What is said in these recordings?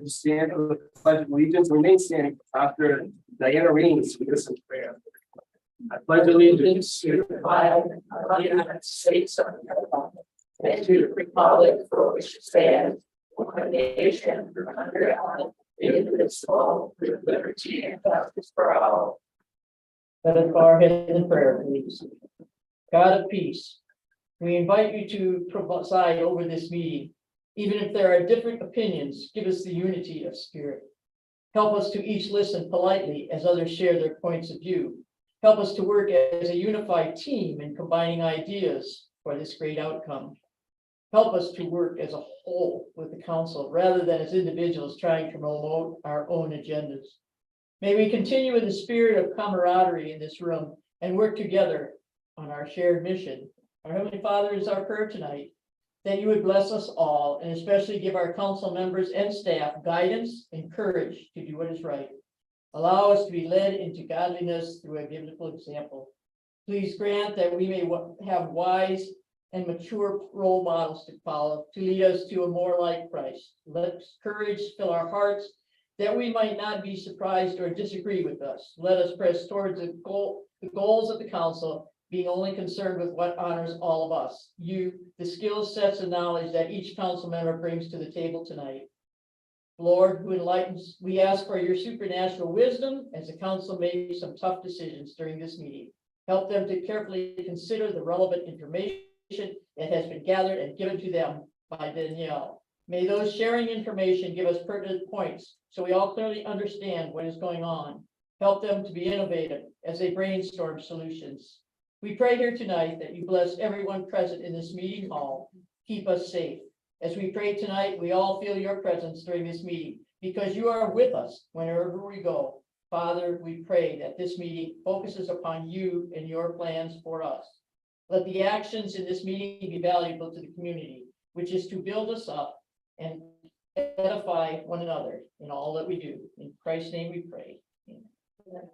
Stand for the pledge of allegiance, remain standing after Diana reigns with us in prayer. I pledge allegiance to the flag of the United States of America and to the republic for which it stands, one nation under God, indivisible, with liberty and justice for all. Let us bow our heads in prayer, please. God of peace, we invite you to preside over this meeting. Even if there are different opinions, give us the unity of spirit. Help us to each listen politely as others share their points of view. Help us to work as a unified team in combining ideas for this great outcome. Help us to work as a whole with the council rather than as individuals trying to promote our own agendas. May we continue in the spirit of camaraderie in this room and work together on our shared mission. Our Heavenly Father, is our prayer tonight that you would bless us all and especially give our council members and staff guidance and courage to do what is right. Allow us to be led into godliness through a biblical example. Please grant that we may have wise and mature role models to follow to lead us to a more like Christ. Let courage fill our hearts that we might not be surprised or disagree with us. Let us press towards the goals of the council, being only concerned with what honors all of us. You, the skill sets and knowledge that each council member brings to the table tonight. Lord, who enlightens, we ask for your supernatural wisdom as the council makes some tough decisions during this meeting. Help them to carefully consider the relevant information that has been gathered and given to them by Danielle. May those sharing information give us pertinent points so we all clearly understand what is going on. Help them to be innovative as they brainstorm solutions. We pray here tonight that you bless everyone present in this meeting hall. Keep us safe. As we pray tonight, we all feel your presence during this meeting because you are with us wherever we go. Father, we pray that this meeting focuses upon you and your plans for us. Let the actions in this meeting be valuable to the community, which is to build us up and edify one another in all that we do. In Christ's name we pray. Amen.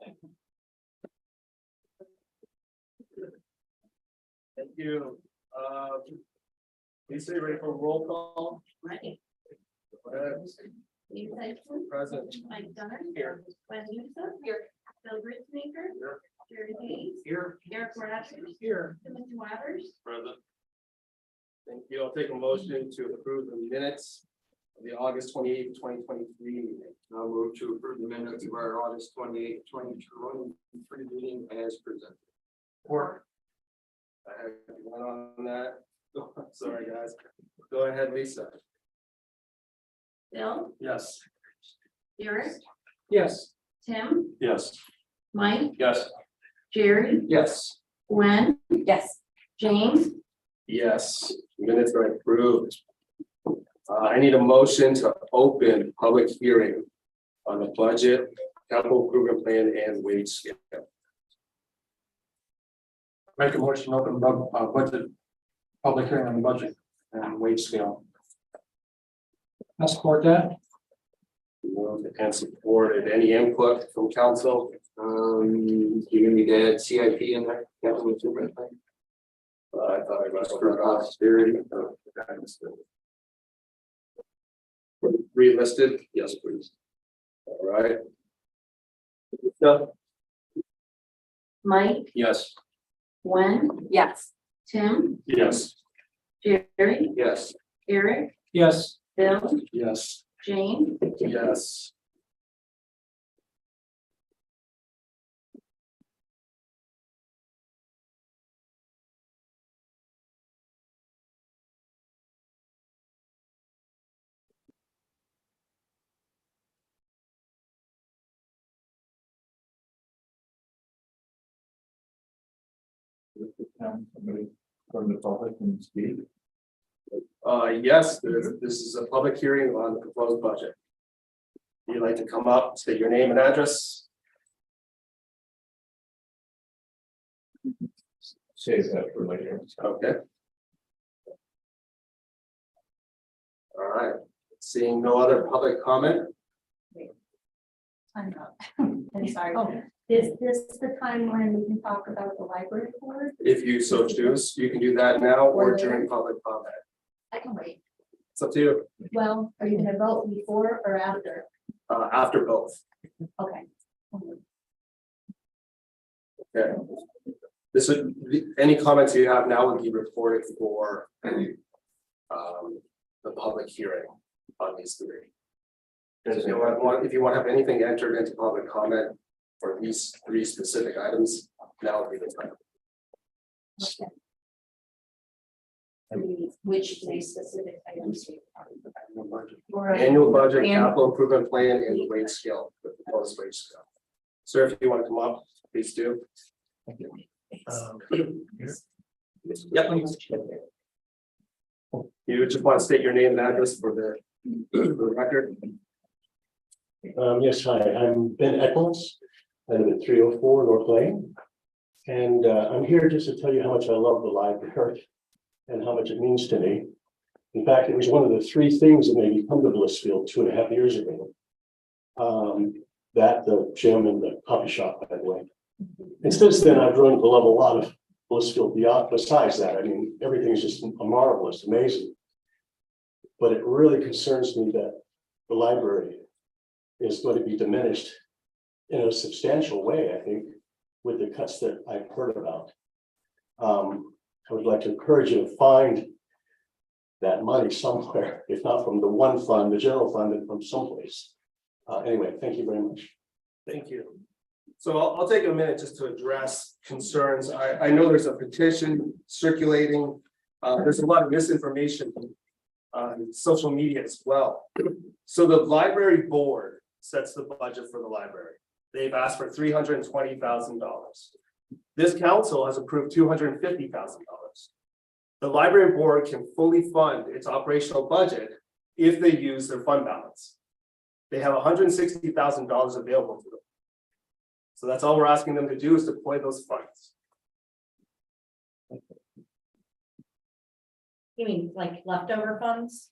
Thank you. Lisa, you ready for a roll call? Ready. Go ahead. Lisa Eichmann. Present. Mike Dunner. Here. Glenn Newsom. Here. Bill Gritsmaker. Here. Jerry Hayes. Here. Eric Rogers. Here. Timothy Waters. Present. Thank you. I'll take a motion to approve the minutes of the August 28th, 2023 meeting. I'll move to approve the minutes of our August 28th, 2023 meeting as presented. Or I have one on that. Sorry, guys. Go ahead, Lisa. Bill. Yes. Eric. Yes. Tim. Yes. Mike. Yes. Jerry. Yes. Gwen. Yes. James. Yes. Minutes are approved. I need a motion to open public hearing on the budget, capital improvement plan, and wage scale. Make a motion to open budget, public hearing on the budget and wage scale. I support that. And supported. Any input from council? You need to add CIP in there, capital improvement plan. I thought I must For posterity. relisted. Yes, please. All right. Mike. Yes. Gwen. Yes. Tim. Yes. Jerry. Yes. Eric. Yes. Bill. Yes. James. Yes. Somebody from the public can speak. Yes, this is a public hearing on the proposed budget. If you'd like to come up, state your name and address. Save that for later. Okay. All right, seeing no other public comment. I'm not. I'm sorry. Is this the time when we can talk about the library board? If you so choose, you can do that now or during public comment. I can wait. It's up to you, Well, are you gonna vote before or after? after both. Okay. Okay. This would, any comments you have now would be reported for the public hearing on these three. And if you want to have anything entered into public comment for these three specific items, now would be the time. Which three specific items? Annual budget, capital improvement plan, and the wage scale, the proposed wage scale. Sir, if you want to come up, please do. Yep. You just want to state your name and address for the record. Yes, hi, I'm Ben Eccles. I live at 304 North Lane. And I'm here just to tell you how much I love the library and how much it means to me. In fact, it was one of the three things that made me come to Blissfield 2.5 years ago. That, the gym, and the coffee shop, by the way. And since then, I've grown to love a lot of Blissfield beyond, besides that. I mean, everything's just marvelous, amazing. But it really concerns me that the library is going to be diminished in a substantial way, I think, with the cuts that I've heard about. I would like to encourage you to find that money somewhere, if not from the one fund, the general fund, and from someplace. Anyway, thank you very much. Thank you. So I'll take a minute just to address concerns. I know there's a petition circulating. There's a lot of misinformation on social media as well. So the library board sets the budget for the library. They've asked for $320,000. This council has approved $250,000. The library board can fully fund its operational budget if they use their fund balance. They have $160,000 available to them. So that's all we're asking them to do, is deploy those funds. You mean like leftover funds?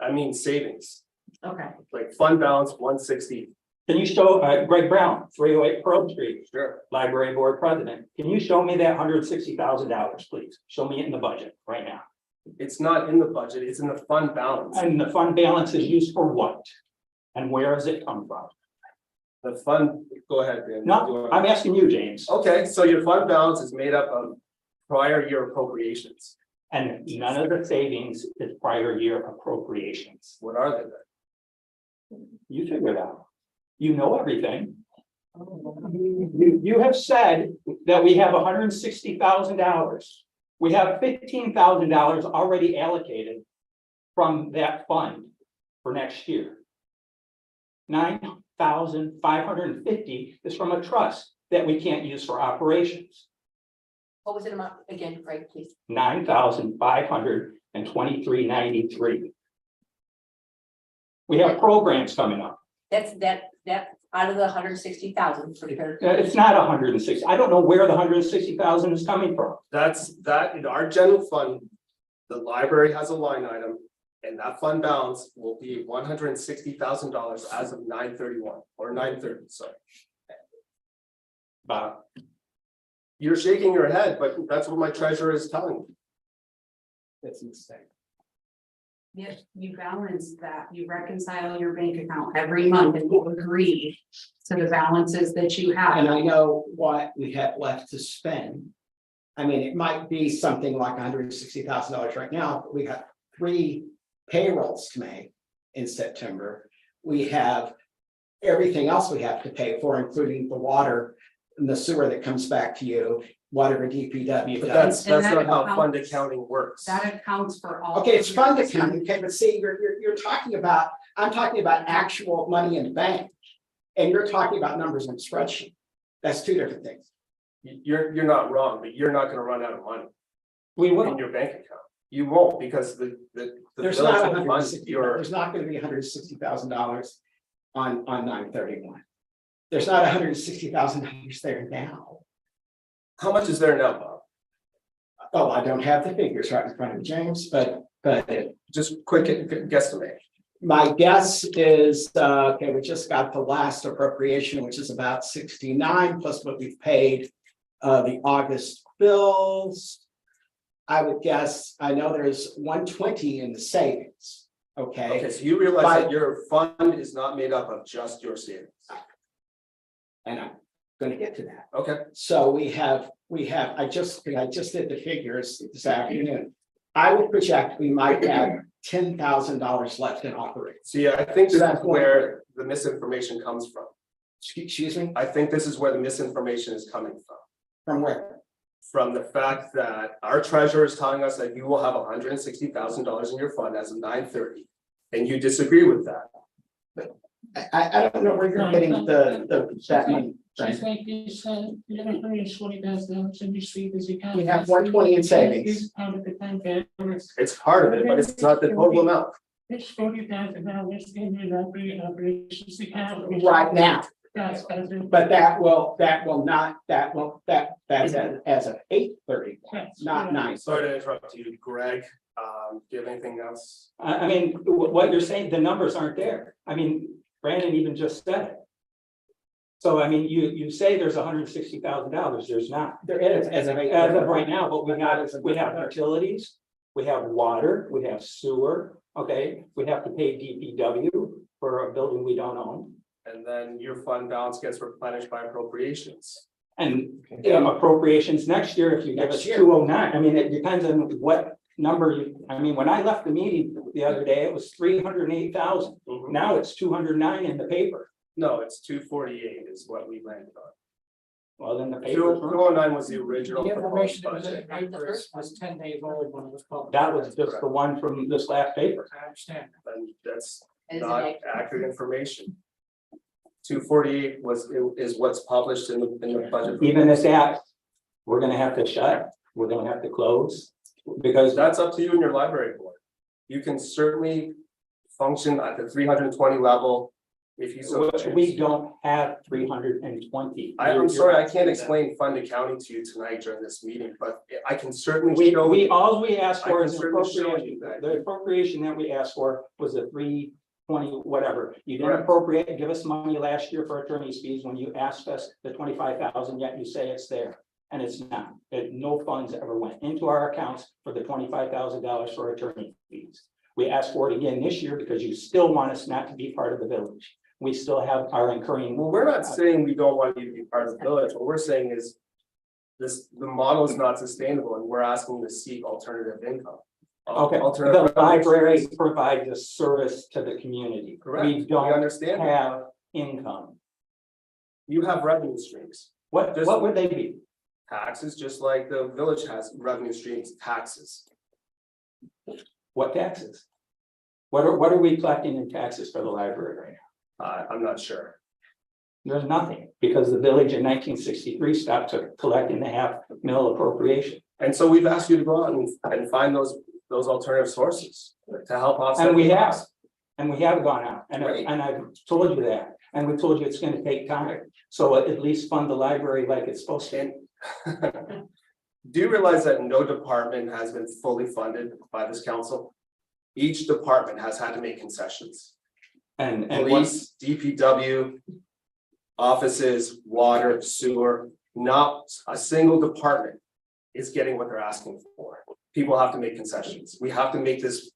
I mean savings, Okay. like fund balance 160. Can you show, Greg Brown, 308 Pearl Street, Sure. Library Board President, can you show me that $160,000, please? Show me it in the budget right now. It's not in the budget, it's in the fund balance. And the fund balance is used for what? And where does it come from? The fund, go ahead, Dan. No, I'm asking you, James, Okay, so your fund balance is made up of prior year appropriations. and none of the savings is prior year appropriations. What are they then? You figure it out. You know everything. You have said that we have $160,000. We have $15,000 already allocated from that fund for next year. $9,550 is from a trust that we can't use for operations. What was it amount again, Greg, please? $9,523.93. We have programs coming up. That's out of the 160,000 for sure. It's not 160. I don't know where the 160,000 is coming from. That's that in our general fund, the library has a line item, and that fund balance will be $160,000 as of 9/31 or 9/30, sorry. Bob, You're shaking your head, but that's what my treasurer is telling me. That's insane. Yes, you balance that, you reconcile your bank account every month and you agree to the balances that you And have. I know what we have left to spend. I mean, it might be something like $160,000 right now, but we got 3 payrolls to make in September. We have everything else we have to pay for, including the water and the sewer that comes back to you, whatever DPW But does. that's And not that how fund accounts- accounting works. That accounts for all. Okay, it's of your fund expenses. accounting, okay, but see, you're talking about, I'm talking about actual money in the bank. And you're talking about numbers in a spreadsheet. That's 2 different things. You're not wrong, but you're not gonna run out of money we in will. your bank account. You won't, because the There's village not will fund $160,000 your, there's not gonna be $160,000 on 9/31. There's not $160,000 there now. how much is there now, Bob? Oh, I don't have the figures right in front of James, but Just quick guesstimate. my guess is, okay, we just got the last appropriation, which is about 69 plus what we've paid the August bills. I would guess, I know there's 120 in the savings. Okay, Okay, so you realize that your fund is not made up of just your savings. and I'm gonna get to that. Okay, So we have, I just did the figures this afternoon. I would project we might have $10,000 left in operating. see, I think So this that's is where the misinformation comes from. Excuse me, I think this is where the misinformation is coming from. from where? From the fact that our treasurer is telling us that you will have $160,000 in your fund as of 9:30, and you disagree with that. I don't know where you're getting that money. Just like you said, you have $120,000 in your savings account. We have 120 in savings. It's part of it, but it's not the total amount. It's $40,000 in your operations account. Right now, That's. but that's as of 8:30, not 9. Sorry to interrupt you, Greg. Do you have anything else? I mean, what you're saying, the numbers aren't there. I mean, Brandon even just said it. So I mean, you say there's $160,000, there's not. There is as of Right now, but we have utilities, we have water, we have sewer, okay? We have to pay DPW for a building we don't own. And then your fund balance gets replenished by appropriations. And appropriations next year, if you give us Next year. 209, I mean, it depends on what number I mean, when I left the meeting the other day, it was 308,000. Now it's 209 in the paper. No, it's 248 is what we landed on. Well, then the paper, 209 was the original The proposed information that was in budget. the paper was 10 days old when it was published. that was just the one from this last paper. I understand. And that's Is not it accurate information. 248 is what's published in the budget. Even at that, we're gonna have to shut, we're gonna have to close, because That's up to you and your library board. You can certainly function at the 320 level if you so choose. we don't have 320. I'm sorry, I can't explain fund accounting to you tonight during this meeting, but I can certainly show We you. all we asked I for can is an certainly show appropriation. you that. The appropriation that we asked for was a 320, whatever. You didn't Correct. appropriate, give us money last year for attorney's fees when you asked us the 25,000, yet you say it's there. And it's not. No funds ever went into our accounts for the $25,000 for attorney fees. We asked for it again this year because you still want us not to be part of the village. We still are incurring. Well, we're not saying we don't want you to be part of the village. What we're saying is the model is not sustainable and we're asking to seek alternative income. Okay, Alternative the library provides a service to the community. Correct. We don't understand. have income. You have revenue streams, What would they be? taxes, just like the village has revenue streams, taxes. What taxes? What are we collecting in taxes for the library right now? I'm not sure. There's nothing, because the village in 1963 stopped collecting the $500,000 appropriation. And so we've asked you to go out and find those alternative sources to help offset. And we the have, cost. and we have gone out, and Great. I've told you that, and we told you it's gonna take time. So at least fund the library like it's supposed to. Do you realize that no department has been fully funded by this council? Each department has had to make concessions. And Police, DPW, offices, water, sewer, not a single department is getting what they're asking for. People have to make concessions. We have to make this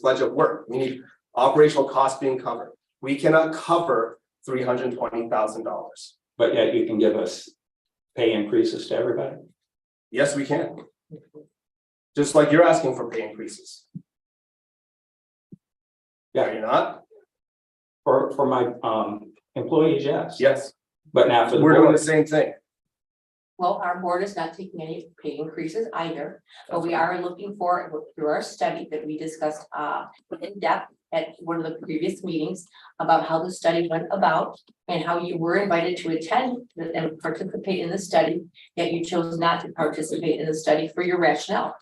budget work. We need operational costs being covered. We cannot cover $320,000. but yet you can give us pay increases to everybody. Yes, we can. Just like you're asking for pay increases. Yeah. Are you not? For my employees, yes. Yes, But not for the we're doing the board. same thing. Well, our board is not taking any pay increases either, but we are looking for, through our study that we discussed in depth at one of the previous meetings about how the study went about and how you were invited to attend and participate in the study, yet you chose not to participate in the study for your rationale.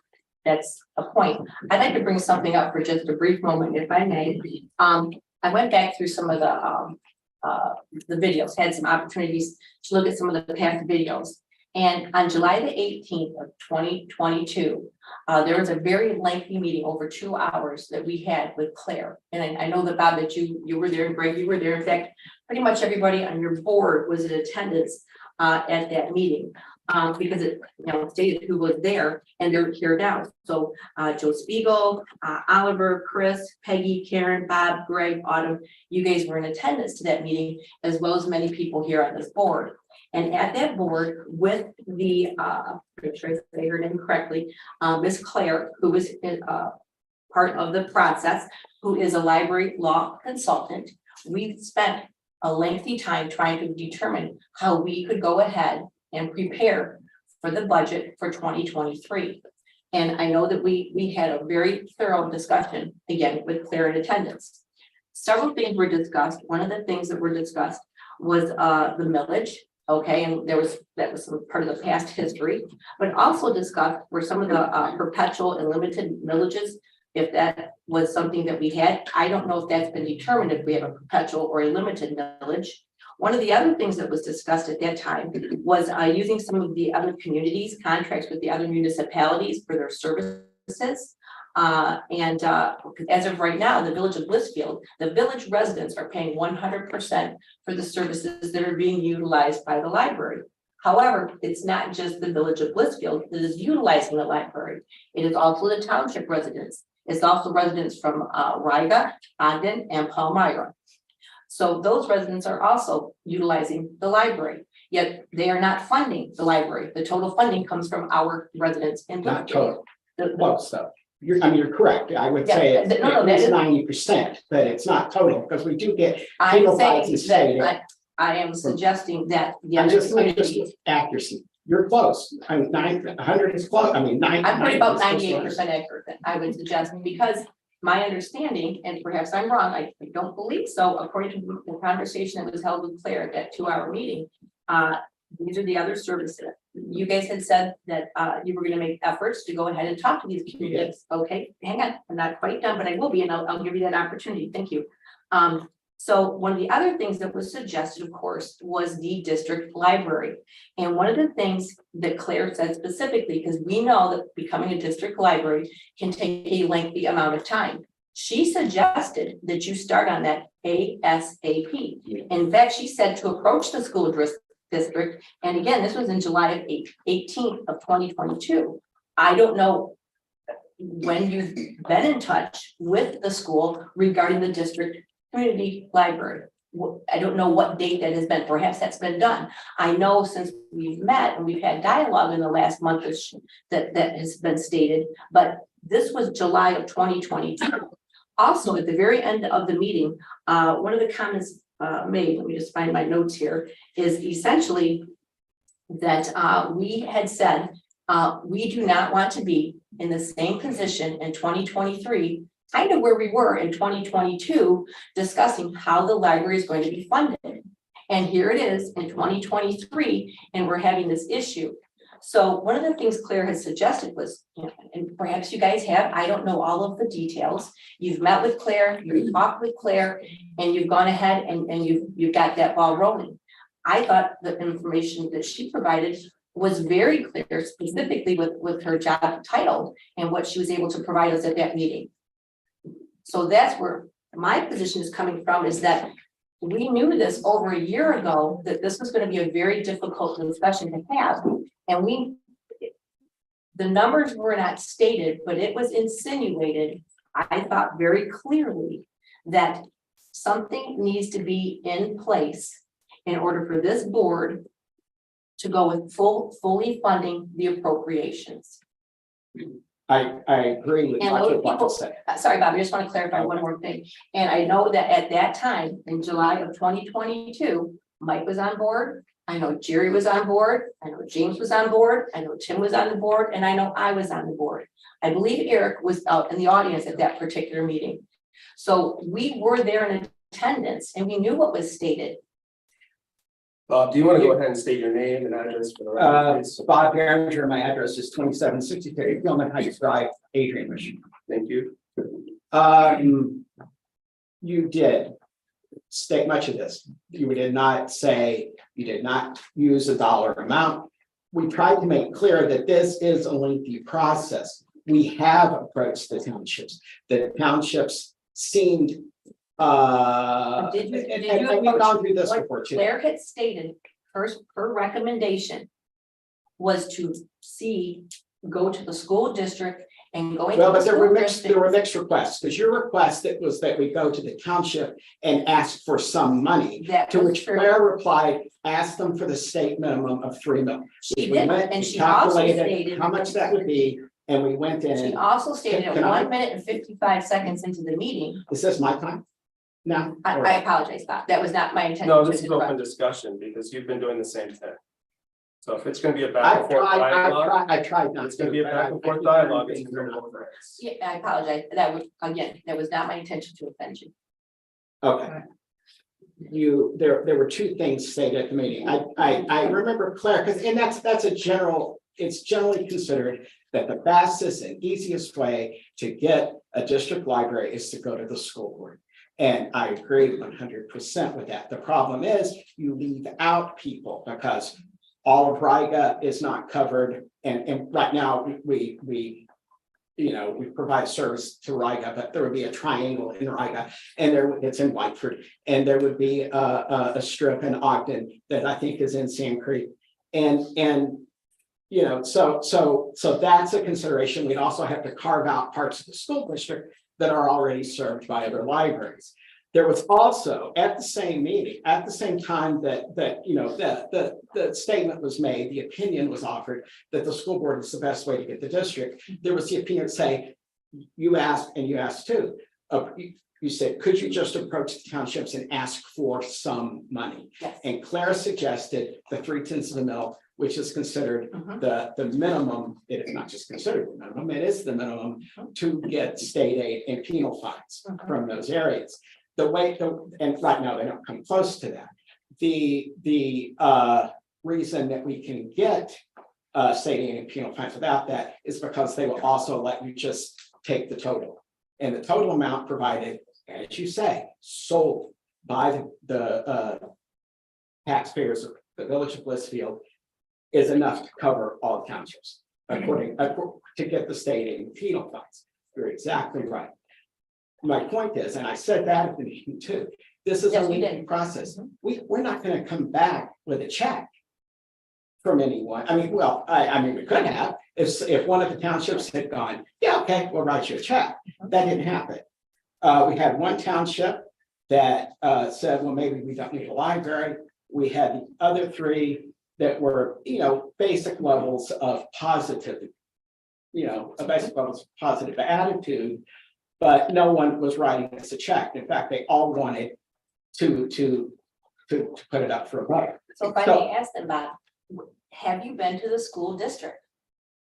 That's a point. I'd like to bring something up for just a brief moment, if I may. I went back through some of the videos, had some opportunities to look at some of the past videos. And on July the 18th of 2022, there was a very lengthy meeting over 2 hours that we had with Claire. And I know that Bob, that you were there, and Greg, you were there. In fact, pretty much everybody on your board was in attendance at that meeting. because it, stated who was there, and they're here now. So, Joe Spiegel, Oliver, Chris, Peggy, Karen, Bob, Greg, Autumn, you guys were in attendance to that meeting, as well as many people here on this board. And at that board with the, make sure I say her name correctly, Miss Claire, who was part of the process, who is a library law consultant. We've spent a lengthy time trying to determine how we could go ahead and prepare for the budget for 2023. And I know that we had a very thorough discussion, again, with Claire in attendance. Several things were discussed. One of the things that were discussed was the millage. Okay, and that was some part of the past history, but also discussed were some of the perpetual and limited millages. If that was something that we had, I don't know if that's been determined if we have a perpetual or a limited millage. One of the other things that was discussed at that time was using some of the other communities, contracts with the other municipalities for their services. As of right now, the village of Blissfield, the village residents are paying 100% for the services that are being utilized by the library. However, it's not just the village of Blissfield that is utilizing the library. It is also the township residents. It's also residents from Riga, Ogden, and Palmyra. So those residents are also utilizing the library, yet they are not funding the library. The total funding comes from our residents in Not Blissfield. total. Well, so you're correct. I would say Yeah, it's no, that is- 90%, but it's not total because we do get. I'm people saying by the state. that I am suggesting that the I'm other just communities, accuracy. You're close. I mean, 100 is close. I mean, 90. I'm pretty about 90 is 98% accurate, then I would suggest, because my understanding, and perhaps I'm wrong, I don't believe so, according to the conversation that was held with Claire at that 2-hour meeting. These are the other services. You guys had said that you were gonna make efforts to go ahead and talk to these communities. Okay, hang on, I'm not quite done, but I will be, and I'll give you that opportunity. Thank you. So one of the other things that was suggested, of course, was the district library. And one of the things that Claire said specifically, because we know that becoming a district library can take a lengthy amount of time. She suggested that you start on that ASAP. In fact, she said to approach the school district. And again, this was in July of 18th of 2022. I don't know when you've been in touch with the school regarding the district community library. I don't know what date that has been. Perhaps that's been done. I know since we've met and we've had dialogue in the last month that has been stated, but this was July of 2022. Also, at the very end of the meeting, one of the comments made, let me just find my notes here, is essentially that we had said we do not want to be in the same position in 2023, kind of where we were in 2022, discussing how the library is going to be funded. And here it is in 2023, and we're having this issue. So one of the things Claire has suggested was, and perhaps you guys have, I don't know all of the details. You've met with Claire, you've talked with Claire, and you've gone ahead and you've got that ball rolling. I thought the information that she provided was very clear, specifically with her job title and what she was able to provide us at that meeting. So that's where my position is coming from, is that we knew this over a year ago, that this was going to be a very difficult discussion to have. And the numbers were not stated, but it was insinuated, I thought very clearly, that something needs to be in place in order for this board to go with fully funding the appropriations. I agree with And what those you want to people- say. Sorry, Bob, I just want to clarify one more thing. And I know that at that time, in July of 2022, Mike was on board. I know Jerry was on board. I know James was on board. I know Tim was on the board, and I know I was on the board. I believe Eric was out in the audience at that particular meeting. So we were there in attendance and we knew what was stated. Bob, do you want to go ahead and state your name and address for the record? It's Bob Behringer. My address is 2763 Gilman Heights Drive, Adrian, Michigan. Thank you. You did state much of this. You did not say, you did not use a dollar amount. We tried to make clear that this is a lengthy process. We have approached the townships. The townships seemed Did you and we've gone through this what before too. Claire had stated, first, her recommendation was to go to the school district and going. Well, but there were mixed requests, because your request that was that we go to the township and ask for some money. That To was which true. Claire replied, ask them for the state minimum of $3 million. She We did, went and and she also calculated stated. how much that would be, and we went in. She also stated at Can I- 1 minute and 55 seconds into the meeting, Is this my time? No. I apologize, Bob, that was not my intention. No, to this is open interrupt. discussion because you've been doing the same thing. So if it's gonna be a I back and forth dialogue, tried not to. it's gonna be a but back and I forth think dialogue. things It's are gonna not- go both ways. Yeah, I apologize, that was not my intention to offend you. Okay. There were two things stated at the meeting. I remember Claire, because, and that's a general, it's generally considered that the fastest and easiest way to get a district library is to go to the school board. And I agree 100% with that. The problem is you leave out people because all of Riga is not covered. And right now we provide service to Riga, but there would be a triangle in Riga and it's in Whiteford. And there would be a strip in Ogden that I think is in Sand Creek. So that's a consideration. We'd also have to carve out parts of the school district that are already served by other libraries. There was also at the same meeting, at the same time that the statement was made, the opinion was offered that the school board is the best way to get the district. There was the opinion say, you asked and you asked too. You said, could you just approach the townships and ask for some money? Yes. And Claire suggested the 3/10 of a mil, which is considered the minimum. It is not just considered the minimum, it is the minimum to get state aid and penal fines from those areas. And right now they don't come close to that. The reason that we can get state aid and penal fines without that is because they will also let you just take the total. And the total amount provided, as you say, sold by the taxpayers of the village of Blissfield is enough to cover all townships, according to get the state aid and penal fines. You're exactly right. My point is, and I said that at the meeting too, this is a Yes, you lengthy did. process. We're not going to come back with a check from anyone. I mean, well, I mean, we could have, if one of the townships had gone, yeah, okay, we'll write you a check. That didn't happen. We had one township that said, well, maybe we don't need a library. We had the other three that were, basic levels of positive, basic levels of positive attitude, but no one was writing us a check. In fact, they all wanted to put it up for a vote. So if I may ask them, Bob, have you been to the school district?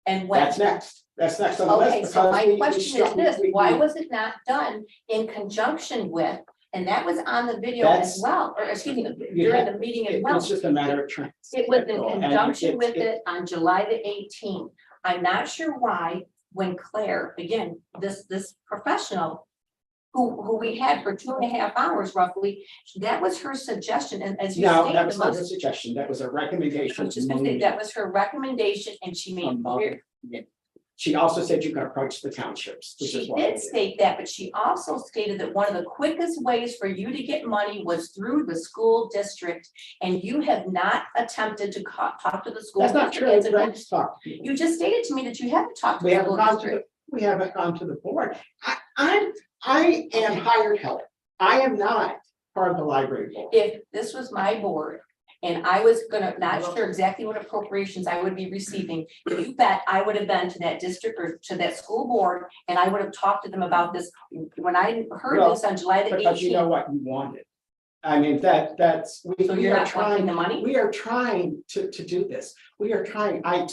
And when? That's next. That's next on the list. Okay, so because my we question is struck- this, we- why was it not done in conjunction with, and that was on the video as That's- well, or excuse me, You during have- the meeting as It's well. just a matter of trends. It was in And conjunction with it's- it on July the 18th. I'm not sure why, when Claire, again, this professional who we had for 2.5 hours roughly, that was her suggestion, and as you No, stated. that was not most- a suggestion. That was a I recommendation. was just gonna say, that was her recommendation, and she made clear. She also said you can approach the townships. which is She what we did state that, but she also stated that one of the quickest ways for you to get money was through the school district. And you have not attempted to talk to the school. That's not district true. as a group. Let's talk to people. You just stated to me that you haven't talked to We the haven't school gone to district. we haven't gone to the board. I am hired help. I am not part of the library board. If this was my board and I was not sure exactly what appropriations I would be receiving, you bet I would have been to that district or to that school board and I would have talked to them about this. When I heard Well, this on July the Because you know 18th. what you wanted. I mean, that's, So we you're are not wanting trying, the money? we are trying to do this. We are trying, I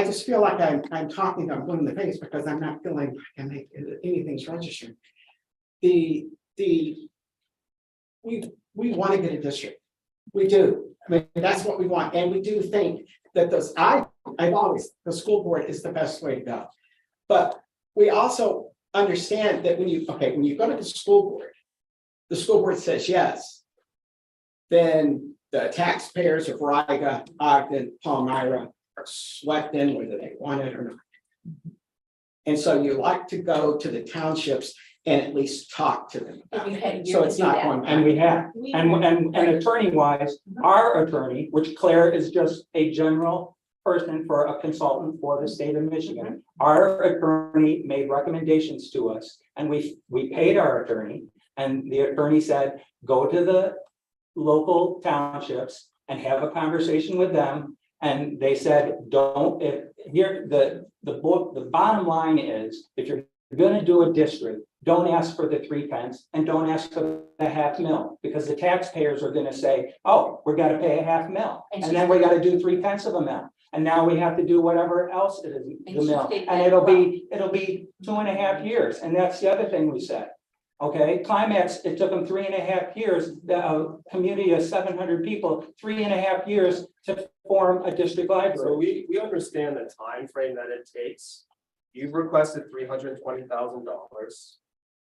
just feel like I'm talking, I'm blue in the face because I'm not feeling like I make anything's registered. We want to get a district. We do. I mean, that's what we want. And we do think that the school board is the best way to go. But we also understand that when you go to the school board says yes, then the taxpayers of Riga, Ogden, Palmyra are swept in whether they want it or not. And so you like to go to the townships and at least talk to them. And you had a about it. year So to it's do not that. going. And we have, We- and attorney wise, our attorney, which Claire is just a general person for a consultant for the state of Michigan. Our attorney made recommendations to us and we paid our attorney. And the attorney said, go to the local townships and have a conversation with them. And they said, don't, if here, the bottom line is, if you're gonna do a district, don't ask for the 3 pence and don't ask for the $500,000, because the taxpayers are gonna say, oh, we're gonna pay a $500,000. And And then we gotta do 3 tenths of a mil. And now we have to do whatever else it is, And the she mill, stated and that it'll be 2.5 years, and that's the other thing we said. Okay, Climax, it took them 3.5 years, the community of 700 people, 3.5 years to form a district So library. we understand the time frame that it takes. You've requested $320,000.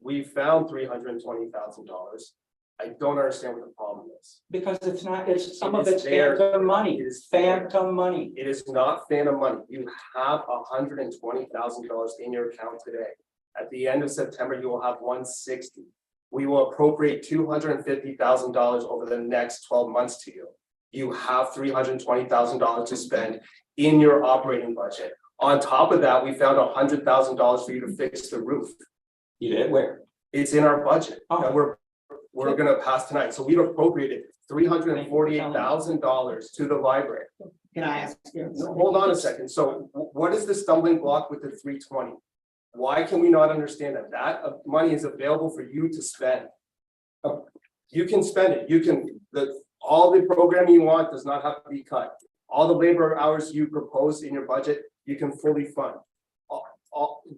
We found $320,000. I don't understand what the problem is. Because it's not, it's, some of It it's is there. phantom money, It is there. phantom money. It is not phantom money. You have $120,000 in your account today. At the end of September, you will have 160. We will appropriate $250,000 over the next 12 months to you. You have $320,000 to spend in your operating budget. On top of that, we found $100,000 for you to fix the roof. You did, where? It's in our budget Oh. that we're gonna pass tonight. So we've appropriated $348,000 to the library. Can I ask you? No, hold on a second. So what is the stumbling block with the 320? Why can we not understand that? That money is available for you to spend. You can spend it. You can, all the programming you want does not have to be cut. All the labor hours you propose in your budget, you can fully fund.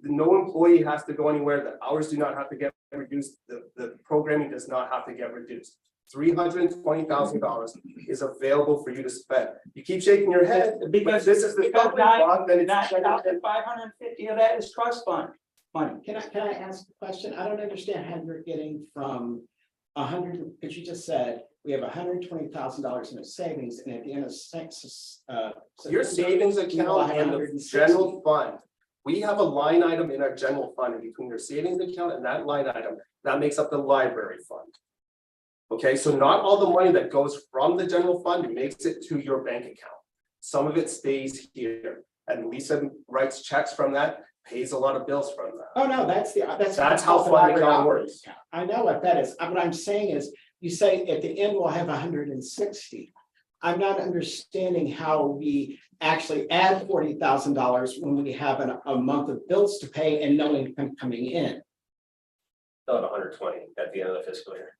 No employee has to go anywhere. The hours do not have to get reduced. The programming does not have to get reduced. $320,000 is available for you to spend. You keep shaking your head because this is the stumbling block, then it's. 9,550 of that is trust fund money. Can I ask a question? I don't understand how you're getting from 100, because you just said we have $120,000 in a savings, and at the end of Your savings you will account have and the 160. general fund. We have a line item in our general fund, and between your savings account and that line item, that makes up the library fund. Okay, so not all the money that goes from the general fund makes it to your bank account. Some of it stays here, and Lisa writes checks from that, pays a lot of bills from that. Oh, no, that's how the fund library account operating works. account. I know what that is. What I'm saying is, you say at the end we'll have 160. I'm not understanding how we actually add $40,000 when we have a month of bills to pay and no income coming in. About 120 at the end of the fiscal year.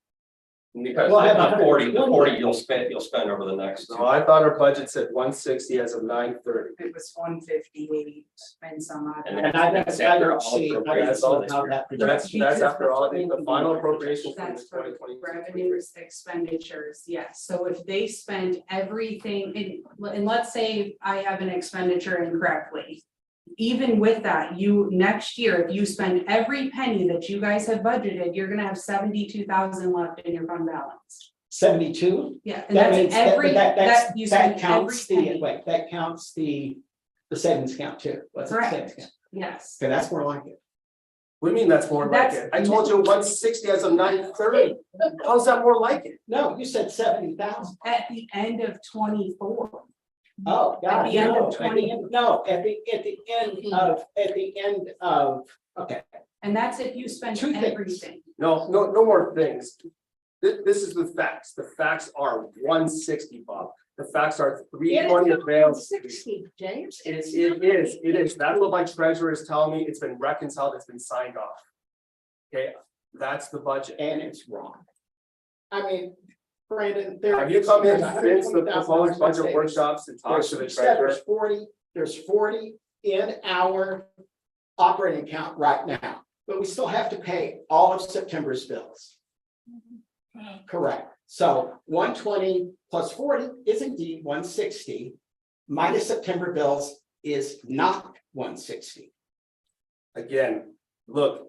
Because Well, I have the 40 120. you'll spend over the next. So I thought our budget said 160 as of 9/30. It was 150 and some odd. And And I That's don't after all see appropriations how this how year. that. That's after all the final appropriation for That's for 2020. revenues, expenditures, yes, so if they spend everything, and let's say I have an expenditure incorrectly. Even with that, next year, if you spend every penny that you guys have budgeted, you're gonna have 72,000 left in your fund balance. 72? Yeah, and That that's means that, every, but that you spend that every counts the, penny, wait, that counts the savings account too. What's the savings correct, account? yes. Okay, that's more like it. What do you mean that's more like it? I told you 160 as of 9/30. How's that more like it? No, you said 70,000. At the end of 24. Oh, God, At the end of no, at the 20. end, no, at the end of, okay. And that's if you spend Two things. everything. No more things. This is the facts. The facts are 160, Bob. The facts are 320 available. James. It is. That's what my treasurer is telling me. It's been reconciled. It's been signed off. Okay, that's the budget. And it's wrong. I mean, Brandon, Have you come in there's since the proposed budget savings. workshops to talk to the You said treasurer? there's 40 in our operating account right now, but we still have to pay all of September's bills. Correct. So 120 plus 40 is indeed 160. Minus September bills is not 160. Again, look,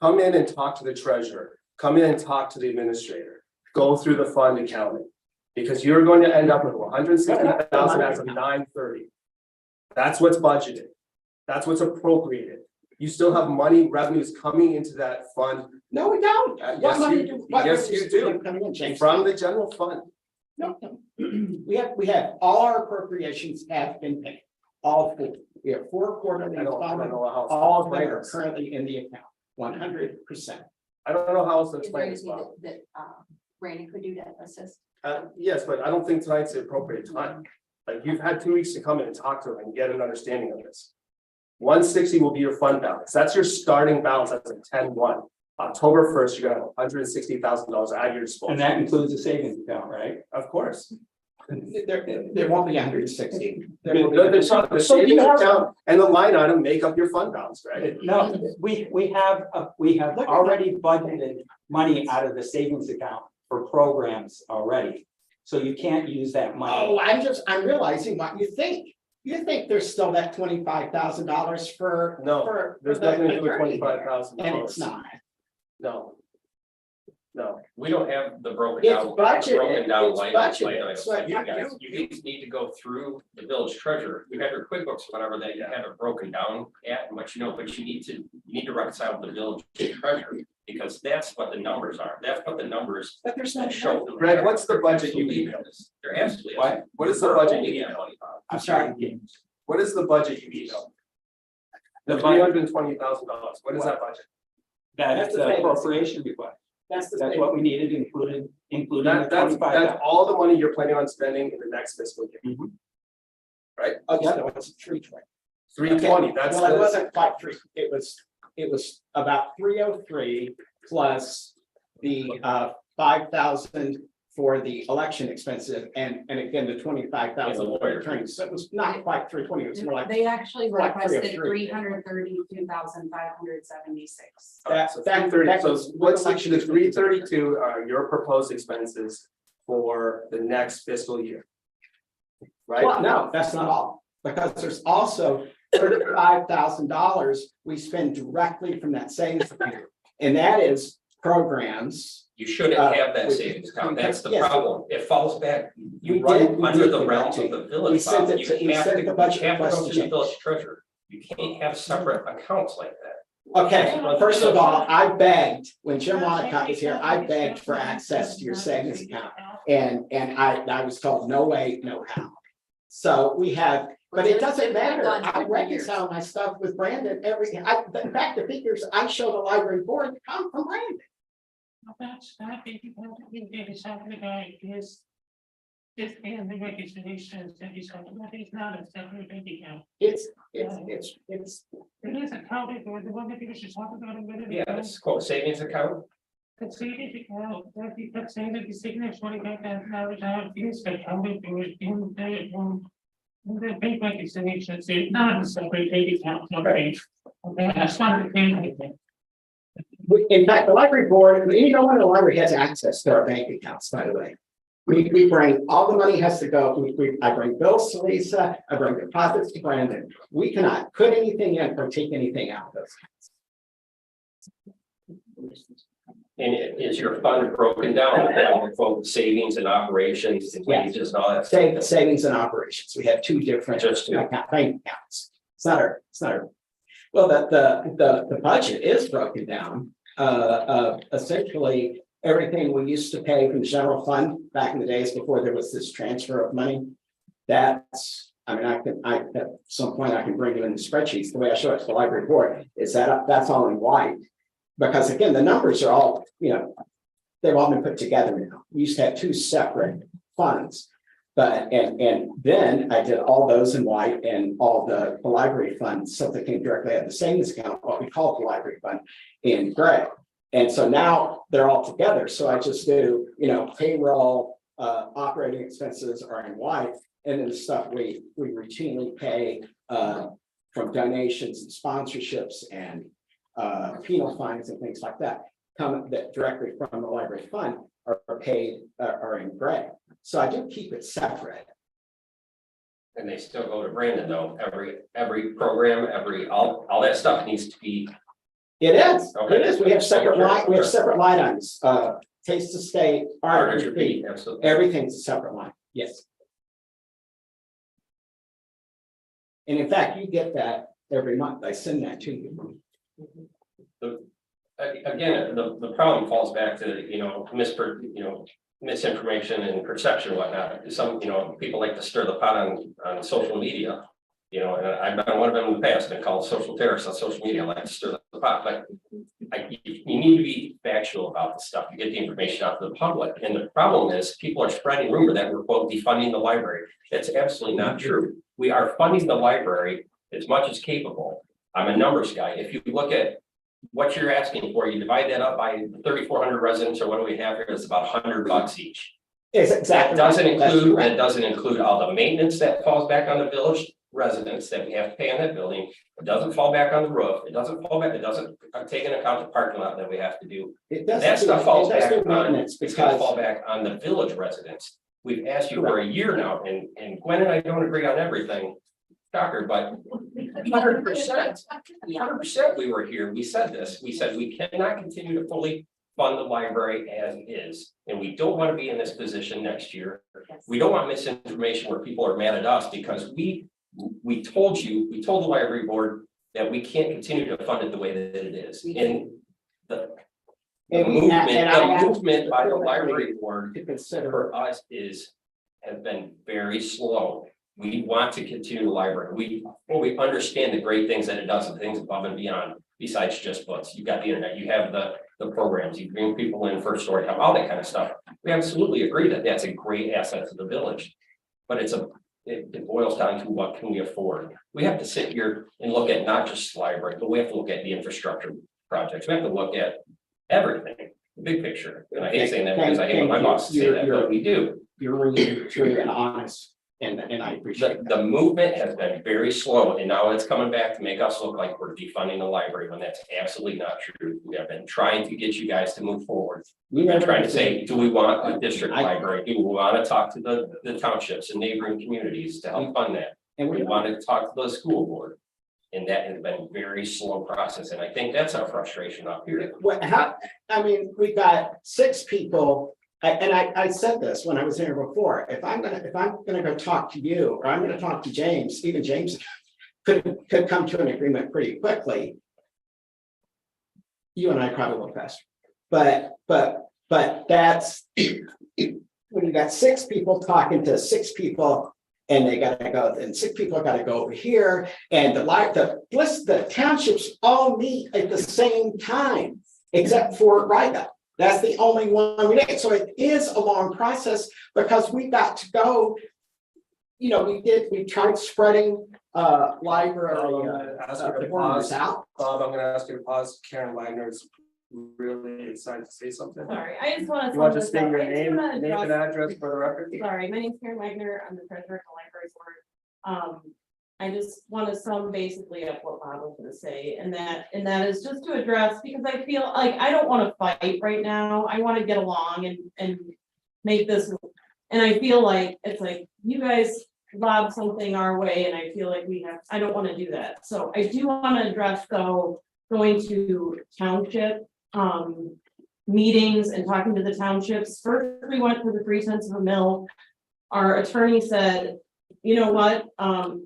come in and talk to the treasurer. Come in and talk to the administrator. Go through the fund accounting. Because you're going to end up with 160,000 as of 9/30. That's what's budgeted. That's what's appropriated. You still have money, revenues coming into that fund. No, we don't. Yes, What money you- what yes, money you is do. coming in, James? From the general fund. No, no. We have, all our appropriations have been paid, all four. We have 4 quarterly I don't installments. know how. else to All of them explain are this. currently in the account, 100%. I don't know how else to Is there explain this, anything Bob. that Randy could do to assist? Yes, but I don't think tonight's the appropriate time. Like, you've had 2 weeks to come in and talk to them and get an understanding of this. 160 will be your fund balance. That's your starting balance as of 10/1. October 1st, you're gonna have $160,000 at your disposal. And that includes the savings account, right? Of course. There won't be 160. The savings account and the line item make up your fund balance, right? No, we have already budgeted money out of the savings account for programs already. So you can't use that money. Oh, I'm realizing what you think. You think there's still that $25,000 for. No, for there's the nothing to do with attorney. $25,000. And it's not. No. No. We don't have the broken It's down. budgeted, Broken down it's line budgeted. items So like you- you guys, you guys need to go through the village treasurer. You have your QuickBooks, whatever that you have it broken down at, but you need to reconcile the village treasurer. Because that's what the numbers are. That's what the numbers But there's no. that show. Greg, what's the budget you emailed? There absolutely is. What? What is the budget you Yeah, emailed? I'm sorry. What is the budget you emailed? The $320,000. What is that budget? That's the the thing. appropriation request. That's the That's thing. what we needed including the That's 25,000. all the money you're planning on spending in the next fiscal year. Oh, yeah, no, it's 320. 320, that's Well, it the, wasn't quite three. It was about 303 plus the 5,000 for the election expenses and again, the 25,000 for the attorneys. So it was not quite 320, it was more like. They actually Like requested 303. 332,576. so That 330, so was what's election the 332 are your proposed expenses for the next fiscal year? Right? Well, no, that's not all, because there's also $35,000 we spend directly from that savings account. And that is programs. You shouldn't have that savings account. That's the Yes. problem. It falls back. We You did- run we under did the give realms that of to the you. village. We sent Bob. it You to- we have sent to the you budget have to request go to to the change. village treasurer. You can't have separate accounts like that. Okay, first of all, I begged, when Jim Monaco was here, I begged for access to your savings account. And I was told, no way, no how. So we have, but it doesn't matter. I reconcile my stuff with Brandon everything. In fact, the figures I show the library board come from Brandon. That's not the guy is and the registrations that he's got, that is not a separate bank account. It It is accounted for, the one that you should talk about. Yeah, it's called savings account. The savings account, that he kept saying that the signature $25,000 out is accounted for in the bank reconciliation, so it's not a separate bank account, okay? Okay, that's not the thing. In fact, the library board, no one in the library has access to our bank accounts, by the way. We bring, all the money has to go, I bring bills to Lisa, I bring deposits to Brandon. We cannot put anything in or take anything out of those accounts. And is your fund broken down, both savings and operations, and wages and all that? Savings and operations, we have two different bank accounts. It's not our, well, the budget is broken down. Essentially, everything we used to pay from the general fund back in the days before there was this transfer of money. That's, I mean, at some point I can bring you in the spreadsheets, the way I show it to the library board, is that's all in white. Because again, the numbers are all, they've all been put together now. We used to have two separate funds. But, and then I did all those in white and all the library funds, so they came directly out of the savings account, what we call the library fund, in gray. And so now they're all together. So I just do, payroll, operating expenses are in white, and then the stuff we routinely pay from donations and sponsorships and penal fines and things like that come that directly from the library fund are paid are in gray. So I do keep it separate. And they still go to Brandon though, every program, all that stuff needs to be. It is. Okay. It is. We have separate line items. Taste of state, RRP, absolutely. everything's a separate line. Yes. And in fact, you get that every month. I send that to you. Again, the problem falls back to, misinformation and perception and whatnot. Some, people like to stir the pot on social media. And I've been one of them in the past, been called social terrorists on social media, I like to stir the pot, but you need to be factual about the stuff, to get the information out to the public. And the problem is, people are spreading rumor that we're quote defunding the library. That's absolutely not true. We are funding the library as much as capable. I'm a numbers guy. If you look at what you're asking for, you divide that up by 3,400 residents, or what do we have here? It's about $100 each. It's That exactly. doesn't right. That's include, correct. that doesn't include all the maintenance that falls back on the village residents that we have to pay on that building. It doesn't fall back on the roof. It doesn't fall back, it doesn't take into account the parking lot that we have to do. It does. That stuff falls back on, Maintenance it's gonna because fall back on the village residents. We've asked you for a year now, and Gwen and I don't agree on everything. Shocker, but 100%, we were here, we said this, we said we cannot continue to fully fund the library as is. And we don't want to be in this position next year. We don't want misinformation where people are mad at us, because we told the library board that we can't continue to fund it the way that it is. And the movement by the library board to consider. for us has been very slow. We want to continue the library. We understand the great things that it does, and things above and beyond, besides just books. You've got the internet, you have the programs, you bring people in for story time, all that kind of stuff. We absolutely agree that that's a great asset to the village. But it boils down to what can we afford? We have to sit here and look at not just the library, but we have to look at the infrastructure projects. We have to look at everything, the big picture. And I hate saying that because I hate when my boss say that, but we do. You're really true and honest, and I appreciate that. The movement has been very slow, and now it's coming back to make us look like we're defunding the library, when that's absolutely not true. We have been trying to get you guys to move forward. We've been trying to say, do we want a district library? Do we want to talk to the townships and neighboring communities to help fund that? And We want to talk to the school board. And that has been a very slow process, and I think that's our frustration up here. We got 6 people. And I said this when I was here before, if I'm gonna go talk to you, or I'm gonna talk to James, even James could come to an agreement pretty quickly. You and I probably will faster, but that's when you got 6 people talking to 6 people, and they gotta go, and 6 people gotta go over here, and the townships all meet at the same time, except for Riga. That's the only one we need. So it is a long process, because we got to go. We tried spreading library orders out. Bob, I'm gonna ask you to pause. Karen Wagner is really excited to say something. Sorry, I just want to. You want to state your name and address for the record? Sorry, my name's Karen Wagner. I'm the treasurer of the library board. I just want to sum basically up what Bob was going to say, and that is just to address, because I feel like I don't want to fight right now. I want to get along and make this, and I feel like it's like you guys lob something our way, and I feel like I don't want to do that. So I do want to address, though, going to township meetings and talking to the townships. First, we went to the 3/10 of a mil. Our attorney said, you know what,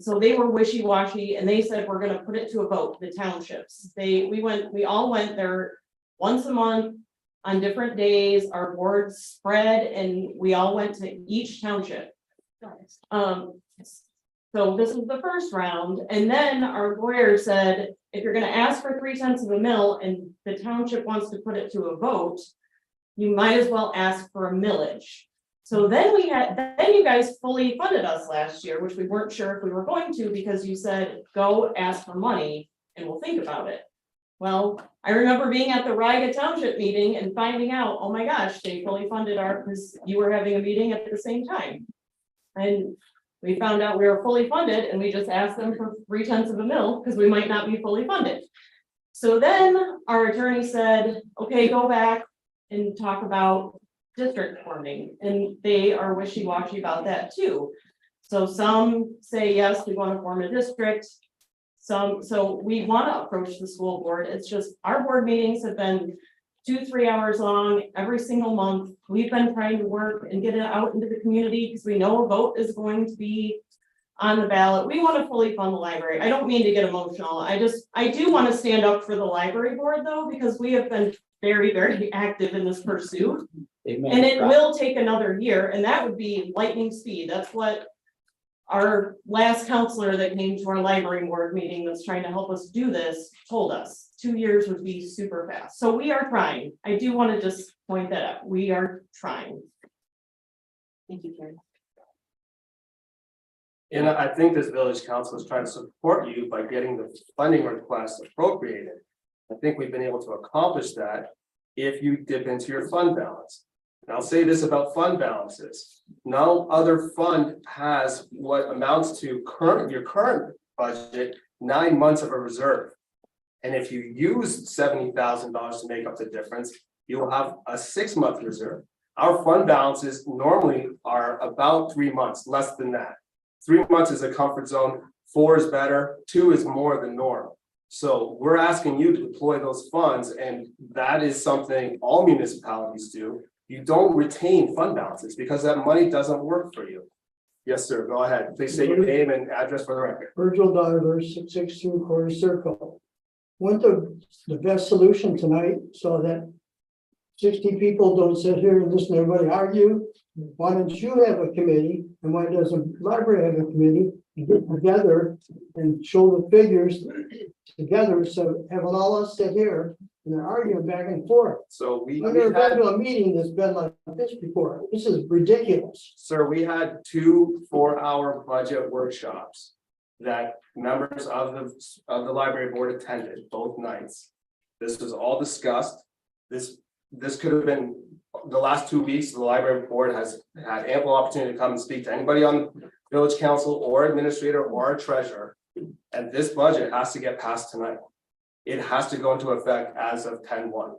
so they were wishy-washy, and they said, we're gonna put it to a vote, the townships. We all went there once a month on different days, our boards spread, and we all went to each township. So this is the first round, and then our lawyer said, if you're gonna ask for 3/10 of a mil and the township wants to put it to a vote, you might as well ask for a millage. So then you guys fully funded us last year, which we weren't sure if we were going to, because you said, go ask for money and we'll think about it. Well, I remember being at the Riga Township meeting and finding out, oh my gosh, they fully funded because you were having a meeting at the same time. And we found out we were fully funded, and we just asked them for 3/10 of a mil because we might not be fully funded. So then our attorney said, okay, go back and talk about district forming, and they are wishy-washy about that too. So some say, yes, we want to form a district. So we want to approach the school board. It's just our board meetings have been 2-3 hours long every single month. We've been trying to work and get it out into the community because we know a vote is going to be on the ballot. We want to fully fund the library. I don't mean to get emotional. I do want to stand up for the library board though, because we have been very, very active in this pursuit. And it will take another year, and that would be lightning speed. That's what our last counselor that came to our library board meeting that's trying to help us do this told us 2 years would be super fast. So we are trying. I do want to just point that out. We are trying. Thank you, Karen. And I think this village council is trying to support you by getting the funding request appropriated. I think we've been able to accomplish that if you dip into your fund balance. And I'll say this about fund balances. No other fund has what amounts to your current budget, 9 months of a reserve. And if you use $70,000 to make up the difference, you'll have a 6-month reserve. Our fund balances normally are about 3 months, less than that. 3 months is a comfort zone, 4 is better, 2 is more than normal. So we're asking you to deploy those funds, and that is something all municipalities do. You don't retain fund balances because that money doesn't work for you. Yes, sir, go ahead. Please say your name and address for the record. Virgil Diver, 662 Quarter Circle. Wouldn't the best solution tonight so that 60 people don't sit here and listen to everybody argue? Why don't you have a committee, and why doesn't the library have a committee and get together and show the figures together, so having all us sit here and they're arguing back and forth. So I've never been to a meeting that's been like this before. This is ridiculous. Sir, we had 2 4-hour budget workshops that members of the library board attended both nights. This was all discussed. This could have been the last 2 weeks. The library board has had ample opportunity to come and speak to anybody on village council or administrator or treasurer. And this budget has to get passed tonight. It has to go into effect as of 10/1.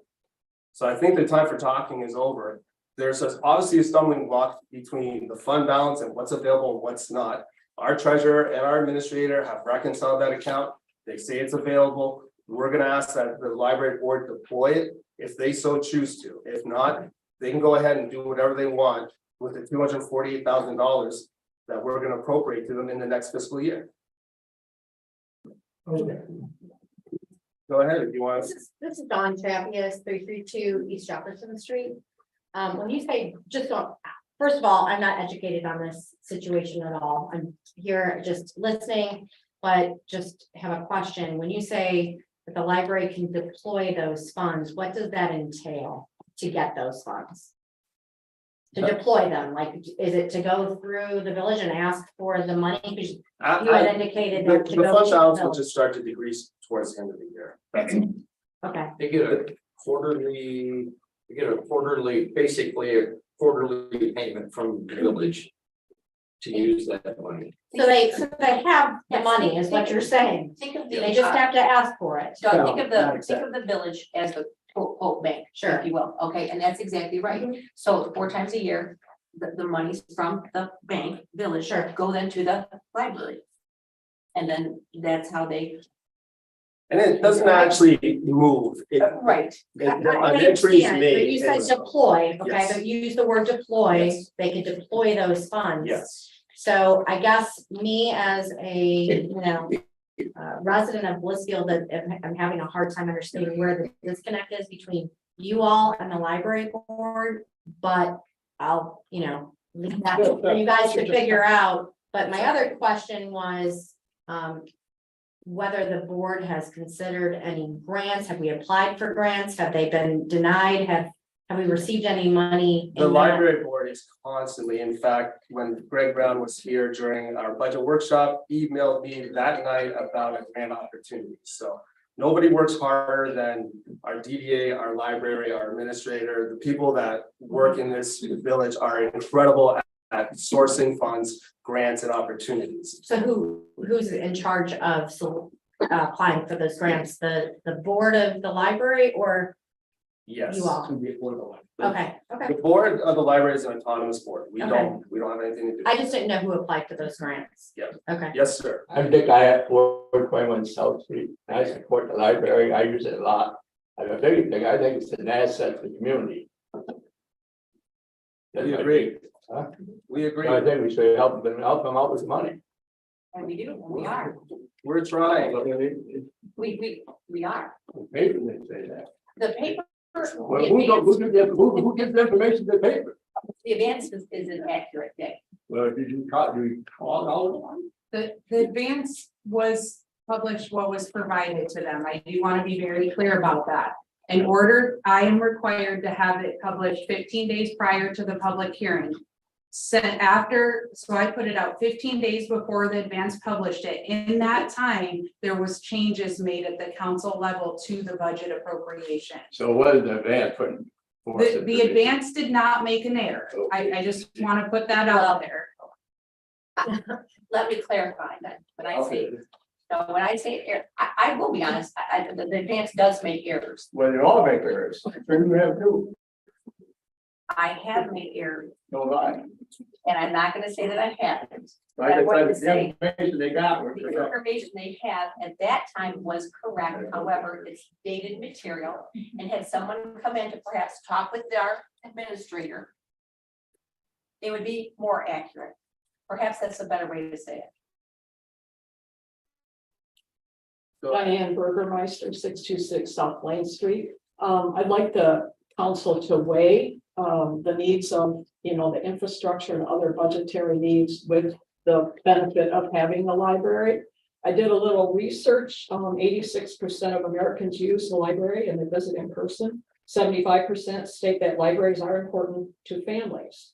So I think the time for talking is over. There's obviously a stumbling block between the fund balance and what's available and what's not. Our treasurer and our administrator have reconciled that account. They say it's available. We're gonna ask that the library board deploy it if they so choose to. If not, they can go ahead and do whatever they want with the $248,000 that we're gonna appropriate to them in the next fiscal year. Okay. Go ahead if you want. This is Dawn Trapias, 332 East Jefferson Street. When you say first of all, I'm not educated on this situation at all. I'm here just listening, but just have a question. When you say that the library can deploy those funds, what does that entail to get those funds? To deploy them, like, is it to go through the village and ask for the money? Because you had indicated that The fund balance will just start to decrease towards the end of the year. That's it. Okay. They get a quarterly, basically a quarterly payment from the village to use that money. So they have the money, is what you're saying. Think of They just have to ask for it. So No, think of not the village as the quote bank, Sure. if you will, okay, and that's exactly right. So 4 times a year, the monies from the bank, village, Sure. go then to the library. And then that's how they. And it doesn't actually move. Right. I An entry is understand, but made. you said and- deploy, okay, Yes. but you use the word deploy, Yes. they can deploy those funds. Yes. So I guess me as a, resident of Blissfield, that I'm having a hard time understanding where the disconnect is between you all and the library board, but I'll, leave that for you guys to figure out. But my other question was, whether the board has considered any grants. Have we applied for grants? Have they been denied? Have we received any money? The library board is constantly, in fact, when Greg Brown was here during our budget workshop, emailed me that night about a grant opportunity. So nobody works harder than our DDA, our library, our administrator. The people that work in this village are incredible at sourcing funds, grants, and opportunities. So who's in charge of applying for those grants? The board of the library or Yes. you all? Okay, The board of the library is an autonomous board. We Okay. don't have anything to do. I just didn't know who applied for those grants. Yeah. Okay. Yes, sir. I'm the guy at 421 South Street. I support the library. I use it a lot. I think it's an asset to the community. We agree. Huh? We agree. I think we should help them out with money. And we do, and we are, We're trying. we are. Paper, they say that. The paper, Well, who gets the information to the paper? the advance is an accurate thing. Well, did you call out? The advance was published what was provided to them. I do want to be very clear about that. In order, I am required to have it published 15 days prior to the public hearing. Sent after, so I put it out 15 days before the advance published it. In that time, there was changes made at the council level to the budget appropriation. So what is the advance putting? The advance did not make an error. I just want to put that out there. Let me clarify that, when I say error, I will be honest, the advance does make errors. Well, they all make errors. Then you have to. I have made errors, No lie. and I'm not gonna say that I haven't. Like I What said, to the say. information they got. The information they have at that time was correct, however, it's dated material, and had someone come in to perhaps talk with our administrator, it would be more accurate. Perhaps that's a better way to say it. Diane Burgermeister, 626 South Lane Street. I'd like the council to weigh the needs of, the infrastructure and other budgetary needs with the benefit of having the library. I did a little research. 86% of Americans use the library and they visit in person. 75% state that libraries are important to families.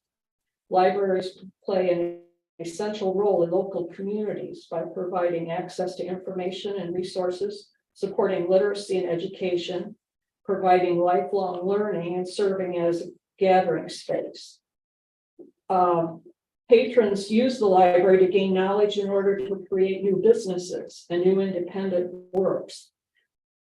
Libraries play an essential role in local communities by providing access to information and resources, supporting literacy and education, providing lifelong learning, and serving as a gathering space. Patrons use the library to gain knowledge in order to create new businesses and new independent works.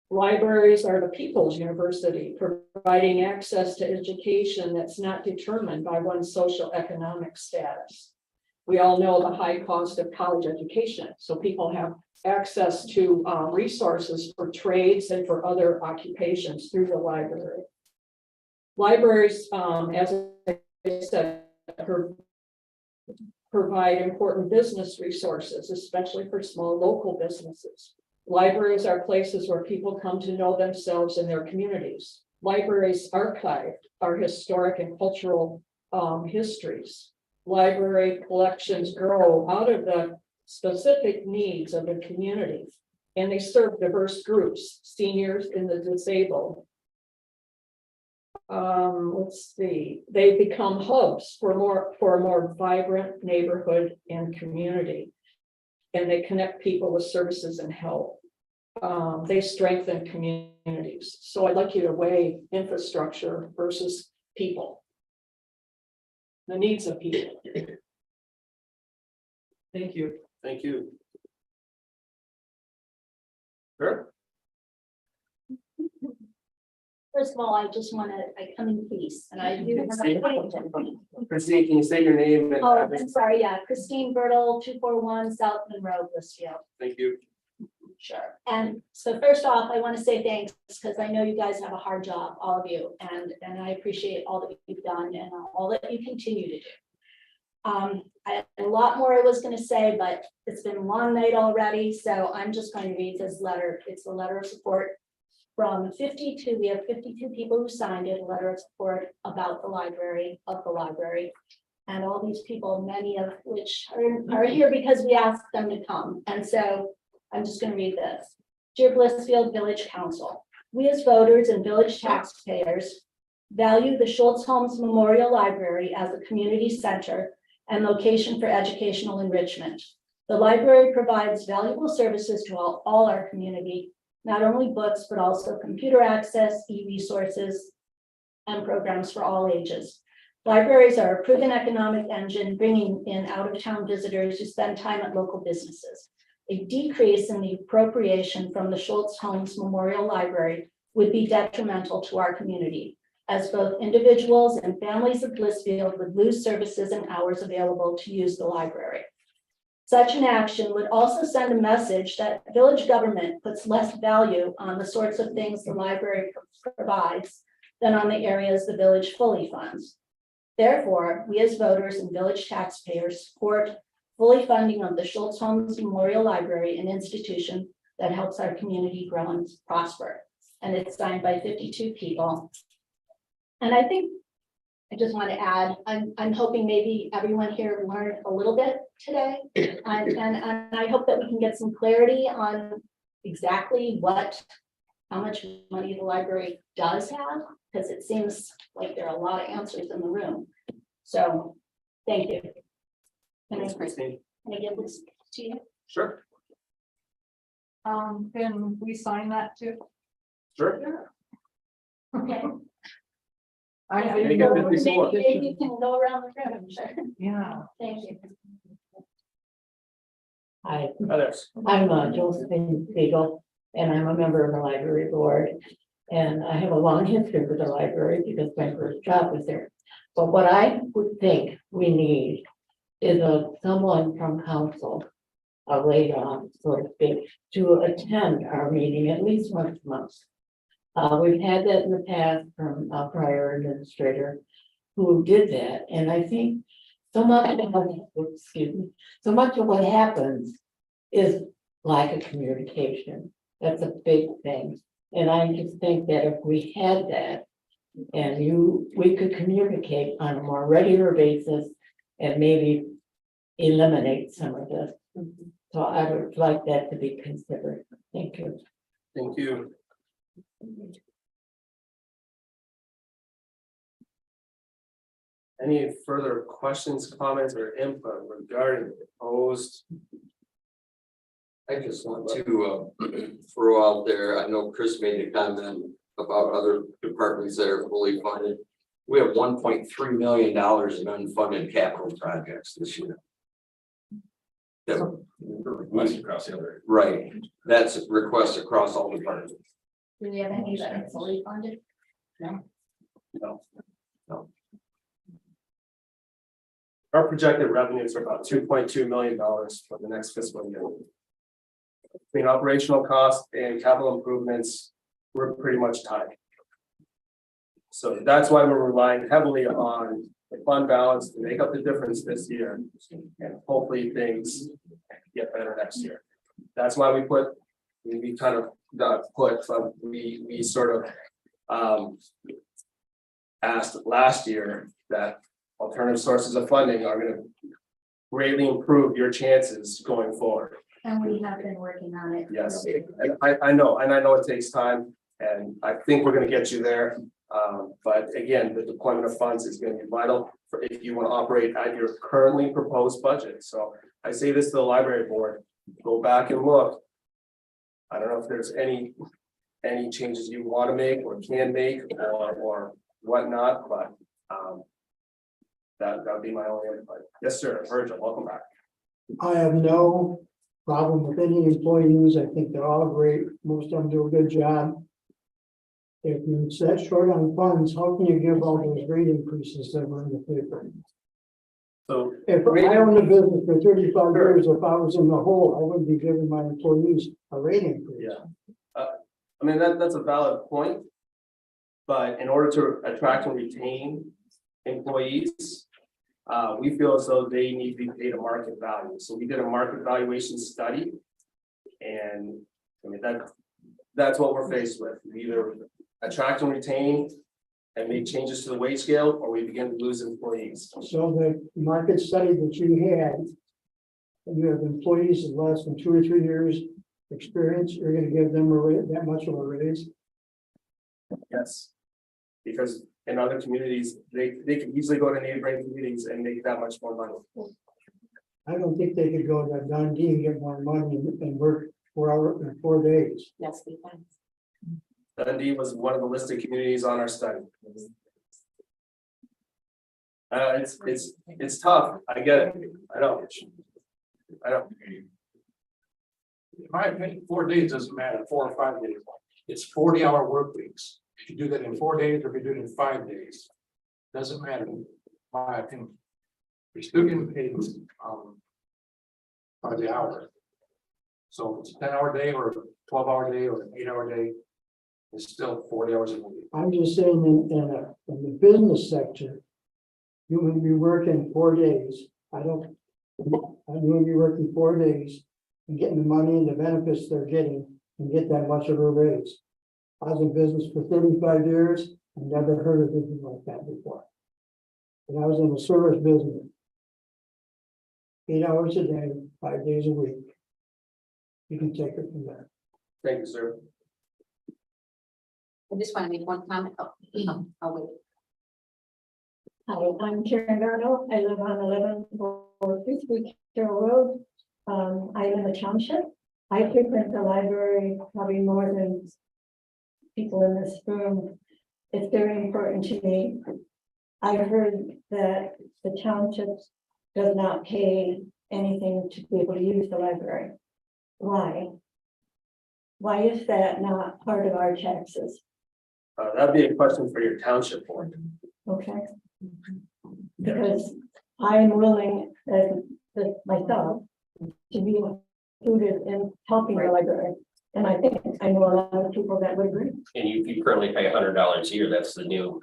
Libraries are the people's university, providing access to education that's not determined by one's social economic status. We all know the high cost of college education, so people have access to resources for trades and for other occupations through the library. Libraries, as I said, provide important business resources, especially for small local businesses. Libraries are places where people come to know themselves and their communities. Libraries archive our historic and cultural histories. Library collections grow out of the specific needs of the community, and they serve diverse groups, seniors and the disabled. Let's see, they become hubs for a more vibrant neighborhood and community, and they connect people with services and help. They strengthen communities. So I'd like you to weigh infrastructure versus people. The needs of people. Thank you. Thank you. Sure. First of all, I just want to, I come in peace and I do. Christine, can you say your name? And Oh, I'm sorry, yeah, Christine Bertle, 241 South Monroe, Blissfield. Thank you. Sure. And so first off, I want to say thanks because I know you guys have a hard job, all of you, and I appreciate all that you've done and all that you continue to do. I had a lot more I was going to say, but it's been a long night already, so I'm just going to read this letter. It's a letter of support from 52. We have 52 people who signed it, a letter of support about the library, and all these people, many of which are here because we asked them to come. And so I'm just going to read this. Dear Blissfield Village Council, we as voters and village taxpayers value the Schultz Holmes Memorial Library as a community center and location for educational enrichment. The library provides valuable services to all our community, not only books, but also computer access, e-resources, and programs for all ages. Libraries are a proven economic engine, bringing in out-of-town visitors who spend time at local businesses. A decrease in the appropriation from the Schultz Holmes Memorial Library would be detrimental to our community, as both individuals and families of Blissfield would lose services and hours available to use the library. Such an action would also send a message that village government puts less value on the sorts of things the library provides than on the areas the village fully funds. Therefore, we as voters and village taxpayers support fully funding of the Schultz Homes Memorial Library, an institution that helps our community grow and prosper. And it's signed by 52 people. And I think I just want to add, I'm hoping maybe everyone here learned a little bit today. And I hope that we can get some clarity on exactly how much money the library does have, because it seems like there are a lot of answers in the room. So, thank you. Can I give this to you? Sure. Can we sign that too? Sure. Okay. Maybe get 54. Maybe you can go around the room, sure. Yeah. Thank you. Hi, Others. I'm Josephine Siegel, and I'm a member of the library board. And I have a long history with the library because my first job was there. But what I would think we need is someone from council, later on, so to speak, to attend our meeting at least once a month. We've had that in the past from a prior administrator who did that, and I think so much of what happens is lack of communication. That's a big thing, and I just think that if we had that, and we could communicate on a more regular basis, and maybe eliminate some of this. So I would like that to be considered. Thank you. Thank you. Any further questions, comments, or input regarding the proposed? I just want to throw out there, I know Chris made a comment about other departments that are fully funded. We have $1.3 million in unfunded capital projects this year. Across the other. Right, that's requests across all departments. Do we have any that are fully funded? No. No. Our projected revenues are about $2.2 million for the next fiscal year. Between operational costs and capital improvements, we're pretty much tied. So that's why we're relying heavily on the fund balance to make up the difference this year. And hopefully things get better next year. That's why we kind of we sort of asked last year that alternative sources of funding are going to greatly improve your chances going forward. And we have been working on it. Yes, and I know it takes time, and I think we're going to get you there. But again, the deployment of funds is going to be vital for if you want to operate at your currently proposed budget. So I say this to the library board, go back and look. I don't know if there's any changes you want to make or can make or whatnot, but that would be my only input. Yes, sir. Virgil, welcome back. I have no problem with any employees. I think they're all great. Most of them do a good job. If you're that short on funds, how can you give all those rate increases that were in the paper? So If I owned a business for 35 years, if I was in the hole, I wouldn't be giving my employees a rate increase. Yeah. I mean, that's a valid point. But in order to attract and retain employees, we feel as though they need to be paid a market value. So we did a market valuation study. And I mean, that's what we're faced with. We either attract and retain and make changes to the wage scale, or we begin to lose employees. So the market study that you had, and you have employees of less than 2 or 3 years experience, you're going to give them that much of a raise? Yes, because in other communities, they can easily go to neighboring communities and make that much more money. I don't think they could go to Dundee and get more money and work 4 hours in 4 days. Yes, we can. Dundee was one of the listed communities on our study. It's tough. I get it. I know. In my opinion, 4 days doesn't matter, 4 or 5 days. It's 40-hour work weeks. If you do that in 4 days or if you do it in 5 days, doesn't matter, in my opinion. You're still getting paid by the hour. So it's a 10-hour day or a 12-hour day or an 8-hour day, it's still 40 hours a week. I'm just saying in the business sector, you would be working 4 days. I don't I knew you're working 4 days and getting the money and the benefits they're getting and get that much of a raise. I was in business for 35 years and never heard of anything like that before. And I was in the service business. 8 hours a day, 5 days a week. You can take it from there. Thank you, sir. I just want to make one comment. Oh, I'll wait. Hi, I'm Karen Garno. I live on 1143 Carroll Road. I live in the township. I frequent the library probably more than people in this room. It's very important to me. I heard that the township does not pay anything to be able to use the library. Why? Why is that not part of our taxes? That'd be a question for your township board. Okay. Because I'm willing, as myself, to be included in helping the library. And I think I know a lot of people that would agree. And you currently pay $100 a year, that's the new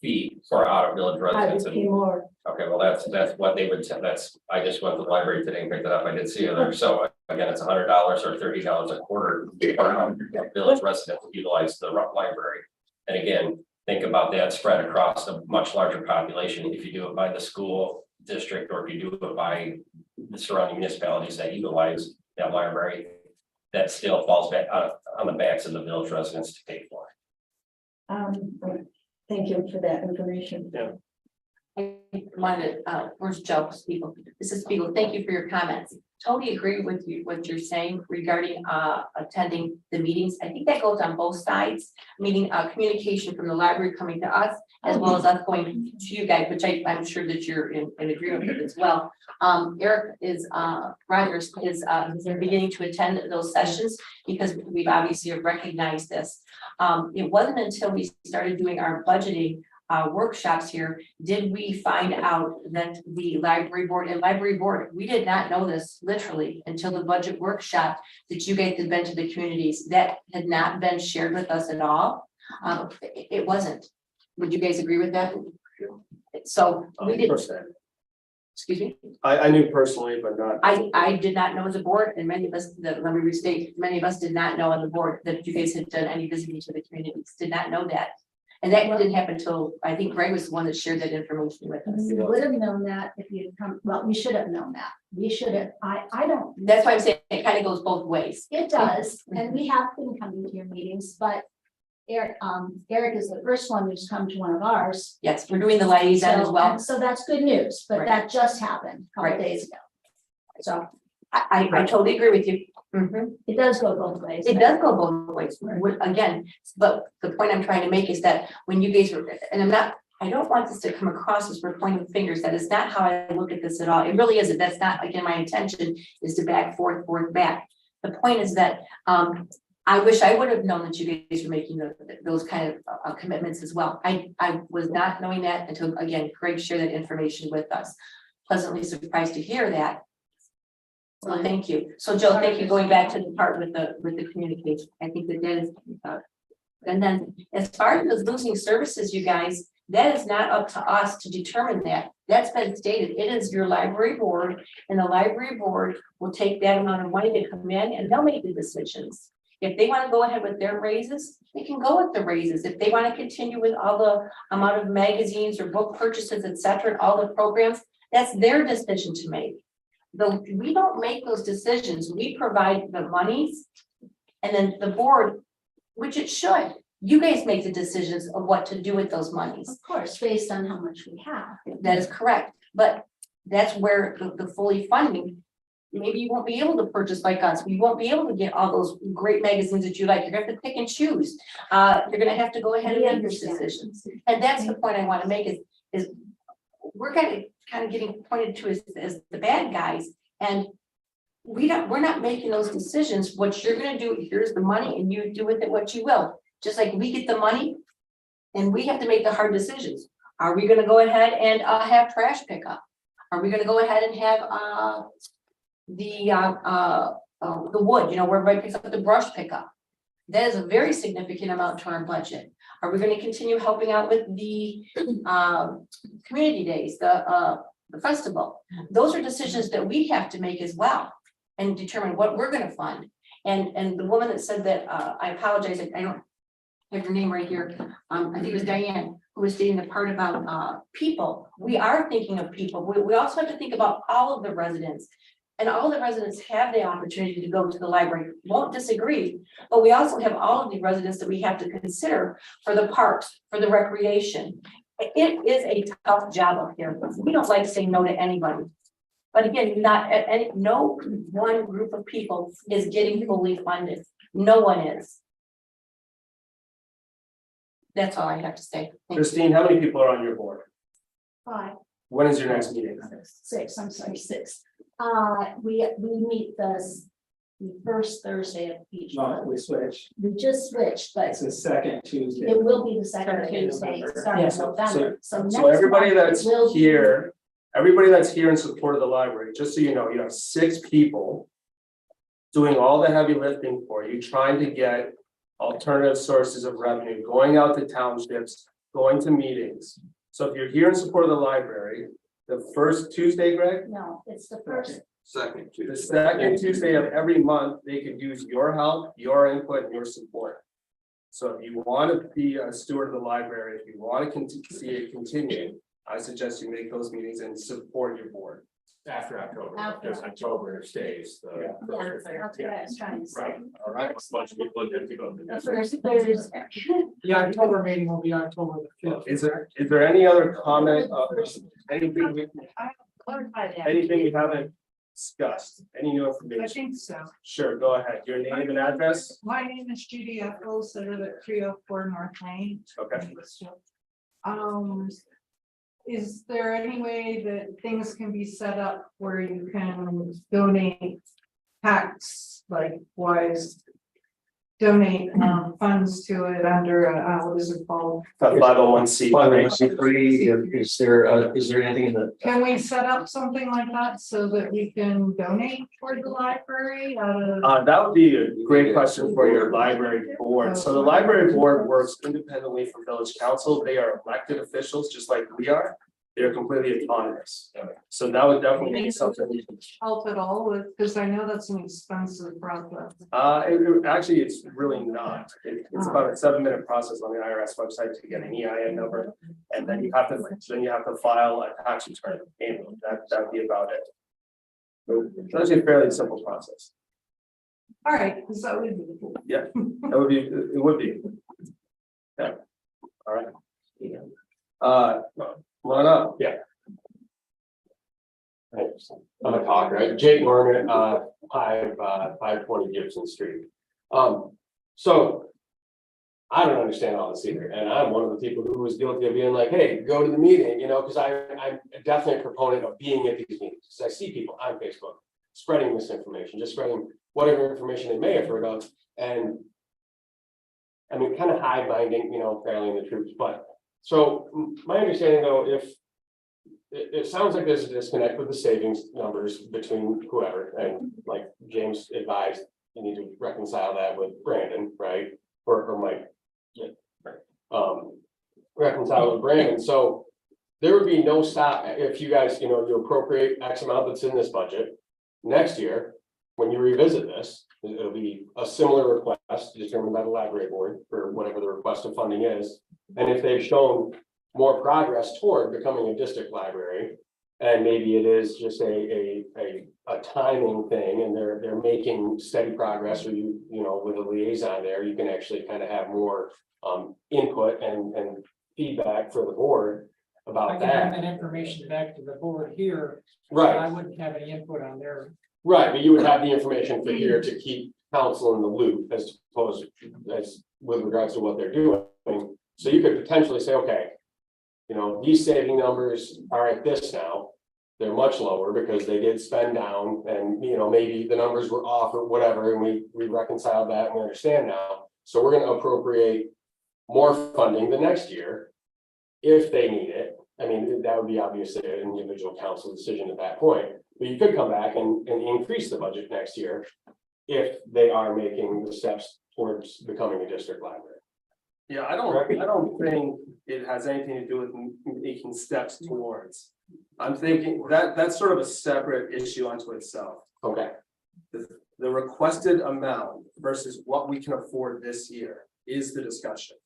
fee for out of village I residents. would pay more. Okay, well, that's what they would, that's, I just went to the library today and picked it up, I did see it there, so again, it's $100 or $30 a quarter for village residents to utilize the library. And again, think about that spread across a much larger population, if you do it by the school district, or if you do it by the surrounding municipalities that utilize that library, that still falls back on the backs of the village residents to pay for. Thank you for that information. Yeah. I wanted, where's Joe Spiegel? This is Spiegel. Thank you for your comments. Totally agree with you, what you're saying regarding attending the meetings. I think that goes on both sides, meaning communication from the library coming to us, as well as us going to you guys, which I'm sure that you're in agreement with as well. Eric is Rogers is beginning to attend those sessions because we've obviously recognized this. It wasn't until we started doing our budgeting workshops here, did we find out that the library board, we did not know this literally until the budget workshop that you guys had been to the communities. That had not been shared with us at all. It wasn't. Would you guys agree with that? So we did. Excuse me? I knew personally, but not. I did not know as a board, and many of us, let me restate, many of us did not know on the board that you guys had done any visiting to the communities, did not know that. And that didn't happen until, I think Greg was the one that shared that information with us. We would have known that if you'd come, well, we should have known that. We should have, I don't. That's why I'm saying it kind of goes both ways. It does, and we have been coming to your meetings, but Eric is the first one who's come to one of ours. Yes, we're doing the liaison as well. So that's good news, but Right. that just happened a couple Right. days ago. So I totally agree with you. Mhm. it does go both ways. It does go both ways, again, but the point I'm trying to make is that when you guys were, and I don't want this to come across as we're pointing fingers. That is not how I look at this at all. It really isn't. That's not, again, my intention is to back forth, back. The point is that, I wish I would have known that you guys were making those kind of commitments as well. I was not knowing that until, again, Greg shared that information with us. Pleasantly surprised to hear that. So thank you. So Joe, thank you. Going back to the part with the communication, I think that is. And then as far as losing services, you guys, that is not up to us to determine that. That's been stated. It is your library board, and the library board will take that amount of money to come in and they'll make the decisions. If they want to go ahead with their raises, they can go with the raises. If they want to continue with all the amount of magazines or book purchases, et cetera, and all the programs, that's their decision to make. We don't make those decisions. We provide the monies, and then the board, which it should, you guys make the decisions of what to do with those monies. Of course, based on how much we have. That is correct, but that's where the fully funding, maybe you won't be able to purchase like us. We won't be able to get all those great magazines that you like. You're gonna have to pick and choose. You're gonna have to go ahead and make your decisions. And that's the point I want to make is we're kind of getting pointed to as the bad guys, and we're not making those decisions. What you're gonna do, here's the money, and you do with it what you will. Just like we get the money, and we have to make the hard decisions. Are we gonna go ahead and have trash pickup? Are we gonna go ahead and have the wood, where everybody picks up the brush pickup? That is a very significant amount to our budget. Are we going to continue helping out with the community days, the the festival. Those are decisions that we have to make as well and determine what we're gonna fund. And the woman that said that, I apologize, I don't have her name right here. I think it was Diane, who was stating the part about, people. We are thinking of people. We also have to think about all of the residents. And all the residents have the opportunity to go to the library, won't disagree, but we also have all of the residents that we have to consider for the parks, for the recreation. It is a tough job up here. We don't like saying no to anybody. But again, no one group of people is getting fully funded. No one is. That's all I have to say. Thank you. Christine, how many people are on your board? 5, When is your next meeting? 6, I'm sorry, 6. We meet the first Thursday of each No, month. we switched. We just switched, but It's the second Tuesday. it will be the second Tuesday, starting in November. So So everybody next month that's will be- here, everybody that's here in support of the library, just so you know, you have 6 people doing all the heavy lifting for you, trying to get alternative sources of revenue, going out to townships, going to meetings. So if you're here in support of the library, the first Tuesday, Greg, No, it's the first. Second the Tuesday. second Tuesday of every month, they could use your help, your input, and your support. So if you want to be a steward of the library, if you want to see it continue, I suggest you make those meetings and support your board. After October, After because October stays the. Yeah, that's what I was trying to say. Right, all right, a bunch of people have to go. The first Thursday. The October meeting will be October the 5th. Is there any other comment of anything Clarify that. we haven't discussed? Any new I information? think so. Sure, go ahead. Your name and address? My name is Judy Eccles, I live at 304 North Main. Okay. Is there any way that things can be set up where you can donate tax, like wise? Donate funds to it under what is it called? 501c. Is there anything in the? Can we set up something like that so that we can donate toward the library out of? That would be a great question for your library board. So the library board works independently from village council. They are elected officials, just like we are. They're completely autonomous. So that would definitely be something we can. Help at all with, because I know that's an expensive process. Actually, it's really not. It's about a 7-minute process on the IRS website to get an EIN number. And then you have to file a tax return annually. That'd be about it. It's actually a fairly simple process. All right, because that would be. Yeah, it would be. Yeah. All right. Come on up. Yeah. I'm a talker, right? Jake Norman, 520 Gibson Street. So I don't understand all this either, and I'm one of the people who was guilty of being like, hey, go to the meeting, because I'm definitely a proponent of being at these meetings. Because I see people on Facebook spreading misinformation, just spreading whatever information they may have heard of, and I mean, kind of high binding, failing the troops, but. So my understanding though, if it sounds like there's a disconnect with the savings numbers between whoever, and like James advised, you need to reconcile that with Brandon, right? Or Mike. Yeah, right. Reconcile with Brandon. So there would be no stop if you guys, you appropriate X amount that's in this budget. Next year, when you revisit this, it'll be a similar request determined by the library board for whatever the request of funding is. And if they've shown more progress toward becoming a district library, and maybe it is just a timing thing, and they're making steady progress, or with a liaison there, you can actually kind of have more input and feedback for the board about that. That information back to the board here. Right. I wouldn't have any input on their. Right, but you would have the information for here to keep council in the loop as opposed as with regards to what they're doing. So you could potentially say, okay, these saving numbers are at this now. They're much lower because they did spend down, and maybe the numbers were off or whatever, and we reconciled that and we understand now. So we're going to appropriate more funding the next year if they need it. I mean, that would be obviously an individual council decision at that point. But you could come back and increase the budget next year if they are making the steps towards becoming a district library. Yeah, I don't think it has anything to do with making steps towards. I'm thinking that that's sort of a separate issue unto itself. Okay. The requested amount versus what we can afford this year is the discussion.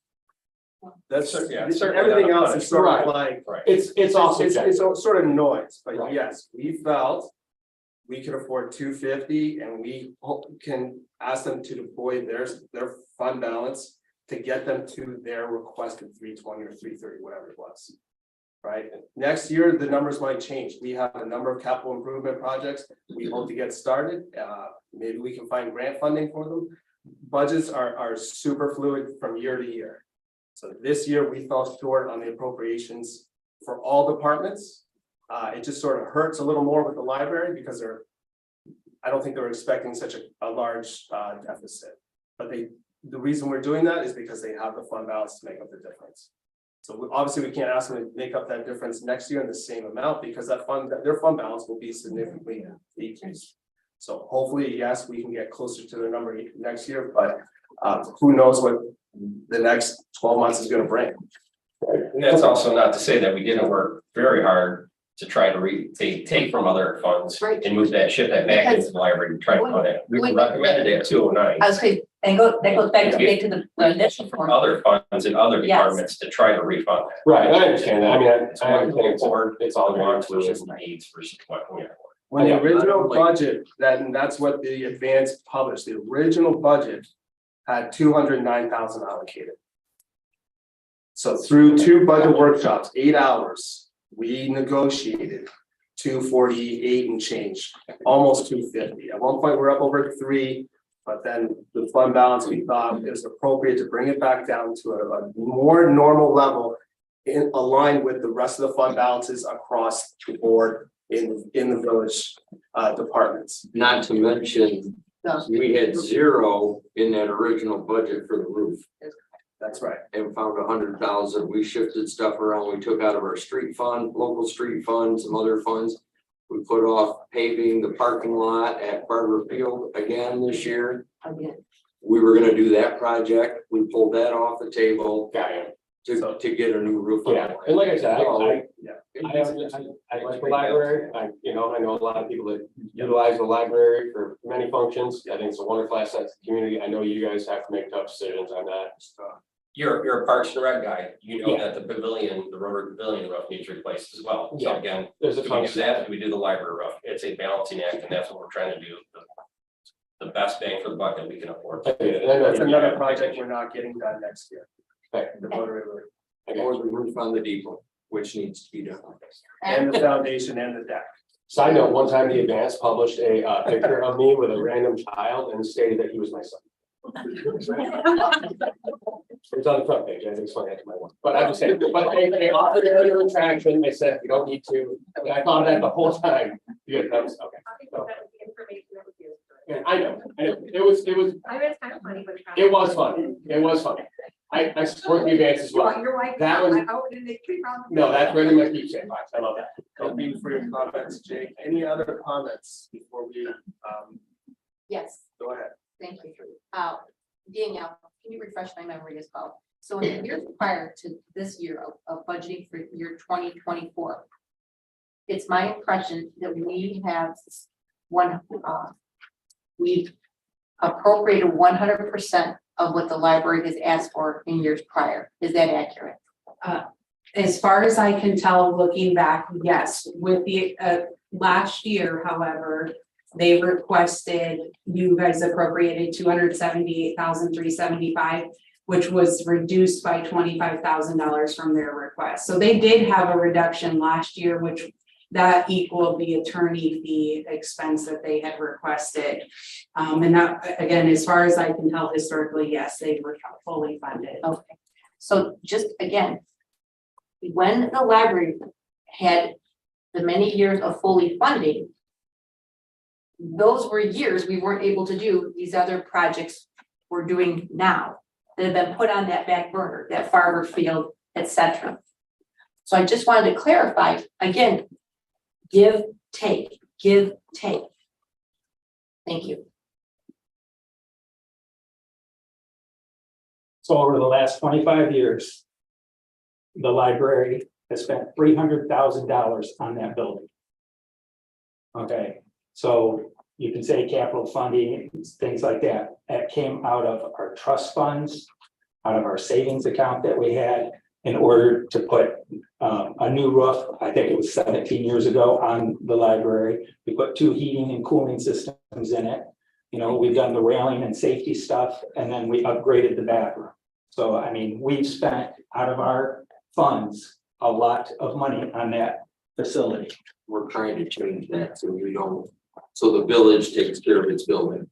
That's, Yeah, certainly everything not a else is sort of punishment. like, It's also. it's sort of noise, but Right. yes, we felt we could afford 250 and we can ask them to deploy their fund balance to get them to their requested 320 or 330, whatever it was. Right, next year, the numbers might change. We have a number of capital improvement projects we hope to get started. Maybe we can find grant funding for them. Budgets are super fluid from year to year. So this year we fell short on the appropriations for all departments. It just sort of hurts a little more with the library because I don't think they're expecting such a large deficit. But the reason we're doing that is because they have the fund balance to make up the difference. So obviously we can't ask them to make up that difference next year in the same amount because their fund balance will be significantly decreased. So hopefully, yes, we can get closer to the number next year, but who knows what the next 12 months is going to bring. And that's also not to say that we didn't work very hard to try to take from other funds Right. and shift that back into the library to try to fund it. We recommended it at 209. I was saying, that goes back to the initial From form. other funds and other Yes. departments to try to refund that. Right, I understand that. I mean, I understand it's all very wants fluid. versus needs versus what. When the original budget, then that's what the advance published. The original budget had 209,000 allocated. So through 2 budget workshops, 8 hours, we negotiated 248 and change, almost 250. At one point, we're up over 3, but then the fund balance, we thought it was appropriate to bring it back down to a more normal level in aligned with the rest of the fund balances across the board in the village departments. Not to mention, we had 0 in that original budget for the roof. That's right. And found 100,000. We shifted stuff around. We took out of our street fund, local street fund, some other funds. We put off paving the parking lot at Blissfield again this year. We were gonna do that project. We pulled that off the table. To get a new roof. Yeah, and like I said, I like It's- the library. I know a lot of people that utilize the library for many functions. I think it's a wonderful asset to the community. I know you guys have to make tough decisions on that. You're a Parks and Rec guy, you know Yeah. that the Rotary Pavilion roof needs replaced as well. So Yeah. again, There's a do ton we of do that, do we do the library roof? It's a balancing act and that's what we're trying to do. The best bang for the buck that we can afford. And then that's another project we're not getting done next year. The Rotary Roof. Or the roof on the depot, which needs to be done. And the foundation and the deck. Side note, one time the Advance published a picture of me with a random child and stated that he was my son. It's on the front page, I think it's funny, that's my one, but I'm just saying, but they offered a little retraction, they said, you don't need to, and I thought that the whole time. Yeah, that was, okay. So, yeah, I know, it was, I mean, it's kind of funny, but. it was funny, I support the Advance as well. Your wife. That was- I wouldn't make 3 pounds. No, that's really my keepsake box, I love that. Thank you for your comments, Jake. Any other comments before we, Yes, go ahead? thank you. Danielle, can you refresh my memory as well? So in the years prior to this year of budgeting for year 2024, it's my impression that we have we've appropriated 100% of what the library has asked for in years prior. Is that accurate? As far as I can tell, looking back, yes, with the last year, however, they requested, you guys appropriated $278,375, which was reduced by $25,000 from their request. So they did have a reduction last year, which that equaled the attorney fee expense that they had requested. And that, again, as far as I can tell historically, yes, they were fully funded. Okay, so just again, when the library had the many years of fully funding, those were years we weren't able to do these other projects we're doing now that have been put on that back burner, that farmer field, etc. So I just wanted to clarify again, give, take, give, take. Thank you. So over the last 25 years, the library has spent $300,000 on that building. Okay, so you can say capital funding, things like that. That came out of our trust funds, out of our savings account that we had in order to put a new roof. I think it was 17 years ago on the library. We put 2 heating and cooling systems in it. You know, we've done the railing and safety stuff, and then we upgraded the bathroom. So, I mean, we've spent out of our funds a lot of money on that facility. We're trying to change that so we don't, so the village takes care of its building.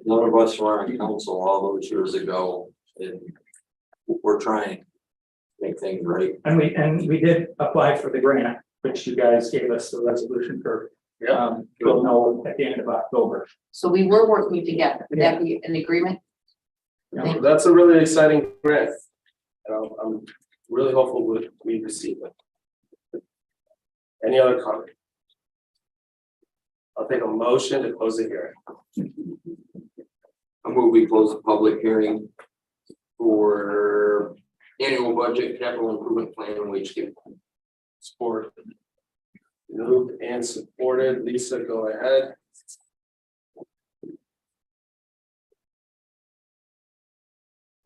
None of us were on council all those years ago, and we're trying to make things right. And we did apply for the grant, which you guys gave us the resolution for. We'll know at the end of October. So we were working together. Would that be an agreement? That's a really exciting grant. I'm really hopeful we receive it. Any other comment? I'll take a motion to close the hearing. I move we close the public hearing for annual budget, capital improvement plan, and wage scale. Support. Moved and supported. Lisa, go ahead.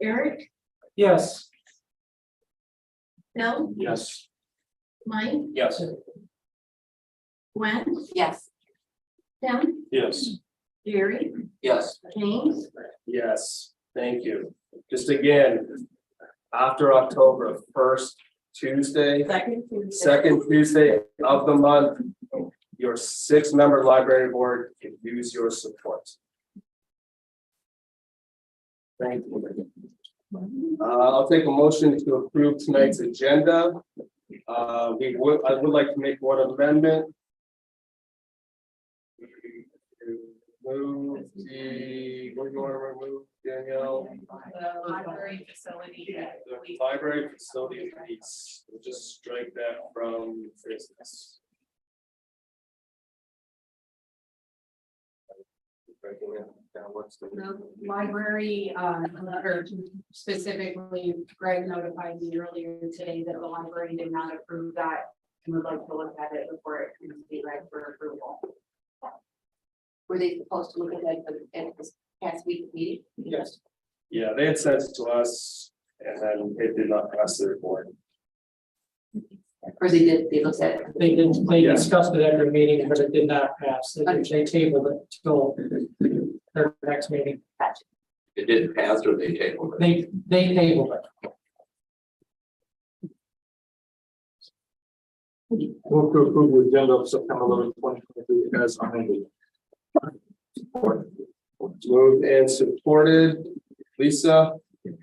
Eric, Yes. Bill, Yes. Mike, Yes. Gwen, Yes. Tim, Yes. Jerry, Yes. James, Yes, thank you. Just again, after October, first Tuesday, second Tuesday of the month, your 6-member library board can use your support. Thank you. I'll take a motion to approve tonight's agenda. I would like to make one amendment. Move what do you want to remove, Danielle? The library facility. The library facility piece, we'll just strike that from business. Breaking it down, what's the? The library, or specifically, Greg notified me earlier today that the library did not approve that and would like to look at it before it can be read for approval. Were they supposed to look at that at this past week meeting? Yes. Yeah, they had sent it to us and then it did not pass their board. Or they looked at it? They discussed it at their meeting, but it did not pass. They tabled it till their next meeting. It didn't pass or they tabled it. They tabled it. Move to approve the agenda of September 11, 2023 as amended. Moved and supported. Lisa, Who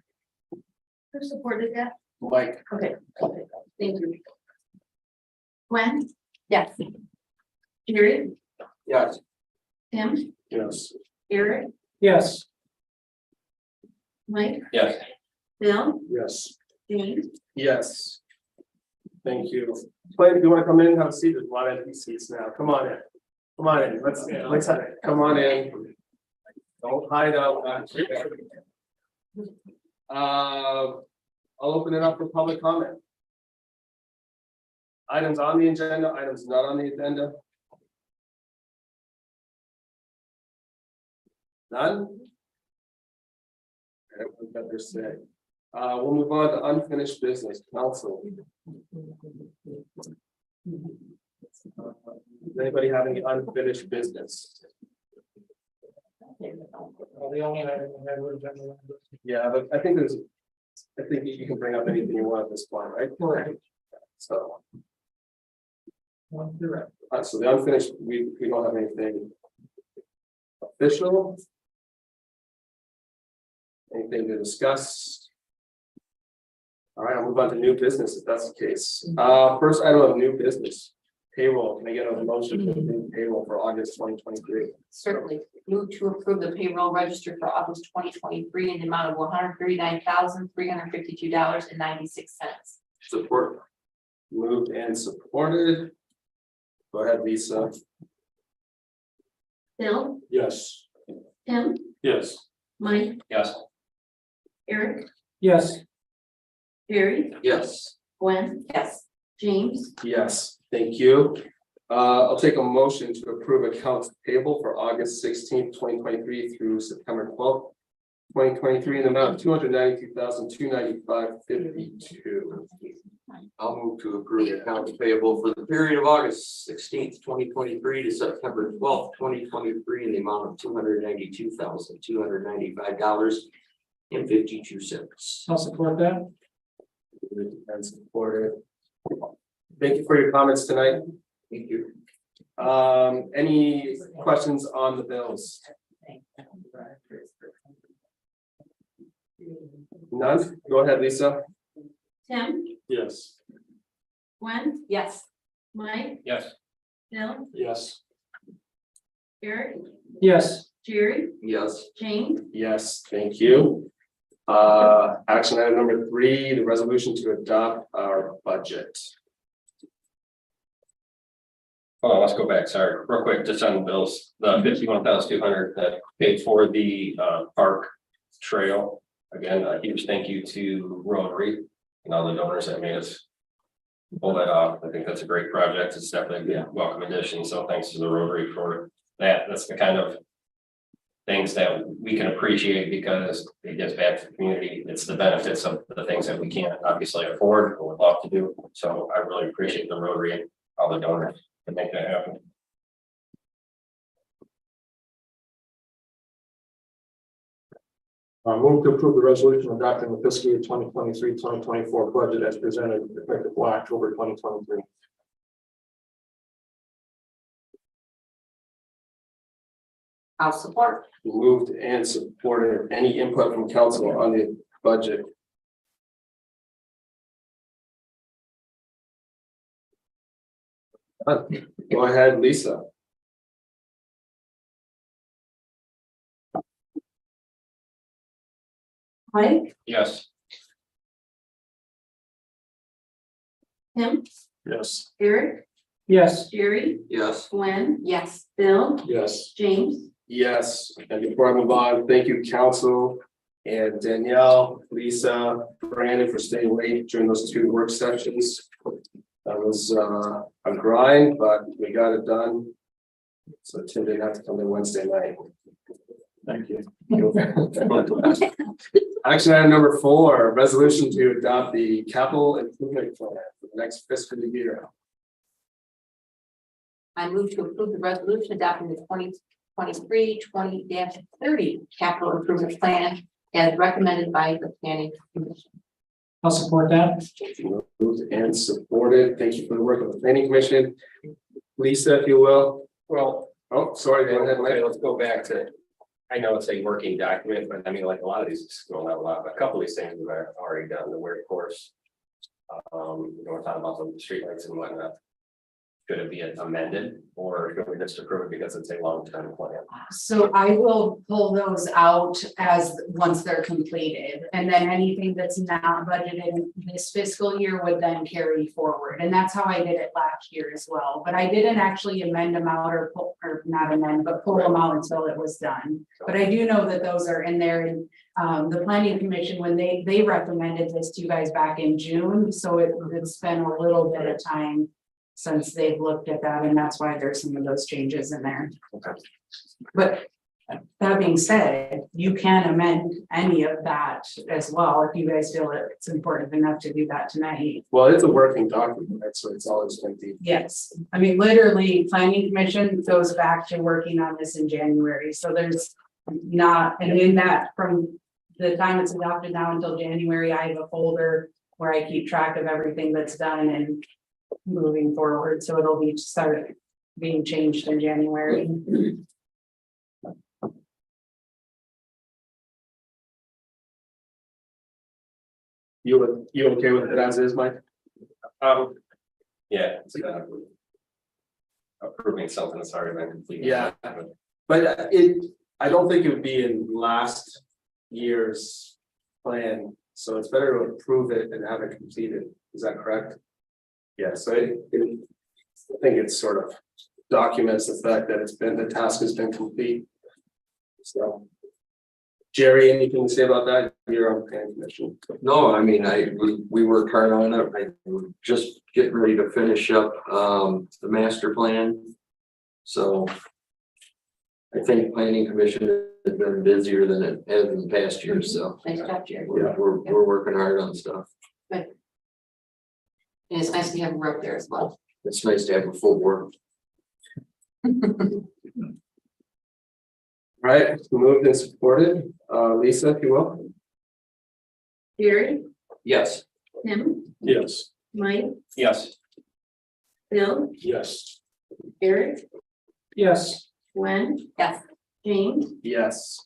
supported that? Mike, Okay, thank you. Gwen, Yes. Jerry, Yes. Tim, yes. Eric, Yes. Mike, Yes. Bill, Yes. James. Yes. Thank you. Clay, do you want to come in and have a seat? There's a lot of empty seats now. Come on in. Come on in. Let's come on in. Don't hide out. I'll open it up for public comment. Items on the agenda, items not on the agenda. None? Everyone's got their say. We'll move on to unfinished business, council. Does anybody have any unfinished business? The only item we had was general. Yeah, but I think you can bring up anything you want at this point, right? Correct. So. So the unfinished, we don't have anything official. Anything to discuss? All right, I'll move on to new business if that's the case. First item of new business, payroll. Can I get a motion for the payroll for August 2023? Certainly. Move to approve the payroll register for August 2023 in the amount of $139,352.96. Support. Moved and supported. Go ahead, Lisa. Bill, Yes. Tim, Yes. Mike, Yes. Eric, Yes. Jerry, Yes. Gwen, Yes. James, Yes, thank you. I'll take a motion to approve accounts payable for August 16th, 2023 through September 12th, 2023 in the amount of $292,295.52. I'll move to approve the accounts payable for the period of August 16th, 2023 to September 12th, 2023 in the amount of $292,295.52. I'll support that. And supported. Thank you for your comments tonight. Thank you. Any questions on the bills? None? Go ahead, Lisa. Tim, Yes. Gwen, Yes. Mike, Yes. Bill, Yes. Eric, Yes. Jerry, Yes. James, Yes, thank you. Action item number 3, the resolution to adopt our budget. Hold on, let's go back, sorry, real quick, just on the bills, the 51,200 that paid for the park trail. Again, a huge thank you to Rotary and all the donors that made us pull that off. I think that's a great project. It's definitely a welcome addition. So thanks to the Rotary for that. That's the kind of things that we can appreciate because it gives back to the community. It's the benefits of the things that we can't obviously afford or would love to do. So I really appreciate the Rotary and all the donors to make that happen. Move to approve the resolution adopting the fiscal year 2023-2024 budget as presented effective October 2023. I'll support. Moved and supported. Any input from council on the budget? Go ahead, Lisa. Mike, Yes. Tim, Yes. Eric, Yes. Jerry, Yes. Gwen, Yes. Bill, Yes. James, Yes, and before I move on, thank you, council and Danielle, Lisa, Brandon for staying late during those 2 work sessions. That was a grind, but we got it done. So Tim didn't have to come in Wednesday night. Thank you. Action item number 4, resolution to adopt the capital improvement plan for the next fiscal year. I move to approve the resolution adopting the 2023-20-30 capital improvement plan as recommended by the planning commission. I'll support that. Moved and supported. Thank you for the work of the planning commission. Lisa, if you will. Well, Oh, sorry, go ahead. okay, let's go back to, I know it's a working document, but I mean, like a lot of these is going out a lot, but a couple of these things we've already done, the workforce. We're talking about the streetlights and whatnot. Should it be amended or should we just approve it because it's a long-term plan? So I will pull those out as once they're completed, and then anything that's not budgeted in this fiscal year would then carry forward, and that's how I did it last year as well. But I didn't actually amend them out or not amend, but pull them out until it was done. But I do know that those are in there, and the planning commission, when they recommended this to you guys back in June, so it's been a little bit of time since they've looked at that, and that's why there's some of those changes in there. Okay. But that being said, you can amend any of that as well, if you guys feel it's important enough to do that tonight. Well, it's a working document, right? So it's always going to be. Yes, I mean, literally, planning commission goes back to working on this in January, so there's not, and in that, from the time it's adopted now until January, I have a folder where I keep track of everything that's done and moving forward, so it'll be start being changed in January. You okay with it as is, Mike? Yeah. It's approving something that's already been completed. Yeah. But I don't think it would be in last year's plan, so it's better to approve it and have it completed. Is that correct? Yeah, so I think it sort of documents the fact that the task has been complete. So. Jerry, anything to say about that? You're on the planning commission. No, I mean, we worked hard on it. We're just getting ready to finish up, the master plan. So I think planning commission has been busier than it has in the past year, so. Nice job, Jerry. We're working hard on stuff. And it's nice to have her up there as well. It's nice to have a full board. Right, moved and supported. Lisa, if you will. Jerry, Yes. Tim, Yes. Mike, Yes. Bill, Yes. Eric, Yes. Gwen, Yes. James, Yes.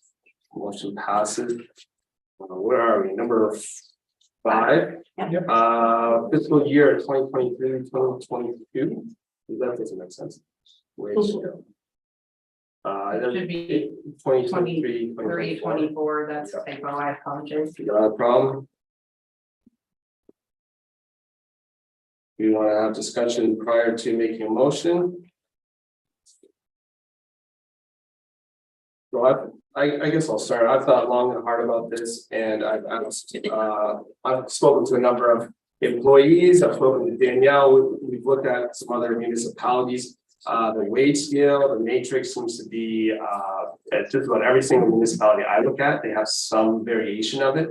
Motion passes. Where are we? Number 5. Fiscal year 2023-2022. That doesn't make sense. Wage scale. Should be 2023, 24, that's a typo, I apologize. Not a problem. We want to have discussion prior to making a motion. So I guess I'll start. I've thought long and hard about this, and I've spoken to a number of employees. I've spoken to Danielle. We've looked at some other municipalities. The wage scale, the matrix seems to be at just about every single municipality I look at. They have some variation of it.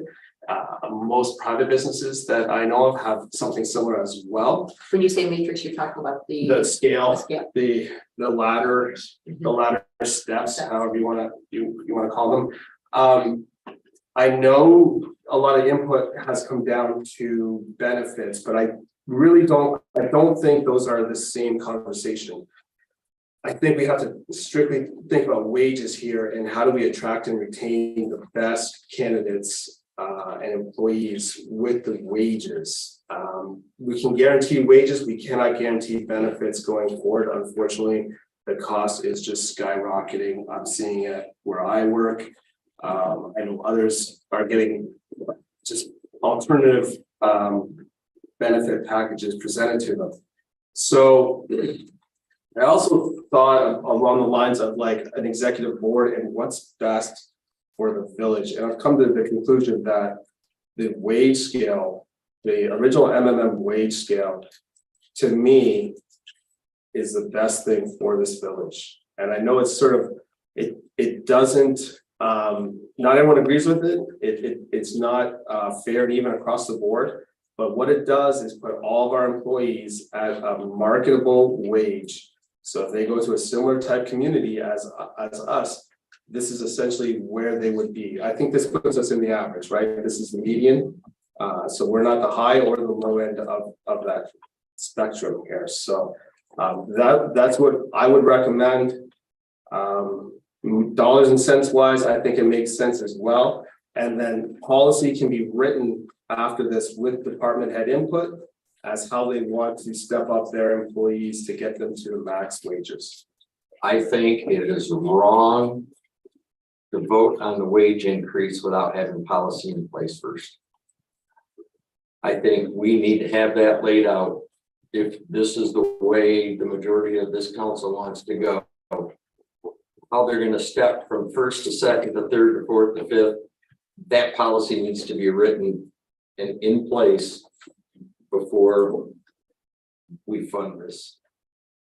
Most private businesses that I know of have something similar as well. When you say matrix, you're talking about The scale, scale. the ladder, the ladder steps, however you want to call them. I know a lot of input has come down to benefits, but I don't think those are the same conversation. I think we have to strictly think about wages here and how do we attract and retain the best candidates and employees with the wages. We can guarantee wages, we cannot guarantee benefits going forward. Unfortunately, the cost is just skyrocketing. I'm seeing it where I work. I know others are getting just alternative benefit packages presented to them. So I also thought along the lines of like an executive board and what's best for the village. And I've come to the conclusion that the wage scale, the original MMM wage scale, to me, is the best thing for this village. And I know it's sort of, it doesn't, not everyone agrees with it. It's not fair and even across the board. But what it does is put all of our employees at a marketable wage. So if they go to a similar type community as us, this is essentially where they would be. I think this puts us in the average, right? This is the median. So we're not the high or the low end of that spectrum here. So that's what I would recommend. Dollars and cents wise, I think it makes sense as well. And then policy can be written after this with department head input as how they want to step up their employees to get them to the max wages. I think it is wrong to vote on the wage increase without having policy in place first. I think we need to have that laid out. If this is the way the majority of this council wants to go, how they're going to step from first to second to third to fourth to fifth, that policy needs to be written and in place before we fund this.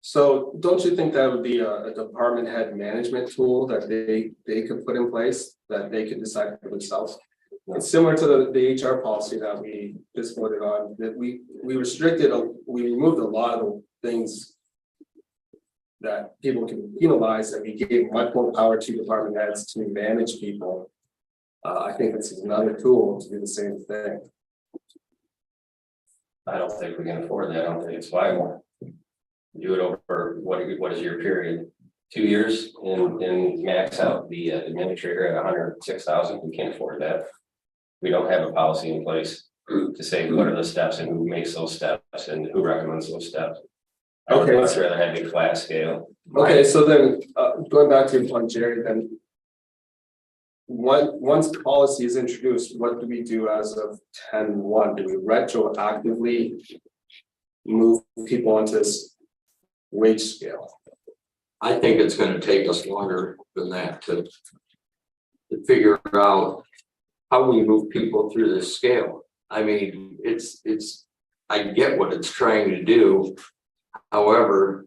So don't you think that would be a department head management tool that they could put in place that they could decide for themselves? It's similar to the HR policy that we just voted on, that we removed a lot of the things that people can penalize, and we gave much more power to department heads to manage people. I think this is another tool to do the same thing. I don't think we can afford that. I don't think it's viable. Do it over, what is your period? 2 years and max out the administrator at 106,000. We can't afford that. We don't have a policy in place to say what are the steps and who makes those steps and who recommends those steps. I would much rather have a flat scale. Okay, so then going back to your point, Jerry, then once policy is introduced, what do we do as of 10/1? Do we retroactively move people onto this wage scale? I think it's going to take us longer than that to to figure out how we move people through this scale. I mean, I get what it's trying to do. However,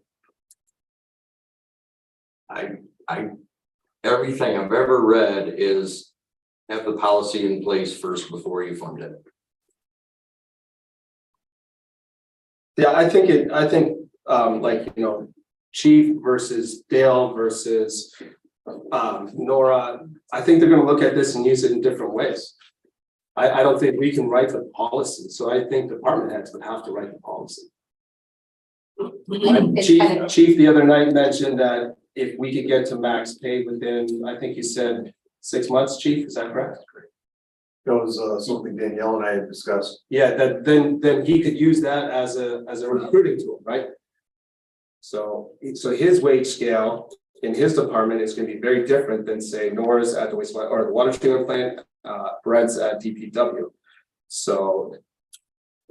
everything I've ever read is have the policy in place first before you fund it. Yeah, I think like, you know, Chief versus Dale versus Nora, I think they're gonna look at this and use it in different ways. I don't think we can write the policy, so I think department heads would have to write the policy. Chief the other night mentioned that if we could get to max pay within, I think you said 6 months, Chief, is that correct? That was something Danielle and I had discussed. Yeah, then he could use that as a recruiting tool, right? So his wage scale in his department is gonna be very different than, say, Nora's at the wastewater or the water treatment plant, Brett's at DPW. So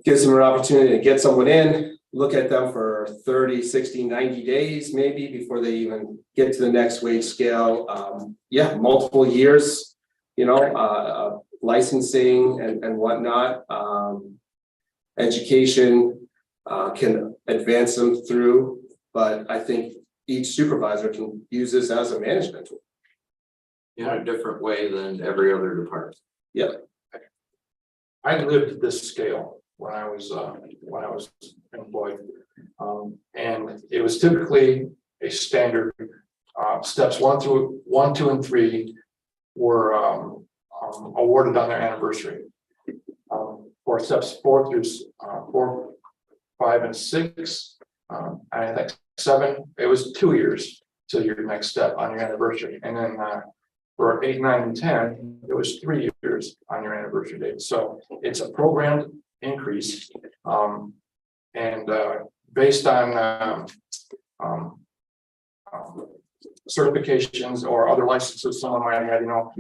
gives them an opportunity to get someone in, look at them for 30, 60, 90 days, maybe before they even get to the next wage scale. Yeah, multiple years, you know, licensing and whatnot. Education can advance them through, but I think each supervisor can use this as a management tool. In a different way than every other department. Yep. I lived this scale when I was employed. And it was typically a standard, steps 1, 2, and 3 were awarded on their anniversary. For steps 4 through 4, 5, and 6, I think 7, it was 2 years till your next step on your anniversary. And then for 8, 9, and 10, it was 3 years on your anniversary date. So it's a programmed increase. And based on certifications or other licenses someone might have, you know,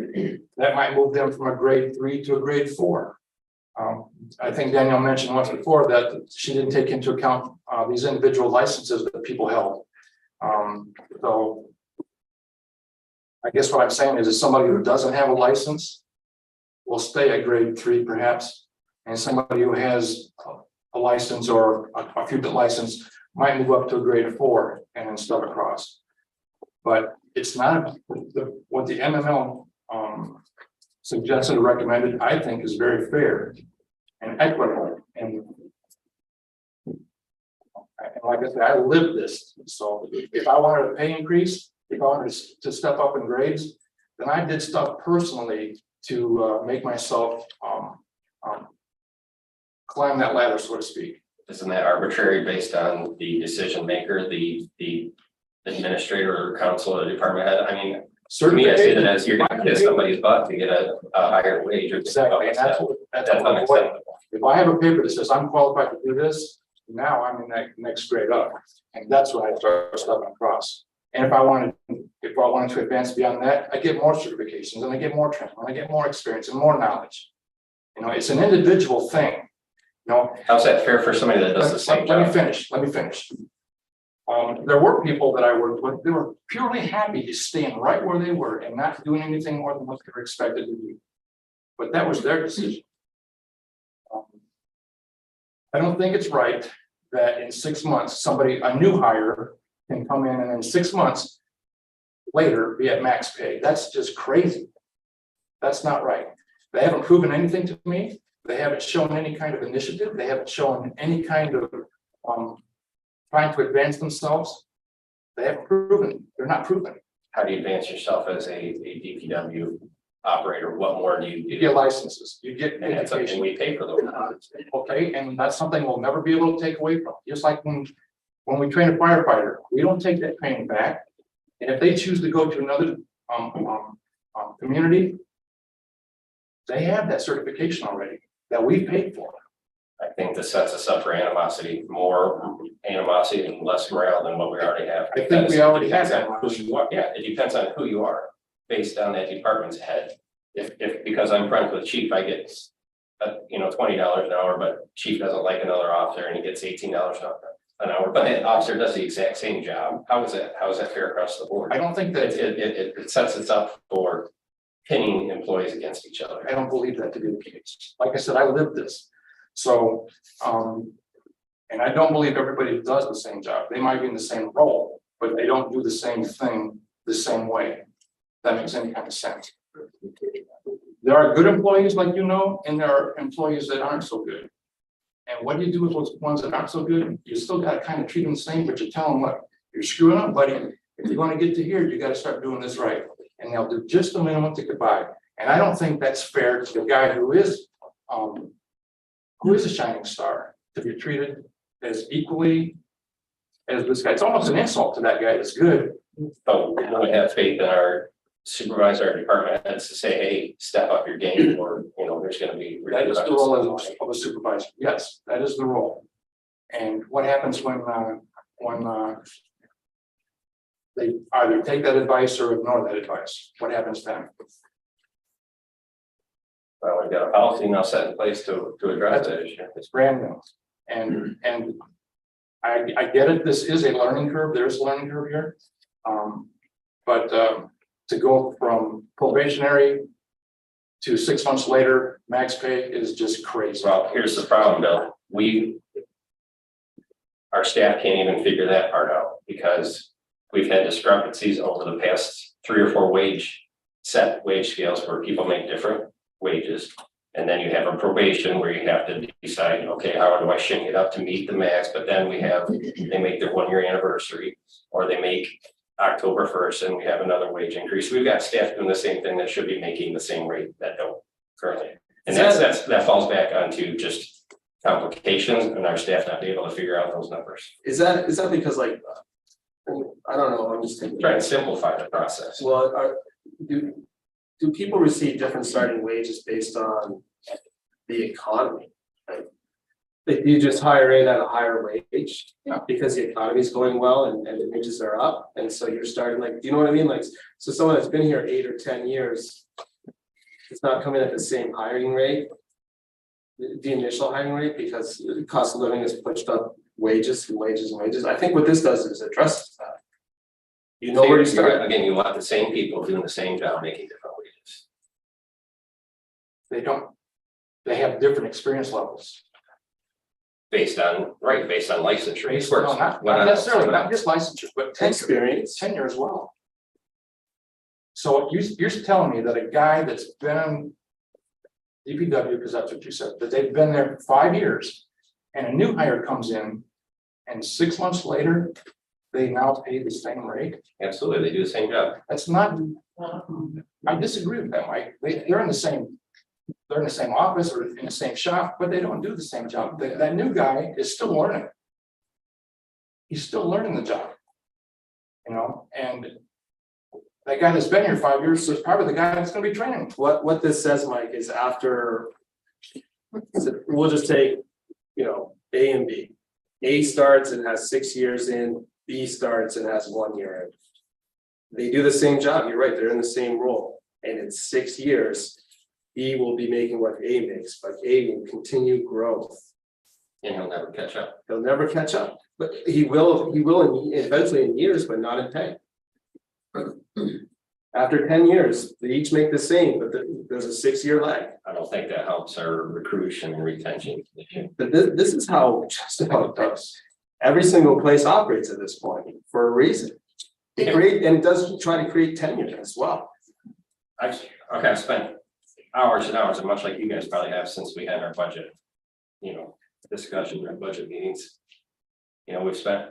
that might move them from a grade 3 to a grade 4. I think Danielle mentioned once before that she didn't take into account these individual licenses that people held. So I guess what I'm saying is somebody who doesn't have a license will stay at grade 3 perhaps, and somebody who has a license or a pupil license might move up to a grade 4 and then step across. But it's not what the MML suggested or recommended, I think, is very fair and equitable. And like I said, I lived this. So if I wanted a pay increase, if I wanted to step up in grades, then I did stuff personally to make myself climb that ladder, so to speak. Isn't that arbitrary based on the decision maker, the administrator or council or department head? I mean, to me, I see that as you're gonna kiss somebody's butt to get a higher wage. Exactly, and that's unacceptable. If I have a paper that says I'm qualified to do this, now I'm in that next grade up, and that's when I start stepping across. And if I wanted to advance beyond that, I get more certifications and I get more training, and I get more experience and more knowledge. You know, it's an individual thing. You know, how's that fair for somebody that does the same job? Let me finish. There were people that I worked with, they were purely happy to staying right where they were and not doing anything more than what they were expected to do. But that was their decision. I don't think it's right that in 6 months, a new hire can come in and in 6 months later be at max pay. That's just crazy. That's not right. They haven't proven anything to me. They haven't shown any kind of initiative. They haven't shown any kind of trying to advance themselves. They haven't proven, they're not proven. How do you advance yourself as a DPW operator? What more do you do? You get licenses, you get And that's something education. we pay for those. Okay, and that's something we'll never be able to take away from. Just like when we train a firefighter, we don't take that training back. And if they choose to go to another community, they have that certification already that we paid for. I think this sets us up for more animosity and less morale than what we already have. I think we already have that. Yeah, it depends on who you are, based on that department's head. If because I'm friends with chief, I get $20 an hour, but chief doesn't like another officer and he gets $18 an hour, but that officer does the exact same job. How is that fair across the board? I don't think that it sets us up for pinning employees against each other. I don't believe that to be the case. Like I said, I lived this. So, and I don't believe everybody does the same job. They might be in the same role, but they don't do the same thing the same way. If that makes any kind of sense. There are good employees, like you know, and there are employees that aren't so good. And what do you do with those ones that aren't so good? You still got to kind of treat them the same, but you tell them, look, you're screwing up, buddy. If you want to get to here, you got to start doing this right. And they'll do just the minimum to get by. And I don't think that's fair to the guy who is a shining star to be treated as equally as this guy. It's almost an insult to that guy that's good. But we would have faith in our supervisor, our department heads to say, hey, step up your game, or, you know, there's gonna be. That is the role of a supervisor. Yes, that is the role. And what happens when they either take that advice or ignore that advice? What happens then? Well, we've got a policy now set in place to address that issue. It's brand new. And I get it. This is a learning curve. There's a learning curve here. But to go from probationary to 6 months later, max pay is just crazy. Well, here's the problem, Bill. Our staff can't even figure that part out because we've had discrepancies over the past 3 or 4 set wage scales where people make different wages. And then you have a probation where you have to decide, okay, how do I shink it up to meet the max? But then they make their 1-year anniversary, or they make October 1st and we have another wage increase. We've got staff doing the same thing that should be making the same rate that don't currently. And that falls back onto just complications and our staff not being able to figure out those numbers. Is that because like, I don't know, I'm just thinking. Trying to simplify the process. Well, do people receive different starting wages based on the economy? Like you just hire in at a higher wage because the economy is going well and the wages are up, and so you're starting like, do you know what I mean? Like, so someone that's been here 8 or 10 years, it's not coming at the same hiring rate, the initial hiring rate, because the cost of living has pushed up wages and wages and wages. I think what this does is addresses that. You know where you start. Again, you want the same people doing the same job, making different wages. They don't. They have different experience levels. Based on licensure. Based on not necessarily, not just licensure, but tenure as well. So you're telling me that a guy that's been on DPW, because that's what you said, that they've been there 5 years, and a new hire comes in, and 6 months later, they now pay the same rate? Absolutely, they do the same job. That's not. I disagree with that, Mike. They're in the same. They're in the same office or in the same shop, but they don't do the same job. That new guy is still learning. He's still learning the job. You know, and that guy that's been here 5 years is probably the guy that's gonna be training. What this says, Mike, is after, we'll just take, you know, A and B. A starts and has 6 years in, B starts and has 1 year in. They do the same job, you're right, they're in the same role, and in 6 years, B will be making what A makes, but A will continue growth. And he'll never catch up. He'll never catch up, but he will eventually in years, but not in pay. After 10 years, they each make the same, but there's a 6-year lag. I don't think that helps our recruitment and retention. But this is how just about it does. Every single place operates at this point for a reason. They create, and it does try to create tenure as well. I've spent hours and hours, and much like you guys probably have since we had our budget, discussion, our budget meetings. We've spent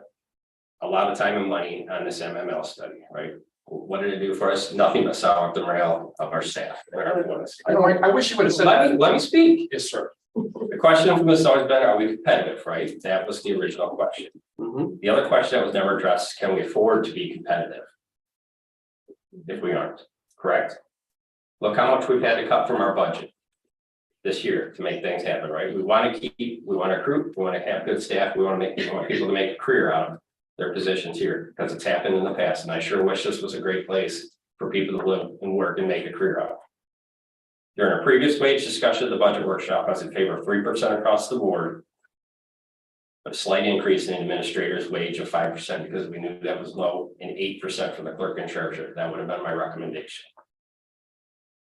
a lot of time and money on this MML study, right? What did it do for us? Nothing but sour up the morale of our staff. I wish you would have said let me speak. Yes, sir. The question from us always been, are we competitive, right? That was the original question. The other question that was never addressed, can we afford to be competitive? If we aren't, correct? Look how much we've had to cut from our budget this year to make things happen, right? We want to recruit, we want to have good staff, we want people to make a career out of their positions here, because it's happened in the past, and I sure wish this was a great place for people to live and work and make a career out of. During a previous wage discussion of the budget workshop, I was in favor of 3% across the board, but a slight increase in the administrator's wage of 5% because we knew that was low, and 8% for the clerk and treasurer. That would have been my recommendation.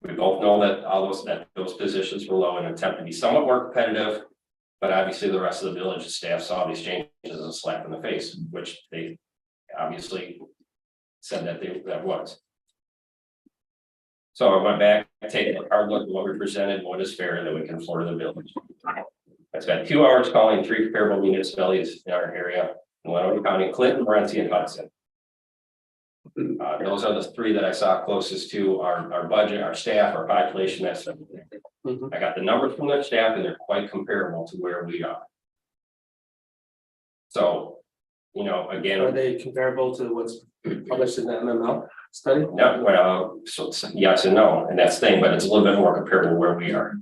We both know that those positions were low and attempt to be somewhat more competitive. But obviously the rest of the village staff saw these changes as a slap in the face, which they obviously said that was. So I went back, taking a hard look at what we presented, what is fair, and that we can afford the village. I spent 2 hours calling 3 comparable municipalities in our area, in Winona County, Clinton, Morenci, and Hudson. Those are the 3 that I saw closest to our budget, our staff, our population, that's everything. I got the numbers from their staff and they're quite comparable to where we are. So, you know, again. Are they comparable to what's published in the MML study? No, well, so yes and no, and that's the thing, but it's a little bit more comparable to where we are.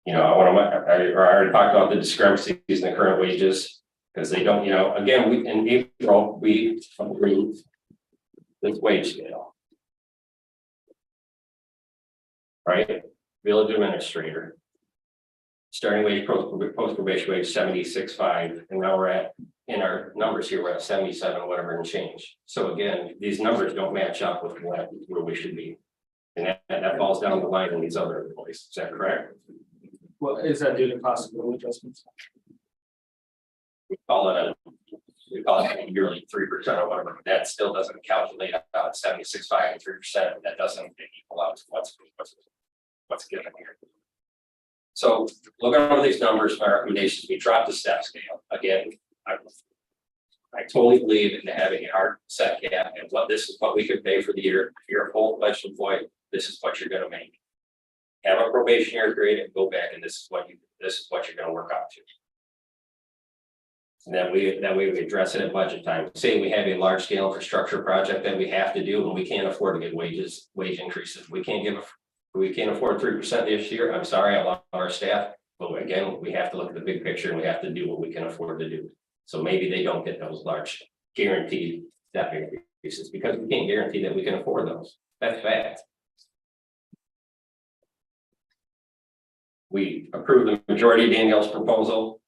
You know, I already talked about the discrepancies in the current wages, because they don't, you know, again, in April, we approved this wage scale. Right, village administrator. Starting wage, post probation wage 76.5, and now we're at, in our numbers here, we're at 77, whatever and change. So again, these numbers don't match up with where we should be. And that falls down the line in these other employees, is that correct? Well, is that due to cost of living adjustments? We call it a yearly 3% or whatever, that still doesn't calculate out 76.5 and 3%, that doesn't equal out to what's given here. So looking over these numbers, my recommendations, we drop the step scale. Again, I totally believe in having a hard set cap and this is what we could pay for the year. If you're a full-fledged employee, this is what you're gonna make. Have a probationary period and go back and this is what you're gonna work out to. And that way we address it at budget time. Say we have a large scale infrastructure project that we have to do and we can't afford to get wage increases. We can't afford 3% this year. I'm sorry, I love our staff, but again, we have to look at the big picture and we have to do what we can afford to do. So maybe they don't get those large guaranteed step increases because we can't guarantee that we can afford those. That's fact. We approved the majority of Danielle's proposal.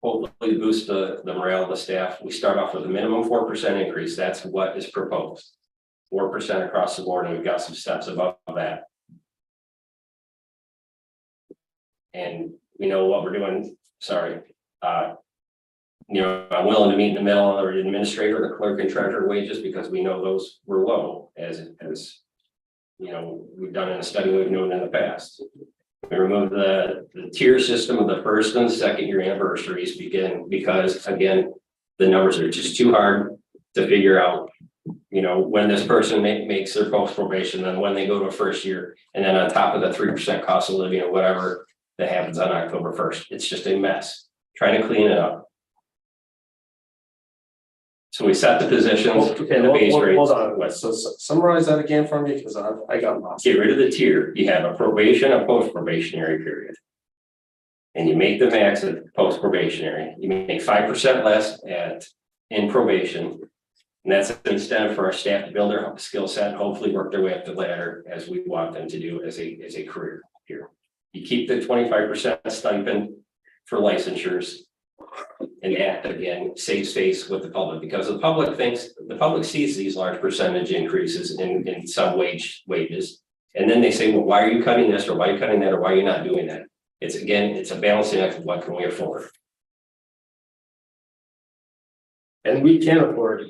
Hopefully boost the morale of the staff. We start off with a minimum 4% increase. That's what is proposed. 4% across the board, and we've got some steps above that. And we know what we're doing. Sorry. You know, I'm willing to meet in the middle of the administrator, the clerk and treasurer wages because we know those were low as you know, we've done in a study we've known in the past. We remove the tier system of the first and second year anniversaries because again, the numbers are just too hard to figure out, you know, when this person makes their post probation and when they go to a first year, and then on top of the 3% cost of living or whatever that happens on October 1st. It's just a mess. Trying to clean it up. So we set the positions and the base rates. Hold on, so summarize that again for me because I got lost. Get rid of the tier. You have a probation, a post probationary period. And you make the max at post probationary. You make 5% less in probation. And that's an incentive for our staff to build their skill set and hopefully work their way up the ladder as we want them to do as a career here. You keep the 25% stipend for licensures. And that again saves face with the public because the public sees these large percentage increases in some wages. And then they say, well, why are you cutting this or why are you cutting that or why are you not doing that? It's a balancing act of what can we afford. And we can't afford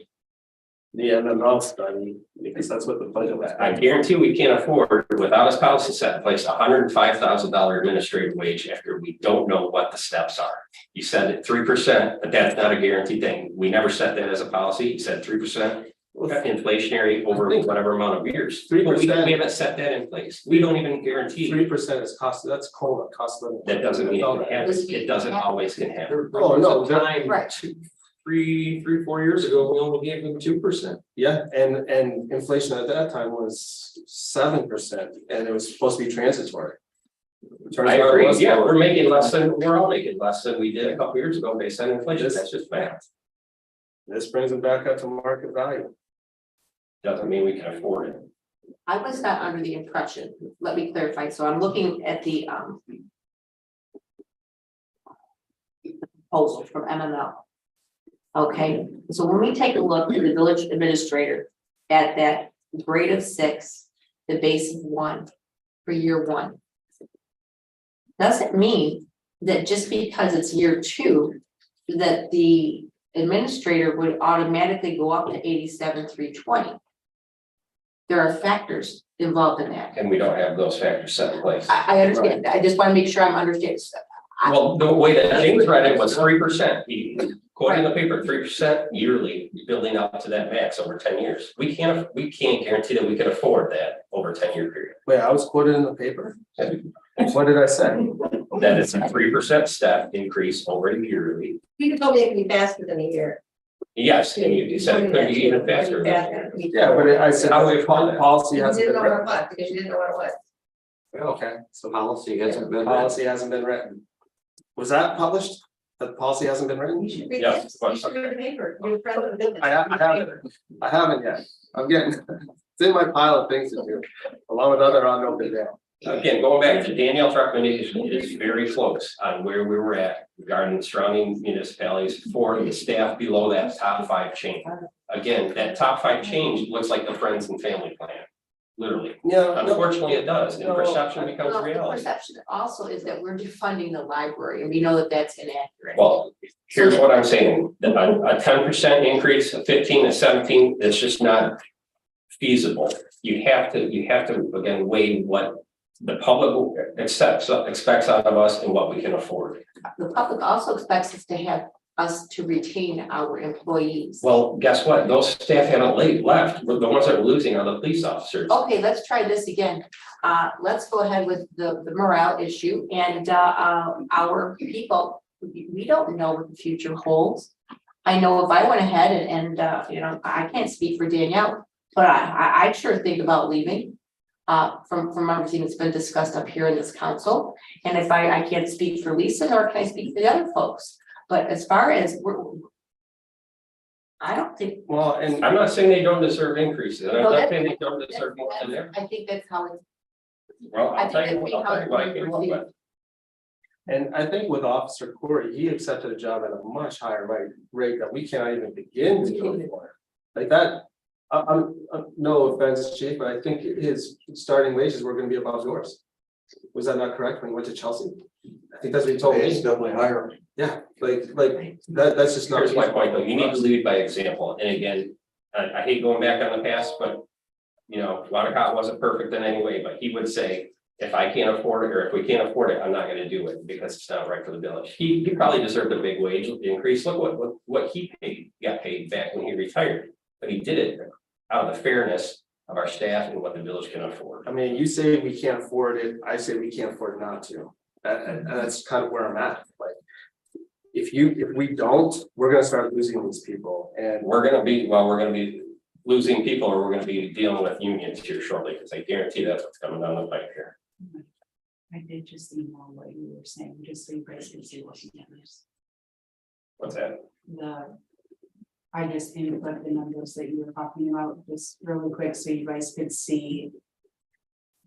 the MML study because that's what the budget was. I guarantee we can't afford without a policy set in place $105,000 administrative wage after we don't know what the steps are. You said it 3%, but that's not a guaranteed thing. We never set that as a policy. You said 3% inflationary over whatever amount of years. 3%. We haven't set that in place. We don't even guarantee 3% is cost. That's COLA cost living. That doesn't mean it doesn't always can happen. Oh no, Time Right. 3-4 years ago, we only gave them 2%. yeah, and inflation at that time was 7%, and it was supposed to be transitory. I agree. Yeah, we're all making less than we did a couple years ago based on inflation. That's just fact. This brings it back up to market value. Doesn't mean we can afford it. I was not under the impression, let me clarify, so I'm looking at the proposal from MML. Okay, so when we take a look at the village administrator at that grade of 6, the base of 1 for year 1. Doesn't mean that just because it's year 2, that the administrator would automatically go up to 87,320. There are factors involved in that. And we don't have those factors set in place. I understand. I just want to make sure I'm understanding. Well, the way that James read it was 3%. He quoted in the paper, 3% yearly, building up to that max over 10 years. We can't guarantee that we can afford that over a 10-year period. Wait, I was quoted in the paper? What did I say? That it's a 3% step increase over yearly. You told me it could be faster than a year. Yes, and you said it could be even faster. Yeah, but I said, How do we fund it? policy You hasn't didn't been know what written. it was, because you didn't know what it was. Okay, so Policy hasn't been. policy hasn't been written. Was that published? The policy hasn't been written? You should read Yes, this, of you should read the paper, you're a friend of the business. I haven't yet. I'm getting, it's in my pile of things to do, along with other unopened mail. Again, going back to Danielle's recommendation, it is very close on where we were at regarding the surrounding municipalities for the staff below that top 5 chain. Again, that top 5 change looks like the friends and family plan, literally. Yeah. Unfortunately, it does, and No. perception becomes Well, the reality. perception also is that we're defunding the library, and we know that that's inaccurate. Well, here's what I'm saying, a 10% increase, a 15, a 17, it's just not feasible. You have to again weigh what the public expects out of us and what we can afford. The public also expects us to retain our employees. Well, guess what? Those staff haven't left. The ones that are losing are the police officers. Okay, let's try this again. Let's go ahead with the morale issue and our people. We don't know what the future holds. I know if I went ahead and I can't speak for Danielle, but I sure think about leaving. From everything that's been discussed up here in this council. And if I can't speak for Lisa, nor can I speak for the other folks. But as far as I don't think. Well, and I'm not saying they don't deserve increases. I'm not saying they don't deserve more than there. I think that's how it's. Well, I I'll tell think you that's what, how I'll tell you what I came up with. And I think with Officer Corey, he accepted a job at a much higher rate that we cannot even begin to afford. Like that, I'm no offense, Chief, but I think his starting wages were gonna be above yours. Was that not correct when he went to Chelsea? I think that's what he told me. It's definitely higher. Yeah, like that's just not. Here's my point though, you need to lead by example, and again, I hate going back on the past, but. Wadicott wasn't perfect in any way, but he would say, if I can't afford it, or if we can't afford it, I'm not gonna do it, because it's not right for the village. He probably deserved a big wage increase, look what he got paid back when he retired, but he did it out of the fairness of our staff and what the village can afford. I mean, you say we can't afford it, I say we can't afford not to. And that's kind of where I'm at, like. If we don't, we're gonna start losing these people, and We're gonna be losing people, or we're gonna be dealing with unions here shortly, because I guarantee that's what's coming down the pipe here. I did just email what you were saying, just so you guys can see what you is. What's that? I just input the numbers that you were talking about, just really quick, so you guys could see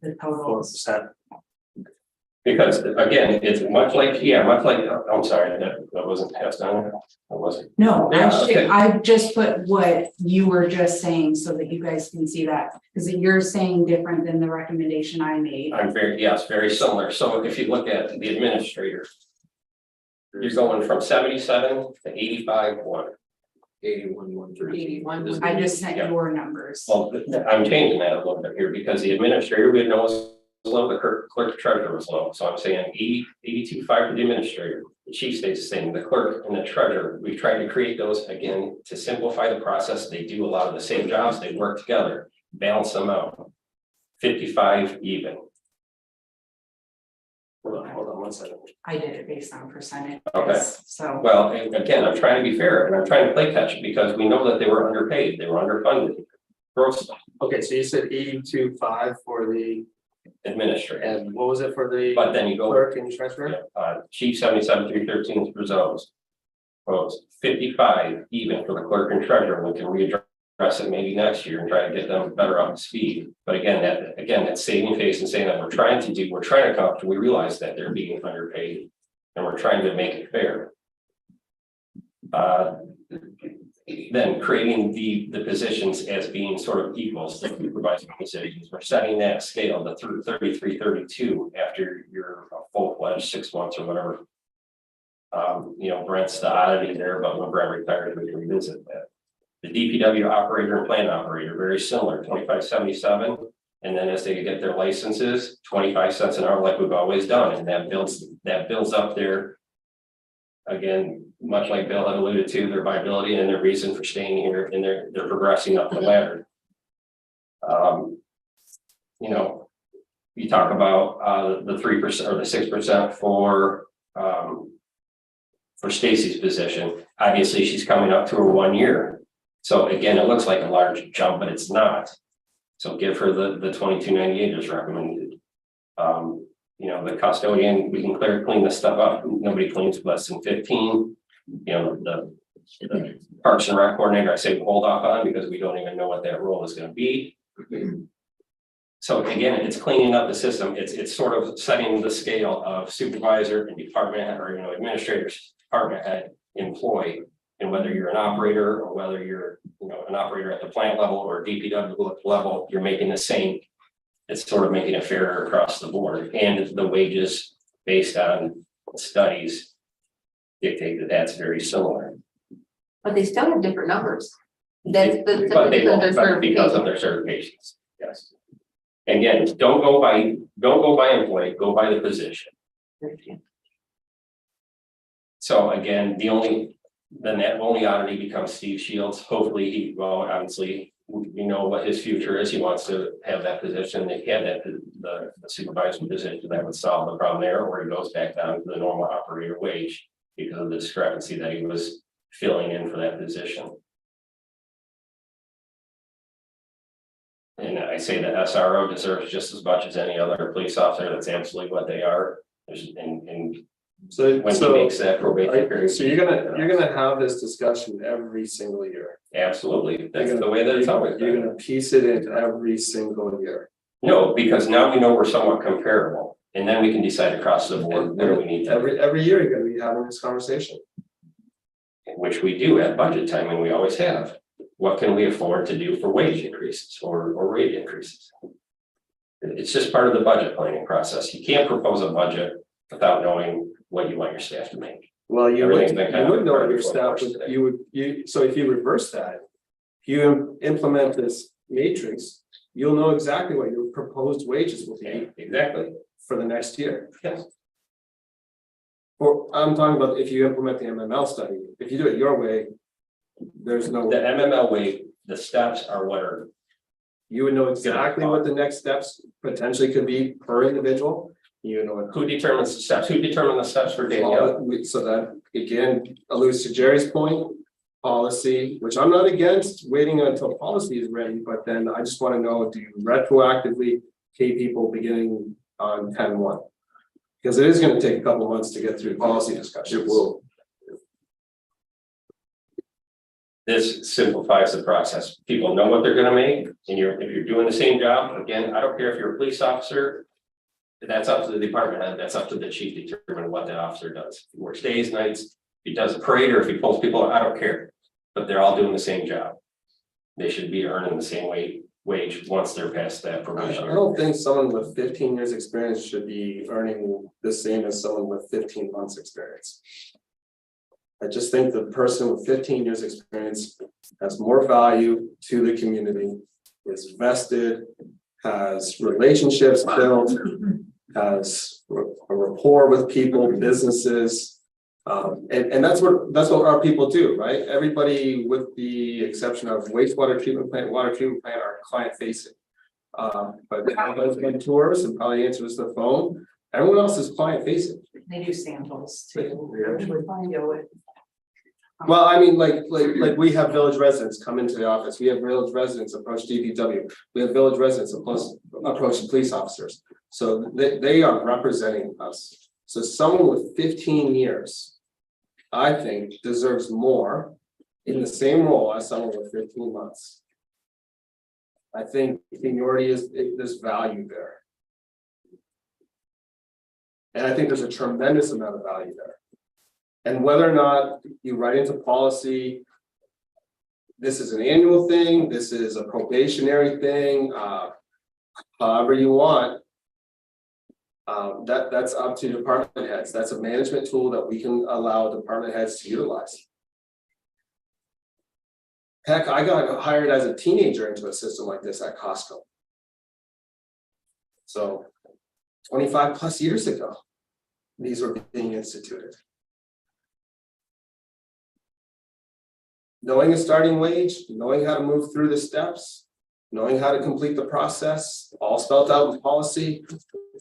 the totals. 4%. Because again, it's much like, I'm sorry, that wasn't passed on. That wasn't. No, Yeah, okay. I just put what you were just saying so that you guys can see that, because you're saying different than the recommendation I made. I'm very similar. So if you look at the administrator, you're going from 77 to 85.1. 81,130. I just sent Yeah. your numbers. Well, I'm changing that a little bit here, because the administrator, we know was low, the clerk treasurer was low. So I'm saying 82.5 for the administrator. The chief stays the same, the clerk and the treasurer. We've tried to create those again to simplify the process. They do a lot of the same jobs, they work together, balance them out. 55 even. Hold on 1 second. I did it based on percentage. Okay. So. Well, and again, I'm trying to be fair, and I'm trying to play catch, because we know that they were underpaid, they were underfunded. Gross Okay, so you said 82.5 for the, administrator, and what was it for the but then you go. clerk and treasurer? Chief 77,313 for those. Well, 55 even for the clerk and treasurer. We can readdress it maybe next year and try to get them better up to speed. But again, that's saving face and saying that we're trying to come up to, we realize that they're being underpaid, and we're trying to make it fair. then creating the positions as being sort of equals to supervising positions. We're setting that scale to through 33, 32 after you're a full-fledged 6 months or whatever. You know, Brent's the oddity there, but when Brent retired, we can revisit that. The DPW operator and plant operator, very similar, 2577. And then as they get their licenses, 25 cents an hour, like we've always done, and that builds up their, again, much like Bill had alluded to, their viability and their reason for staying here, and they're progressing up the ladder. You know, you talk about the 3% or the 6% for Stacy's position. Obviously, she's coming up to her 1 year. So again, it looks like a large jump, but it's not. So give her the 2298 as recommended. You know, the custodian, we can clean this stuff up. Nobody cleans less than 15. You know, the Parks and Rec coordinator, I say hold off on because we don't even know what that role is going to be. So again, it's cleaning up the system. It's sort of setting the scale of supervisor and department head, or, you know, administrators, department head, employee, and whether you're an operator or whether you're, you know, an operator at the plant level or DPW level, you're making the same. It's sort of making it fairer across the board, and the wages based on studies dictate that that's very similar. But they still have different numbers. That's the. But they will, but because of their certifications, yes. And again, don't go by employee, go by the position. So again, then that only oddity becomes Steve Shields. Hopefully obviously, we know what his future is. He wants to have that position. They had that, the supervisor position, that would solve the problem there, or he goes back down to the normal operator wage because of the discrepancy that he was filling in for that position. And I say the SRO deserves just as much as any other police officer. That's absolutely what they are. So when he makes that probation period. So you're gonna have this discussion every single year. Absolutely. That's the way that it's always been. You're gonna piece it in every single year. No, because now we know we're somewhat comparable, and then we can decide across the board where do we need to. Every year you're gonna be having this conversation. Which we do at budget time, and we always have. What can we afford to do for wage increases or rate increases? It's just part of the budget planning process. You can't propose a budget without knowing what you want your staff to make. Well, you would know part of your staff, so if you reverse that, if you implement this matrix, you'll know exactly what your proposed wages will be. Exactly. For the next year. Yes. Or I'm talking about if you implement the MML study, if you do it your way, there's no. The MML way, the steps are what are. You would know exactly what the next steps potentially could be per individual. You know, who determines the steps? Who determines the steps for Danielle? So that again alludes to Jerry's point, policy, which I'm not against waiting until policy is ready, but then I just want to know, do you retroactively pay people beginning on 10/1? Because it is going to take a couple months to get through policy discussions. It will. This simplifies the process. People know what they're gonna make, and if you're doing the same job, again, I don't care if you're a police officer. That's up to the department head, that's up to the chief to determine what that officer does. If he works days, nights, if he does a parade, or if he pulls people, I don't care. But they're all doing the same job. They should be earning the same wage once they're past that probation. I don't think someone with 15 years experience should be earning the same as someone with 15 months experience. I just think the person with 15 years experience has more value to the community, is vested, has relationships built, has a rapport with people, businesses. And that's what our people do, right? Everybody, with the exception of wastewater treatment plant, water treatment plant, are client facing. But everybody's been tours and probably answers the phone. Everyone else is client facing. They do samples too. Well, I mean, like we have village residents come into the office. We have village residents approach DPW. We have village residents approach police officers. So they are representing us. So someone with 15 years, I think, deserves more in the same role as someone with 15 months. I think seniority there's value there. And I think there's a tremendous amount of value there. And whether or not you write into policy this is an annual thing, this is a probationary thing, however you want. That's up to department heads. That's a management tool that we can allow department heads to utilize. Heck, I got hired as a teenager into a system like this at Costco. So 25 plus years ago, these were being instituted. Knowing a starting wage, knowing how to move through the steps, knowing how to complete the process, all spelled out in policy,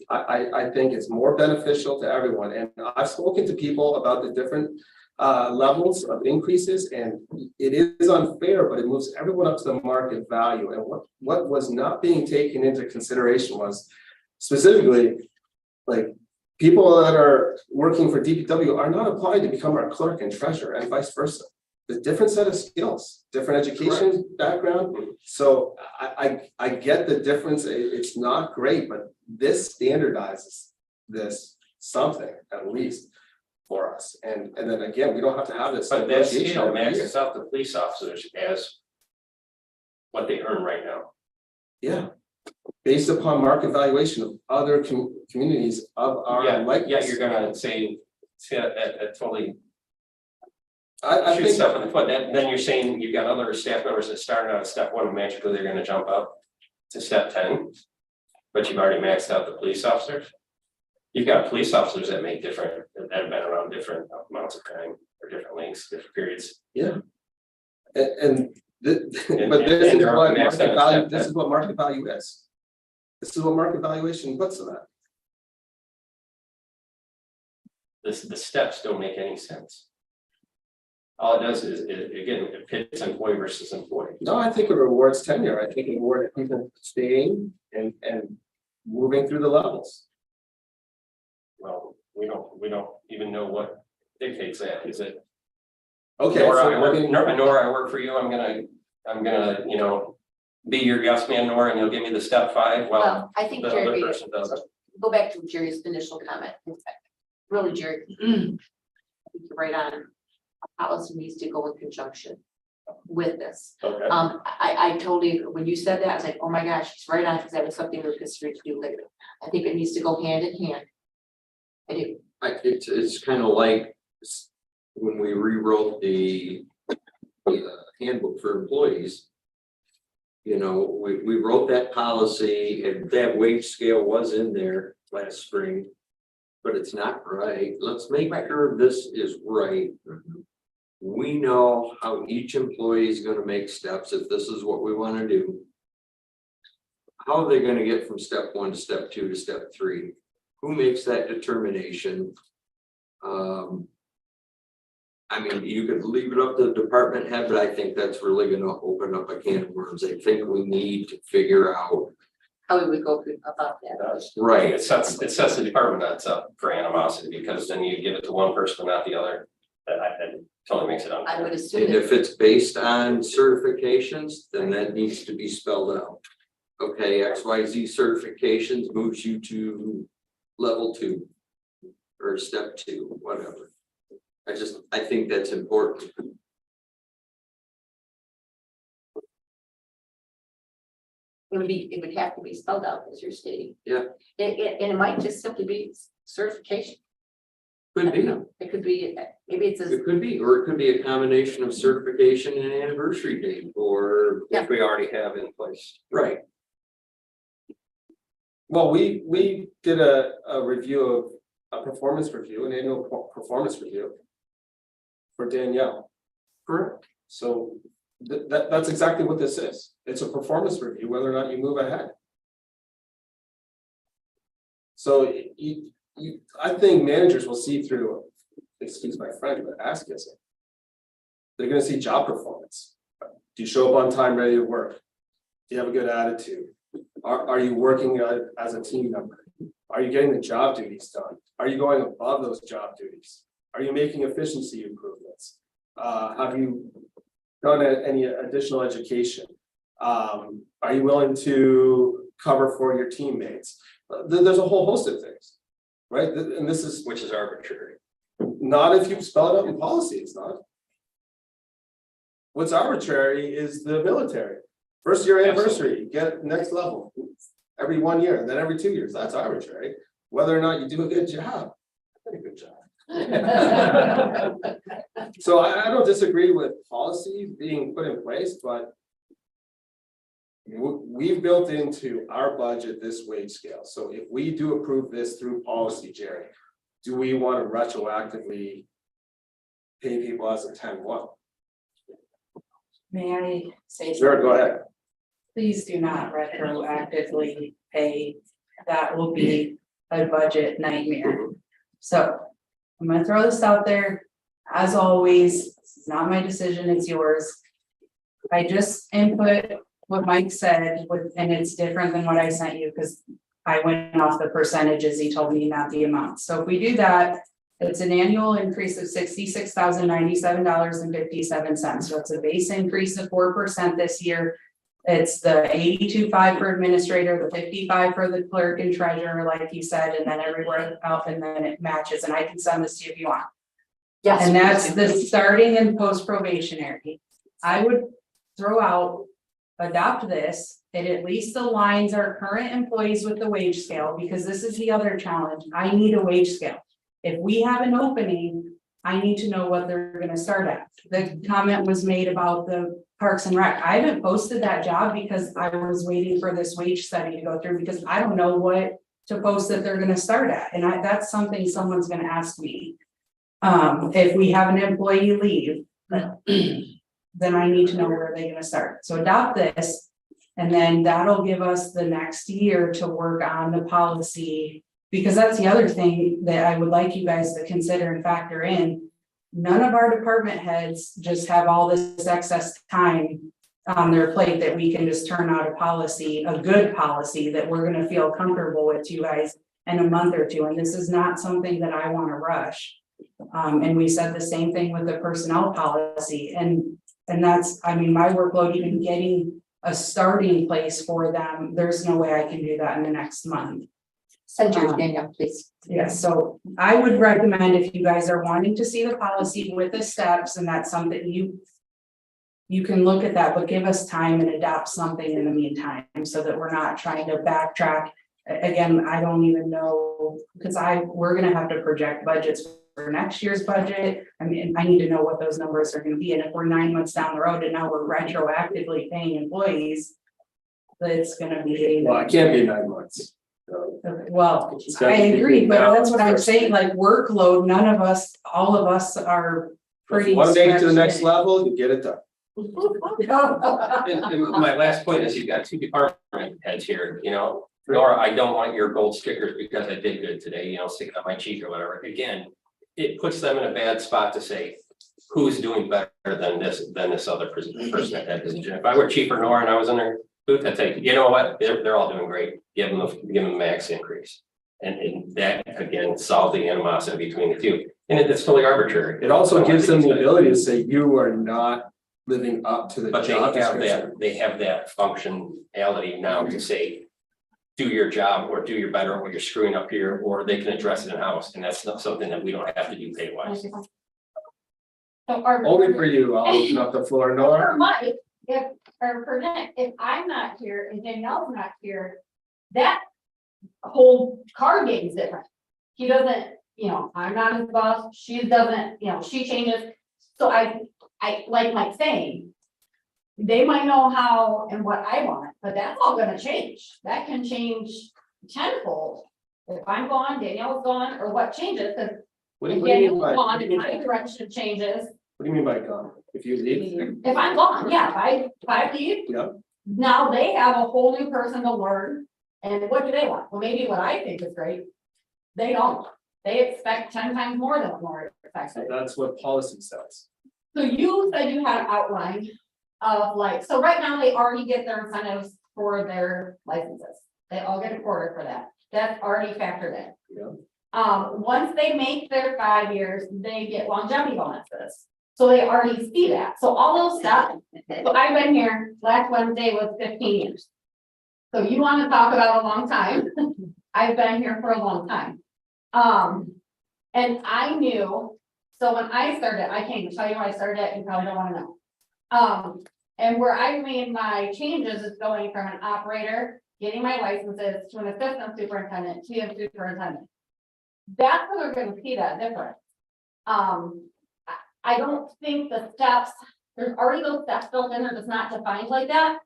I think it's more beneficial to everyone. And I've spoken to people about the different levels of increases, and it is unfair, but it moves everyone up to the market value. And what was not being taken into consideration was specifically, like, people that are working for DPW are not applying to become our clerk and treasurer, and vice versa. The different set of skills, different education background. So I get the difference. It's not great, but this standardizes this something at least for us. And then again, we don't have to have this. But that scale maxes out the police officers as what they earn right now. Yeah, based upon market valuation of other communities of our likeness. Yeah, you're gonna say that totally. I Shoot think stuff in the foot. Then you're saying you've got other staff members that started out at step 1 and magically they're gonna jump up to step 10. But you've already maxed out the police officers. You've got police officers that make different, that have been around different amounts of time or different lengths, different periods. Yeah. But this is what market value, this is what market value is. This is what market valuation puts to that. The steps don't make any sense. All it does is again, it pits employee versus employee. No, I think it rewards tenure. I think it rewards people staying and moving through the levels. Well, we don't even know what dictates that. Is it? Okay. Nora, I work for you. I'm gonna, you know, be your yes man, Nora, and you'll give me the step 5. Well, I think the Jerry, other person doesn't. go back to Jerry's initial comment. Really, Jerry, I think you're right on. A policy needs to go in conjunction with this. Okay. I totally, when you said that, I was like, oh my gosh, he's right on, because that was something we're considering to do later. I think it needs to go hand in hand. I do. It's kind of like when we rewrote the handbook for employees. You know, we wrote that policy and that wage scale was in there last spring, but it's not right. Let's make sure this is right. We know how each employee is going to make steps if this is what we want to do. How are they going to get from step 1 to step 2 to step 3? Who makes that determination? I mean, you could leave it up to the department head, but I think that's really going to open up a can of worms. I think we need to figure out How we would go about that. Right. It sets the department that's up for animosity, because then you give it to one person, but not the other. That totally makes it unfair. I would assume. And if it's based on certifications, then that needs to be spelled out. Okay, XYZ certifications moves you to level 2 or step 2, whatever. I think that's important. It would have to be spelled out, as you're stating. Yeah. And it might just simply be certification. Could be. It could be, maybe it's a. It could be, or it could be a combination of certification and anniversary date, or If we already have in place. right. Well, we did a review of a performance review, an annual performance review for Danielle. Correct. So that's exactly what this is. It's a performance review, whether or not you move ahead. So I think managers will see through, excuse my French, but askism. They're going to see job performance. Do you show up on time, ready to work? Do you have a good attitude? Are you working as a team member? Are you getting the job duties done? Are you going above those job duties? Are you making efficiency improvements? Have you done any additional education? Are you willing to cover for your teammates? There's a whole host of things, right? And this is, Which is arbitrary. not if you spell it out in policy, it's not. What's arbitrary is the military. First year anniversary, get next level. Every 1 year, and then every 2 years, that's arbitrary. Whether or not you do a good job, pretty good job. So I don't disagree with policy being put in place, but we've built into our budget this wage scale. So if we do approve this through policy, Jerry, do we want to retroactively pay people as of 10/1? May I say? Sure, go ahead. Please do not retroactively pay. That will be a budget nightmare. So I'm gonna throw this out there. As always, this is not my decision, it's yours. I just input what Mike said, and it's different than what I sent you, because I went off the percentages he told me, not the amount. So if we do that, it's an annual increase of $66,097.57. So it's a base increase of 4% this year. It's the 82.5 for administrator, the 55 for the clerk and treasurer, like he said, and then everywhere else, and then it matches. And I can send this to you if you want. Yes. And that's the starting and post probationary. I would throw out, adopt this. It at least aligns our current employees with the wage scale, because this is the other challenge. I need a wage scale. If we have an opening, I need to know what they're gonna start at. The comment was made about the Parks and Rec. I haven't posted that job because I was waiting for this wage study to go through, because I don't know what to post that they're gonna start at. And that's something someone's gonna ask me. If we have an employee leave, then I need to know where they're gonna start. So adopt this, and then that'll give us the next year to work on the policy. Because that's the other thing that I would like you guys to consider and factor in. None of our department heads just have all this excess time on their plate that we can just turn out a policy, a good policy that we're gonna feel comfortable with you guys in a month or two. And this is not something that I wanna rush. And we said the same thing with the personnel policy, and that's, I mean, my workload, even getting a starting place for them, there's no way I can do that in the next month. Send yours, Danielle, please. Yeah, so I would recommend, if you guys are wanting to see the policy with the steps, and that's something you can look at that, but give us time and adopt something in the meantime, so that we're not trying to backtrack. Again, I don't even know, because we're gonna have to project budgets for next year's budget. I mean, I need to know what those numbers are gonna be, and if we're 9 months down the road and now we're retroactively paying employees, it's gonna be. Well, it can't be 9 months. Well, I agree, but that's what I'm saying, like workload, none of us, all of us are pretty. Want to make it to the next stretched level, you get it done. And my last point is, you've got two department heads here, you know, Nora, I don't want your gold stickers because I did good today, you know, stick it on my cheek or whatever. Again, it puts them in a bad spot to say who's doing better than this other person at that position. If I were Chief or Nora and I was in their booth, I'd say, you know what, they're all doing great. Give them a max increase. And that again solve the animosity between the two. And it's totally arbitrary. It also gives them the ability to say you are not living up to the But job description. they have that functionality now to say, do your job or do your better, or you're screwing up here, or they can address it in house, and that's not something that we don't have to do pay wise. So our. Only for you, I'll open up the floor, For Nora. Mike, or for Nick, if I'm not here and Danielle's not here, that whole card game is different. He doesn't, I'm not his boss, she doesn't, she changes. So I like Mike saying, they might know how and what I want, but that's all gonna change. That can change tenfold. If I'm gone, Danielle's gone, or what changes, because What do if you mean Danielle's by, gone, and my direction changes. what do you mean by gone? If you leave? If I'm gone, yeah, if I leave, Yeah. now they have a whole new person to learn. And what do they want? Well, maybe what I think is great, they don't. They expect 10 times more than what more expected. So that's what policy says. So you said you had an outline of so right now they already get their incentives for their licenses. They all get a quarter for that. That's already factored in. Yeah. Once they make their 5 years, they get longevity bonuses. So they already see that. So all those stuff. So I've been here, last Wednesday was 15 years. So you want to talk about a long time. I've been here for a long time. And I knew, so when I started, I can't even tell you when I started, you probably don't want to know. And where I made my changes is going from an operator, getting my licenses to an assistant superintendent, to a superintendent. That's where they're gonna see that difference. I don't think the steps, there's already those steps built in, they're just not defined like that.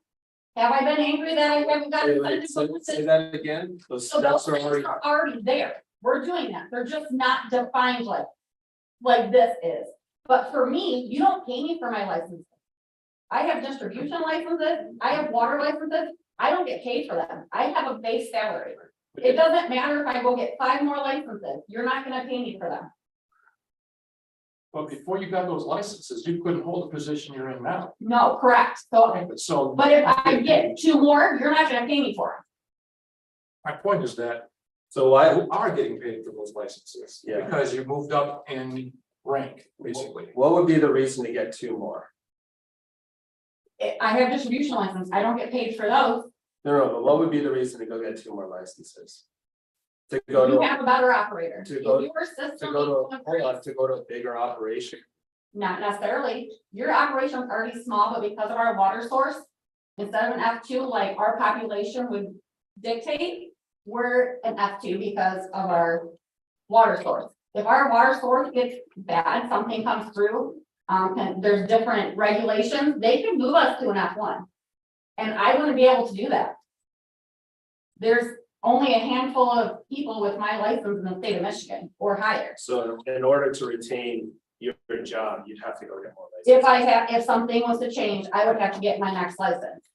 Have I been angry that I haven't gotten? Say that again, those So those steps are things already. are already there. We're doing that. They're just not defined like this is. But for me, you don't pay me for my licenses. I have distribution licenses, I have water licenses, I don't get paid for them. I have a base salary. It doesn't matter if I go get 5 more licenses, you're not gonna pay me for them. But before you got those licenses, you couldn't hold the position you're in now. No, correct. So. But if I get 2 more, you're not gonna pay me for them. My point is that So why, you are getting paid for those licenses. Yeah. Because you moved up in rank, basically. what would be the reason to get 2 more? I have distribution license, I don't get paid for those. No, but what would be the reason to go get 2 more licenses? To go You to, have a better operator. to go- If your system to go to, needs hold on, to go to a bigger operation. Not necessarily. Your operation's already small, but because of our water source, instead of an F2, like our population would dictate, we're an F2 because of our water source. If our water source gets bad, something comes through, and there's different regulations, they can move us to an F1. And I wouldn't be able to do that. There's only a handful of people with my license in the state of Michigan or higher. So in order to retain your job, you'd have to go get more licenses. If something was to change, I would have to get my next license.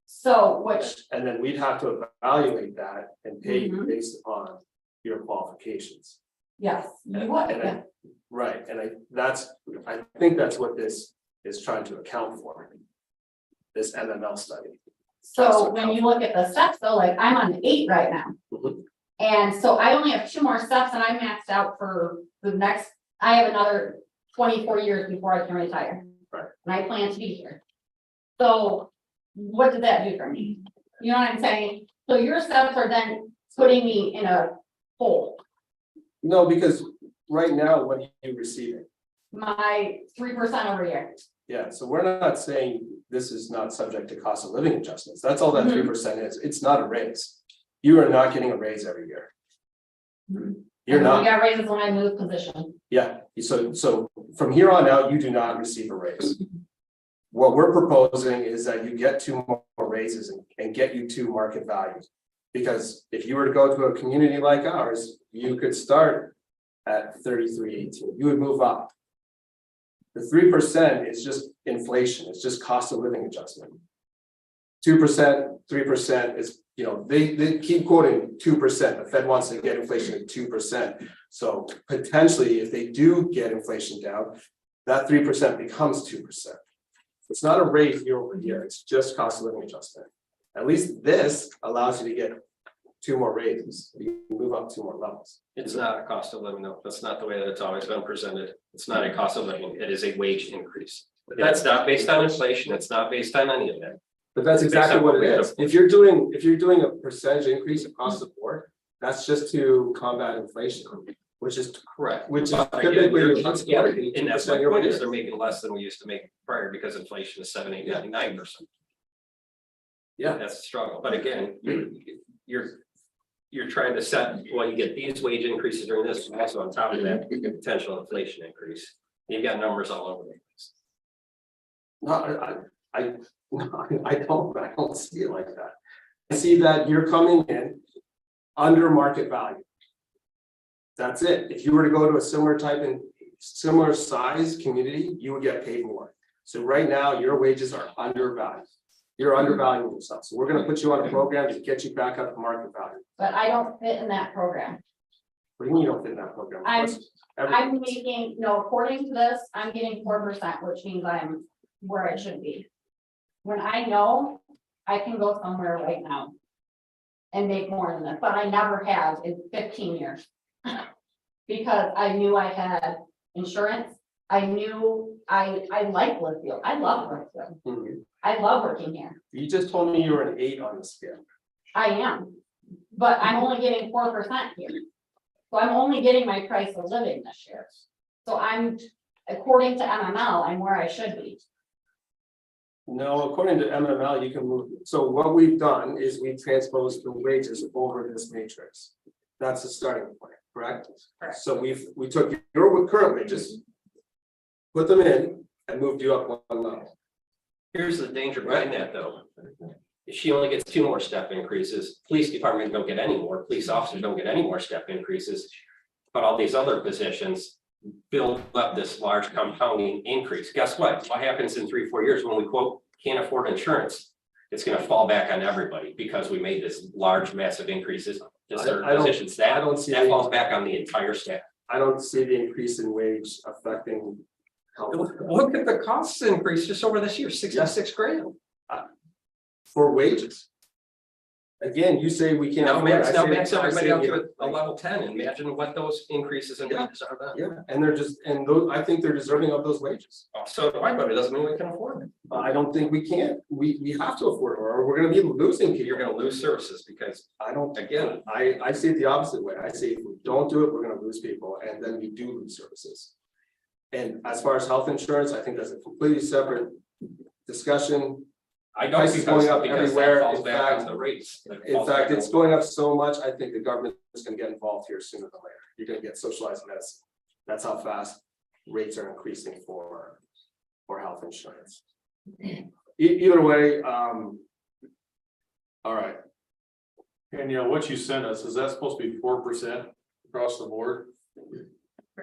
So, And then we'd have to evaluate that and pay you Mhm. based upon your qualifications. yes, you would, And yeah. Right, and I think that's what this is trying to account for. This MML study. So when you look at the steps though, like I'm on 8 right now. Mhm. And so I only have 2 more steps and I'm maxed out for the next, I have another 24 years before I can retire. Right. And I plan to be here. So what did that do for me? You know what I'm saying? So your steps are then putting me in a hole. No, because right now, what are you receiving? My 3% every year. Yeah, so we're not saying this is not subject to cost of living adjustments. That's all that Mhm. 3% is. It's not a raise. You are not getting a raise every year. Mhm. You're I not, got raises when I moved position. yeah, so from here on out, you do not receive a raise. What we're proposing is that you get 2 more raises and get you to market value. Because if you were to go to a community like ours, you could start at 33.18, you would move up. The 3% is just inflation, it's just cost of living adjustment. 2%, 3% is, they keep quoting 2%, the Fed wants to get inflation at 2%. So potentially, if they do get inflation down, that 3% becomes 2%. It's not a raise year over year, it's just cost of living adjustment. At least this allows you to get 2 more raises, you can move up 2 more levels. It's not a cost of living, no, that's not the way that it's always been presented. It's not a cost of living, it is a wage increase. That's not based on inflation, it's not based on any of that. But that's Based exactly on what what it we is. If you're doing a percentage increase across the board, that's just to combat inflation, which is Correct. Which is But again, typically they're- what's yeah, already and that's 2% my year over point is year. they're making less than we used to make prior because inflation is 7, 8, 9%. Yeah. That's the struggle, but again, you're trying to set, well, you get these wage increases during this, and also on top of that, you get potential inflation increase. You've got numbers all over the place. No, I don't see it like that. I see that you're coming in under market value. That's it. If you were to go to a similar type and similar size community, you would get paid more. So right now, your wages are undervalued. You're undervaluing yourself. So we're gonna put you on a program to get you back up to market value. But I don't fit in that program. What do you mean you don't fit in that program? Of course, I'm making, according to this, I'm getting 4%, which means I'm where I should be. When I know I can go somewhere right now and make more than this, but I never have in 15 years. Because I knew I had insurance. I knew I like Blissfield. I love Blissfield. Mhm. I love working here. You just told me you were an 8 on the scale. I am. But I'm only getting 4% here. So I'm only getting my price of living this year. So I'm, according to MML, I'm where I should be. No, according to MML, you can move, so what we've done is we transposed the wages over this matrix. That's the starting point, correct? Correct. So we took your current wages, put them in and moved you up one level. Here's the danger behind that though. If she only gets 2 more step increases, police department don't get any more, police officers don't get any more step increases. But all these other positions build up this large compounding increase. Guess what? What happens in 3-4 years when we quote, can't afford insurance? It's gonna fall back on everybody because we made this large massive increases to certain I don't- positions. That I don't see that the- falls back on the entire staff. I don't see the increase in wage affecting health Look at the costs increase just over this year, 66 grand. for wages. Again, you say we can't. Now afford it. max, I now say- max I everybody say up we- to a level 10, and imagine what those increases in wages are then. Yeah, and they're just, and those, I think they're deserving of those wages. So do I, but it doesn't mean we can afford it. I don't think we can, we have to afford it, or we're gonna be losing You're people. gonna lose services because, I don't, again, I see it the opposite way. I say if we don't do it, we're gonna lose people, and then we do lose services. And as far as health insurance, I think that's a completely separate discussion. I don't Prices going up because everywhere. that falls In back fact- on the rates. In fact, it's going up so much, I think the government is gonna get involved here sooner than later. You're gonna get socialized medicine. That's how fast rates are increasing for health insurance. Either way, all right. And you know, what you sent us, is that supposed to be 4% across the board?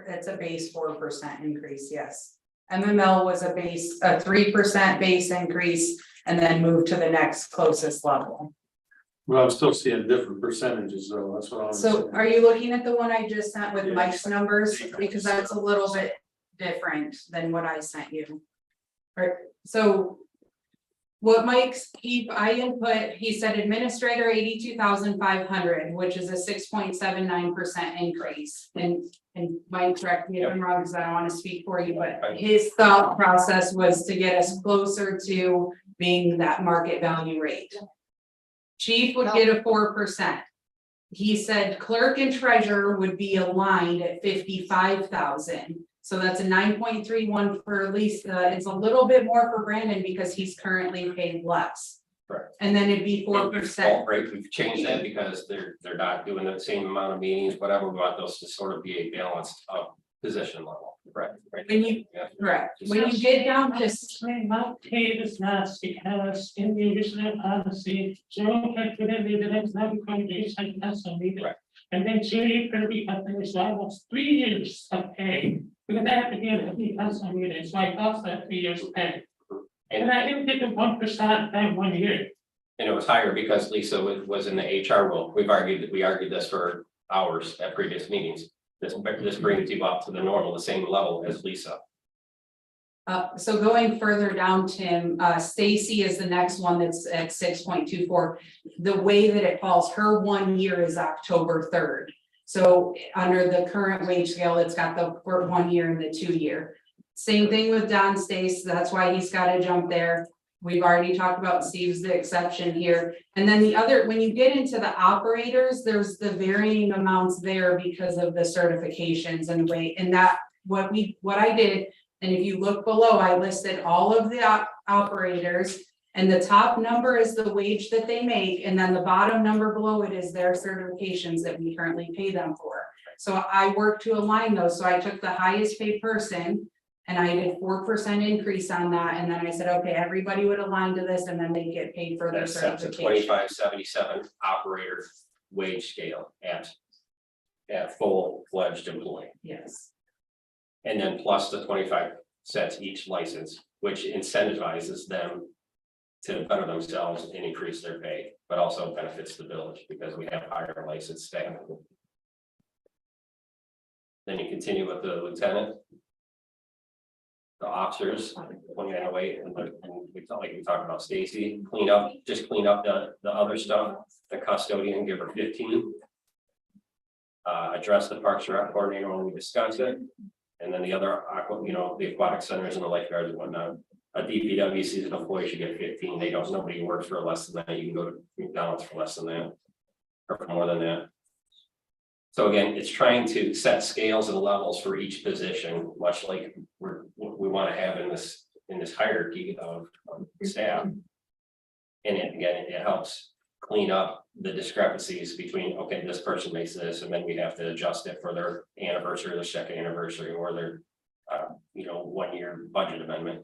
It's a base 4% increase, yes. MML was a 3% base increase and then moved to the next closest level. Well, I'm still seeing different percentages though, that's what I'm So saying. are you looking at the one I just sent with Yeah. Mike's numbers? Because that's a little bit different than what I sent you. So what Mike's, I input, he said administrator 82,500, which is a 6.79% increase. And Mike, correct me if I'm wrong, because I don't want to speak for you, but his thought process was to get us closer to being that market value rate. Chief would get a 4%. He said clerk and treasurer would be aligned at 55,000. So that's a 9.31 for Lisa. It's a little bit more for Brandon because he's currently paid less. Correct. And then it'd be 4%. Right, we've changed that because they're not doing the same amount of meetings, whatever, we want those to sort of be a balanced position level, right? When you, Yeah. correct, when you get down to, My pay is not because in the original policy, Joe calculated that it's not going to be like that's a meeting. Right. And then Jerry Kirby calculated, so I lost 3 years of pay, because I have to get every council meeting, so I lost that 3 years of pay. And I didn't get the 1% that 1 year. And it was higher because Lisa was in the HR role. We argued this for hours at previous meetings. This brings you up to the normal, the same level as Lisa. so going further down, Tim, Stacy is the next one that's at 6.24. The way that it falls, her 1 year is October 3rd. So under the current wage scale, it's got the 1 year and the 2 year. Same thing with Don Stace, that's why he's got to jump there. We've already talked about Steve's the exception here. And then the other, when you get into the operators, there's the varying amounts there because of the certifications and weight. And that, what I did, and if you look below, I listed all of the operators. And the top number is the wage that they make, and then the bottom number below it is their certifications that we currently pay them for. So I worked to align those, so I took the highest paid person. And I did 4% increase on that, and then I said, okay, everybody would align to this, and then they get paid for their That sets a certification. 2577 operator wage scale at full-fledged employee. Yes, And then plus the 25 cents each license, which incentivizes them to better themselves and increase their pay, but also benefits the village because we have higher licensed staff. Then you continue with the lieutenant. The officers, 2908, and we talked about Stacy, clean up the other stuff, the custodian, give her 15. Address the Parks and Rec coordinator when we discuss it. And then the other, the aquatic centers and the lifeguards and whatnot. A DPW seasonal employee should get 15. Nobody works for less than that. You can go to McDonald's for less than that. Or for more than that. So again, it's trying to set scales and levels for each position, much like we want to have in this in this hierarchy of staff. And it, again, it helps clean up the discrepancies between, okay, this person makes this, and then we have to adjust it for their anniversary, their second anniversary, or their 1-year budget amendment.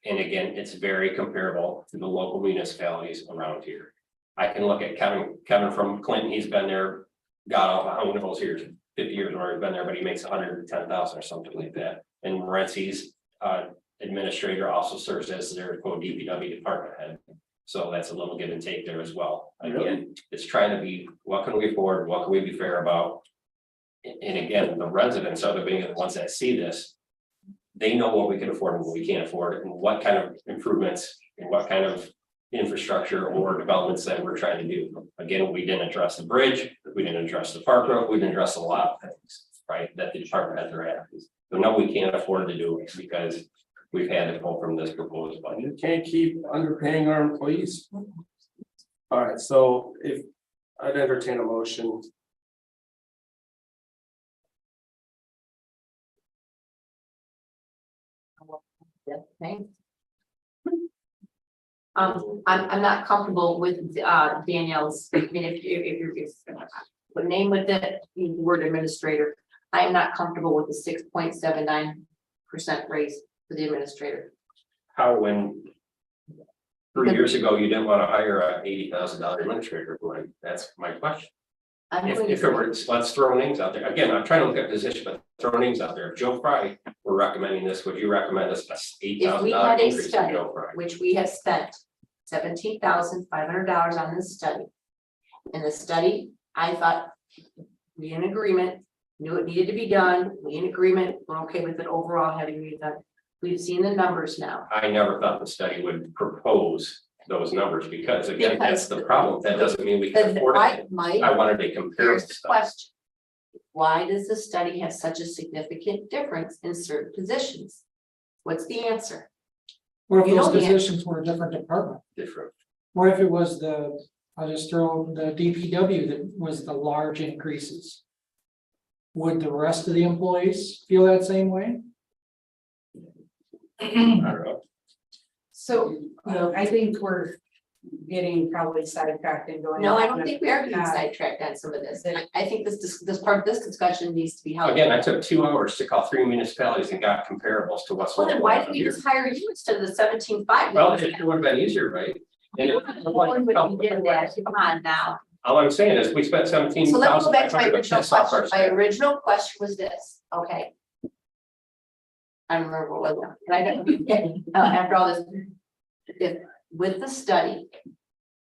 And again, it's very comparable to the local municipalities around here. I can look at Kevin from Clinton, he's been there, God, how many knows years, 50 years or he's been there, but he makes 110,000 or something like that. And Morency's administrator also serves as their quote DPW department head. So that's a little give and take there as well. Again, it's trying to be, what can we afford? What can we be fair about? And again, the residents are the ones that see this. They know what we can afford and what we can't afford, and what kind of improvements and what kind of infrastructure or developments that we're trying to do. Again, we didn't address the bridge, we didn't address the park road, we didn't address a lot of things, right? That the department has their at. So no, we can't afford to do it because we've had to pull from this proposed budget. You can't keep underpaying our employees. All right, so if I'd entertain a motion. Thanks. I'm not comfortable with Danielle's, I mean, if you're the name with the word administrator, I am not comfortable with the 6.79% raise for the administrator. How, when 3 years ago, you didn't want to hire a $80,000 administrator, that's my question. If it were, let's throw names out there. Again, I'm trying to look at position, but throw names out there. If Joe Fry were recommending this, would you recommend this If we had $8,000 a increase to study, Joe Fry? which we have spent $17,500 on this study. In the study, I thought we in agreement, knew it needed to be done, we in agreement, we're okay with it overall having it done. We've seen the numbers now. I never thought the study would propose those numbers because again, that's the problem. That doesn't mean we can afford it. I wanted to compare. Here's the question. Why does the study have such a significant difference in certain positions? What's the answer? Or if You those know the answer. positions were a different department, Different. or if it was I'll just throw the DPW that was the large increases. Would the rest of the employees feel that same way? I don't know. So, I think we're getting probably sidetracked and going. No, I don't think we are getting Uh, sidetracked on some of this. I think this part of this discussion needs to be held. Again, I took 2 hours to call 3 municipalities and got comparables to what's. Well, then going why on didn't we here. just hire you instead of the 17.5? Well, it would have been easier, right? And Come on now. all I'm saying is we spent 17,000. So let me go back to my original question. My original question was this, okay? I don't remember what was it, and I don't, after all this, if, with the study,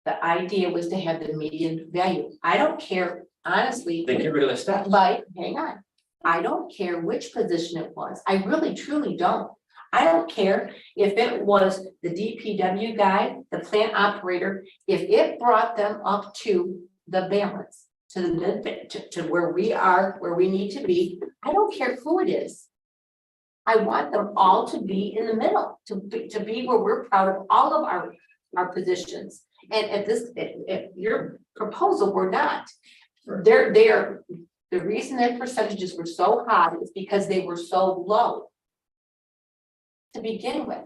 the idea was to have the median value. I don't care, honestly. Then get rid of the stuff. But, hang on, I don't care which position it was. I really truly don't. I don't care if it was the DPW guy, the plant operator, if it brought them up to the balance, to the to where we are, where we need to be. I don't care who it is. I want them all to be in the middle, to be where we're proud of all of our positions. And if your proposal were not, the reason their percentages were so high is because they were so low to begin with.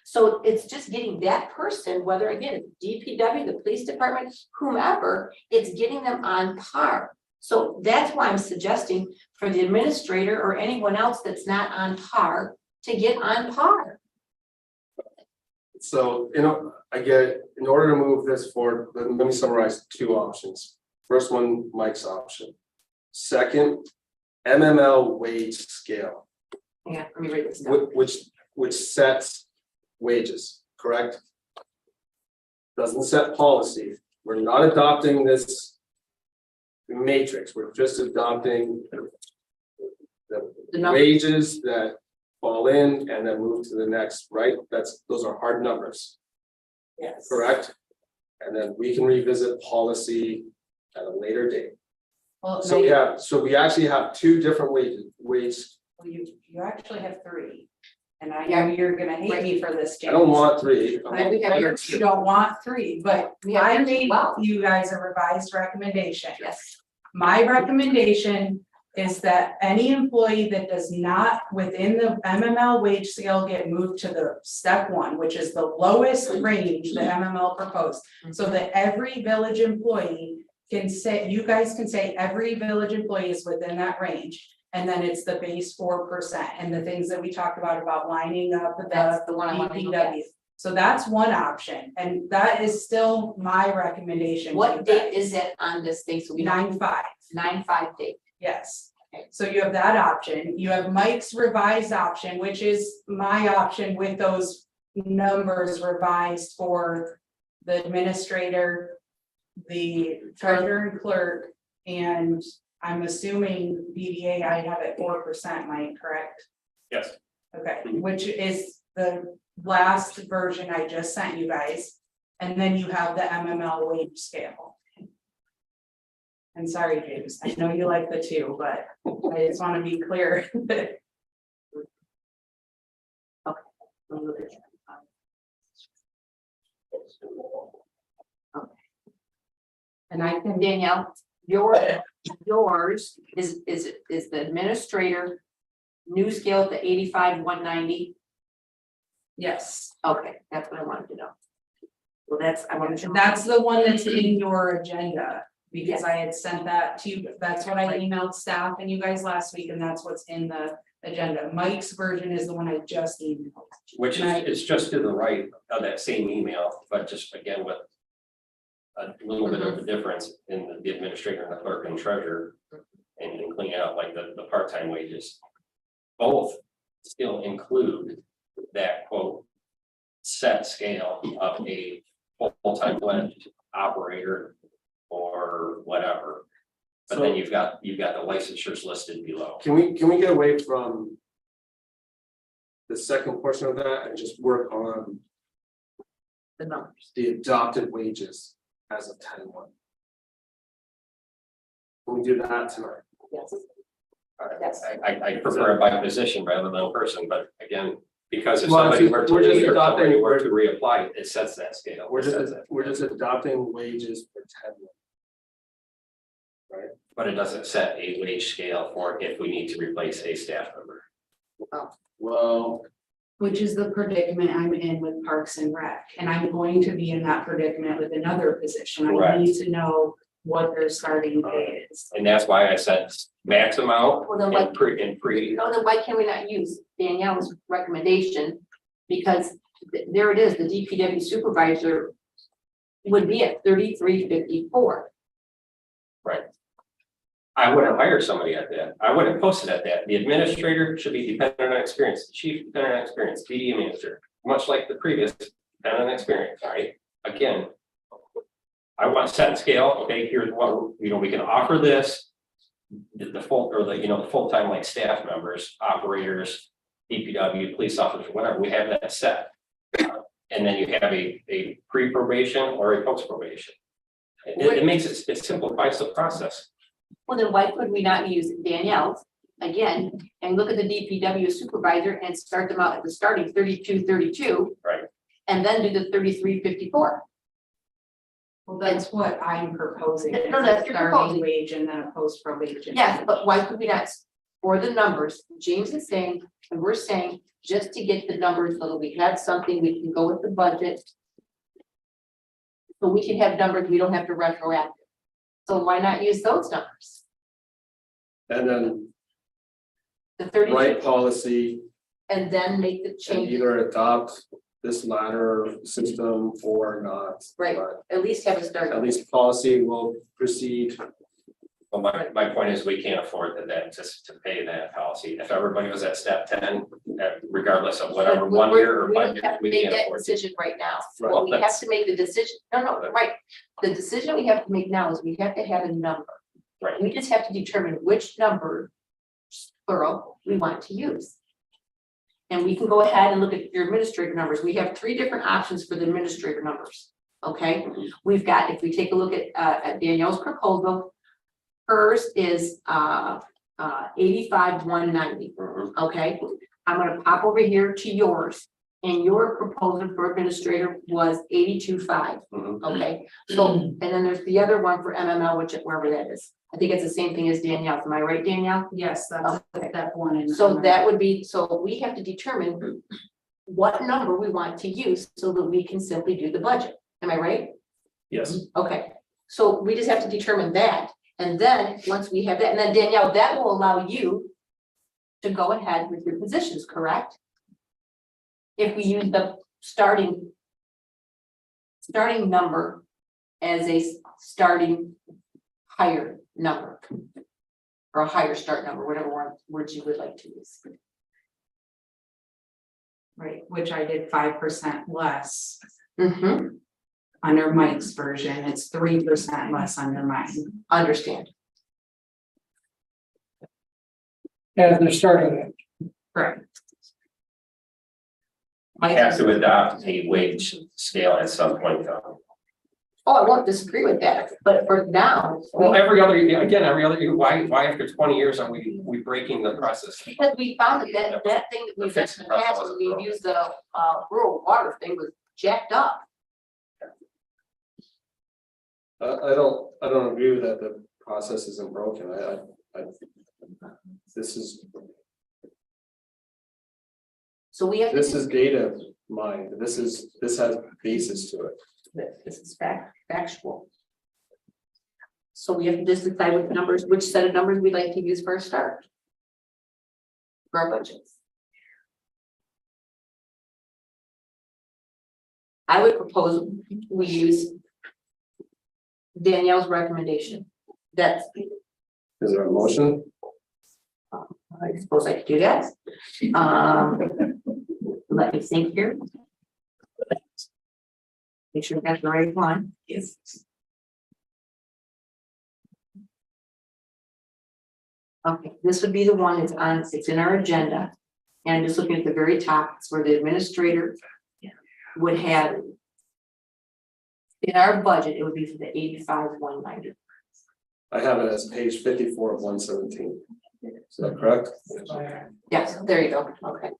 So it's just getting that person, whether again, DPW, the police department, whomever, it's getting them on par. So that's why I'm suggesting for the administrator or anyone else that's not on par to get on par. So, I get it. In order to move this forward, let me summarize 2 options. First one, Mike's option. Second, MML wage scale. Yeah, let me read this down. Which sets wages, correct? Doesn't set policy. We're not adopting this matrix. We're just adopting the wages that fall in and then move to the next, right? Those are hard numbers. Yes. Correct? And then we can revisit policy at a later date. Well, So we actually have 2 different ways. you actually have 3. And I know you're gonna hate me for this, I James. don't want 3. You don't want 3, but I made you guys a revised recommendation. Yes. My recommendation is that any employee that does not within the MML wage scale get moved to the step one, which is the lowest range the MML proposed. So that every village employee can say, you guys can say every village employee is within that range. And then it's the base 4% and the things that we talked about lining up That's the one I want to look at. DPW. So that's one option, and that is still my recommendation. What date is it on this thing? So we don't 9/5. 9/5 date. Yes, so you have that option, you have Mike's revised option, which is my option with those numbers revised for the administrator, the treasurer and clerk, and I'm assuming BDA I have at 4%, Mike, correct? Yes. Okay, which is the last version I just sent you guys, and then you have the MML wage scale. And sorry, James, I know you like the two, but I just want to be clear that. Okay. And I can, Danielle, yours is the administrator new scale to 85,190. Yes. Okay, that's what I wanted to know. Well, That's the one that's in your agenda, because I had sent that to you, that's what I emailed staff and you guys last week, and that's what's in the agenda. Mike's version is the one I just emailed. Which is, it's just to the right of that same email, but just again with a little bit of a difference in the administrator and the clerk and treasurer, and clean out like the part-time wages. Both still include that quote set scale of a full-time blend operator or whatever. But then you've got the licensures listed below. Can we get away from the second portion of that and just work on the numbers, the adopted wages as of 10/1? Can we do that tonight? yes. I prefer it by position rather than person, but again, because if Well, somebody if were to we're just leave or adopting- somebody were to reapply, it sets that scale. We're It sets that. just adopting wages for 10/1. Right? But it doesn't set a wage scale for if we need to replace a staff member. Well, Which is the predicament I'm in with Parks and Rec, and I'm going to be in that predicament with another position. I Correct. need to know what their starting pay is. And that's why I said max amount Well, then and pre. No, then why can't we not use Danielle's recommendation? Because there it is, the DPW supervisor would be at 33.54. Right. I wouldn't hire somebody at that. I wouldn't post it at that. The administrator should be dependent on experience, the chief dependent on experience, PD manager, much like the previous dependent on experience, right? Again, I want set scale, okay, here's what, we can offer this. The full, or the full-time like staff members, operators, DPW, police officers, whatever, we have that set. And then you have a pre-probation or a post-probation. It makes it simplifies the process. Well, then why could we not use Danielle's again and look at the DPW supervisor and start them out at the starting 32.32? Right. And then do the 33.54. Well, that's what I'm proposing. No, is that's a your starting proposal. wage and then a post probation. Yes, but why could we not, for the numbers, James is saying, and we're saying, just to get the numbers, so that we have something, we can go with the budget. So we can have numbers, we don't have to retroactive. So why not use those numbers? and then The 30, write policy and then make the and change, either adopt this latter system or not. right, But at least have a start. at least policy will proceed. Well, my point is we can't afford to pay that policy. If everybody was at step 10, regardless of whatever, But 1 year or we 5 don't years, have to we make can't that afford to. decision right now. Right. Well, we have That's- to make the decision, no, right, the decision we have to make now is we have to have a number. Right. We just have to determine which number, plural, we want to use. And we can go ahead and look at your administrator numbers. We have 3 different options for the administrator numbers. Okay, we've got, if we take a look at Danielle's proposal, hers is 85,190. Okay, I'm gonna pop over here to yours. And your proposal for administrator was 82.5. Mhm. Okay, so, and then there's the other one for MML, which wherever that is. I think it's the same thing as Danielle, am I right, Danielle? Yes, that's step one. And So that would be, so we have to determine what number we want to use so that we can simply do the budget. Am I right? Yes. Okay, so we just have to determine that. And then, once we have that, and then Danielle, that will allow you to go ahead with your positions, correct? If we use the starting number as a starting higher number. Or a higher start number, whatever words you would like to use. Right, which I did 5% less Mm-hmm. under Mike's version, it's 3% less under mine. Understand. As they're starting it. Correct. I have to adopt a wage scale at some point though. Oh, I won't disagree with that, but for now. Well, every other year, why after 20 years are we breaking the process? Because we found that thing that we've done in the past, when we used the rural water thing was jacked up. I don't agree with that, the process isn't broken, this is So is data mined, this has basis to it. This is factual. So we have to just decide what numbers, which set of numbers we'd like to use for a start. For our budgets. I would propose we use Danielle's recommendation. That's, Is there a motion? I suppose I could do that. Let me think here. Make sure I got the right one. Yes. Okay, this would be the one that's on, it's in our agenda. And I'm just looking at the very top, it's where the administrator would have. In our budget, it would be for the 85,190. I have it as page 54 of 117. Is that correct? Yes, there you go. Okay.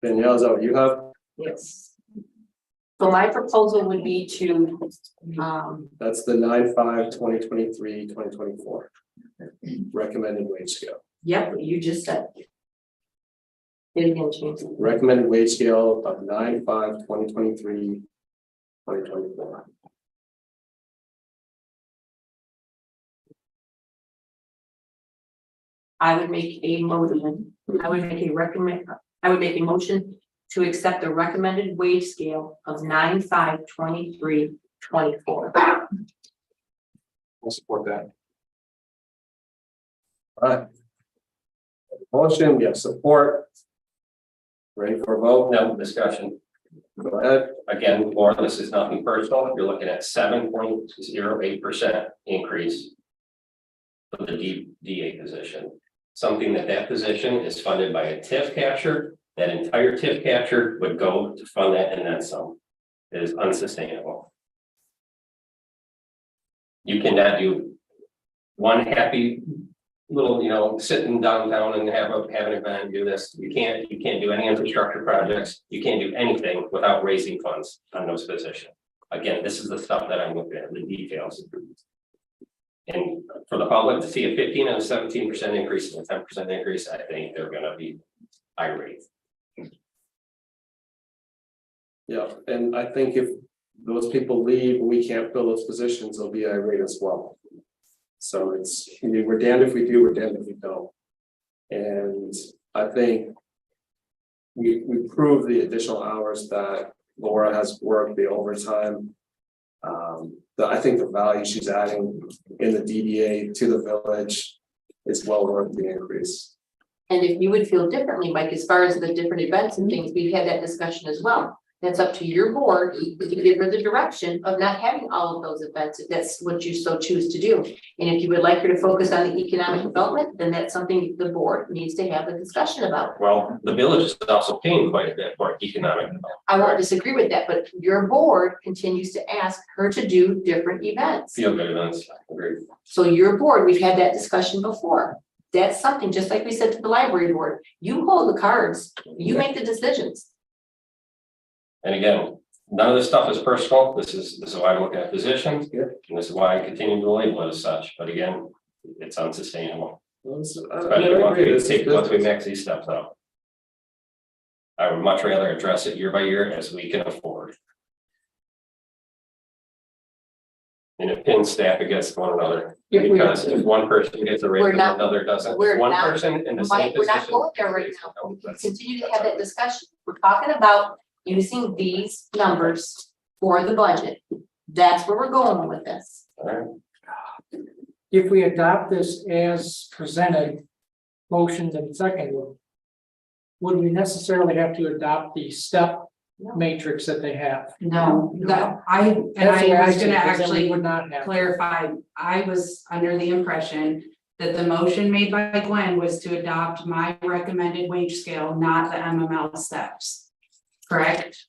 Danielle, is that what you have? Yes. So my proposal would be to, That's the 9/5/2023/2024 recommended wage scale. yep, you just said. It again, James. Recommended wage scale of 9/5/2023/2024. I would make a motion, I would make a motion to accept the recommended wage scale of 9/5/23/24. I'll support that. All right. Motion, we have support. Ready for a vote? No discussion. Go ahead. Again, Laura, this is nothing personal. You're looking at 7.08% increase for the DA position. Something that position is funded by a TIF catcher. That entire TIF catcher would go to fund that and then some. It is unsustainable. You cannot do one happy little, sitting downtown and have an event and do this. You can't do any infrastructure projects. You can't do anything without raising funds on those positions. Again, this is the stuff that I'm looking at, the details. And for the public to see a 15 and a 17% increase and a 10% increase, I think they're gonna be irate. Yeah, and I think if those people leave, and we can't fill those positions, they'll be irate as well. So we're damned if we do, we're damned if we don't. And I think we proved the additional hours that Laura has worked, the overtime. I think the value she's adding in the DDA to the village is well worth the increase. And if you would feel differently, Mike, as far as the different events and things, we've had that discussion as well. That's up to your board to give her the direction of not having all of those events, if that's what you so choose to do. And if you would like her to focus on the economic development, then that's something the board needs to have a discussion about. Well, the village is also paying quite a bit for economic development. I won't disagree with that, but your board continues to ask her to do different events. Feel good events, I agree. So your board, we've had that discussion before. That's something, just like we said to the library board, you hold the cards, you make the decisions. And again, None of this stuff is personal. This is why I'm looking at positions. And this is why I continue to label it as such. But again, it's unsustainable. Especially once we max these steps out. I would much rather address it year by year as we can afford. And it pins staff against one another, because if one person gets a raise and another doesn't, we're one not- person in the same We're not position. going there right now. We can continue to have that discussion. We're talking about using these numbers for the budget. That's where we're going with this. If we adopt this as presented, motioned and seconded, would we necessarily have to adopt the step matrix that they have? No, that I That's the way was see gonna it, 'cause then we actually would not have. clarify. I was under the impression that the motion made by Gwen was to adopt my recommended wage scale, not the MML steps. Correct?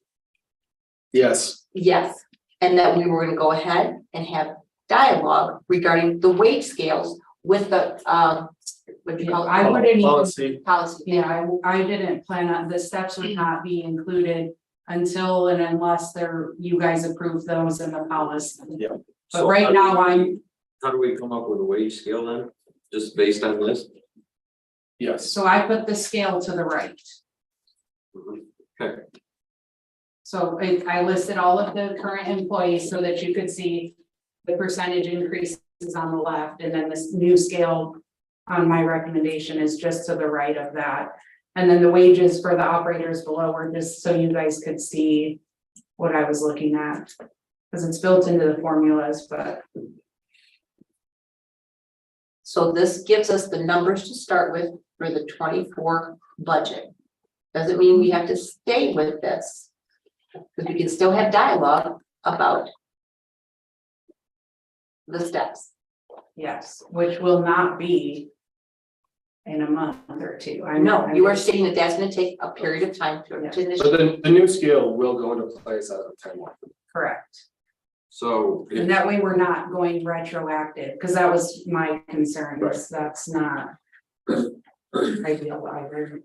Yes. Yes, and that we were gonna go ahead and have dialogue regarding the wage scales with the, what do you call it? I wouldn't even, Policy. policy, yeah, I didn't plan on, the steps would not be included until and unless you guys approve those in the policy. Yeah. But right now, How do we come up with a wage scale then? Just based on this? Yes. so I put the scale to the right. Okay. So I listed all of the current employees so that you could see the percentage increases on the left, and then this new scale on my recommendation is just to the right of that. And then the wages for the operators below were just so you guys could see what I was looking at. Because it's built into the formulas, but So this gives us the numbers to start with for the 24 budget. Doesn't mean we have to stay with this. Because we can still have dialogue about the steps. yes, which will not be in a month or two. I No, you are saying that that's gonna take a period of time to But initiate. the new scale will go into place at a time. Correct. So. And that way we're not going retroactive, because that was my concern, is that's not ideal either.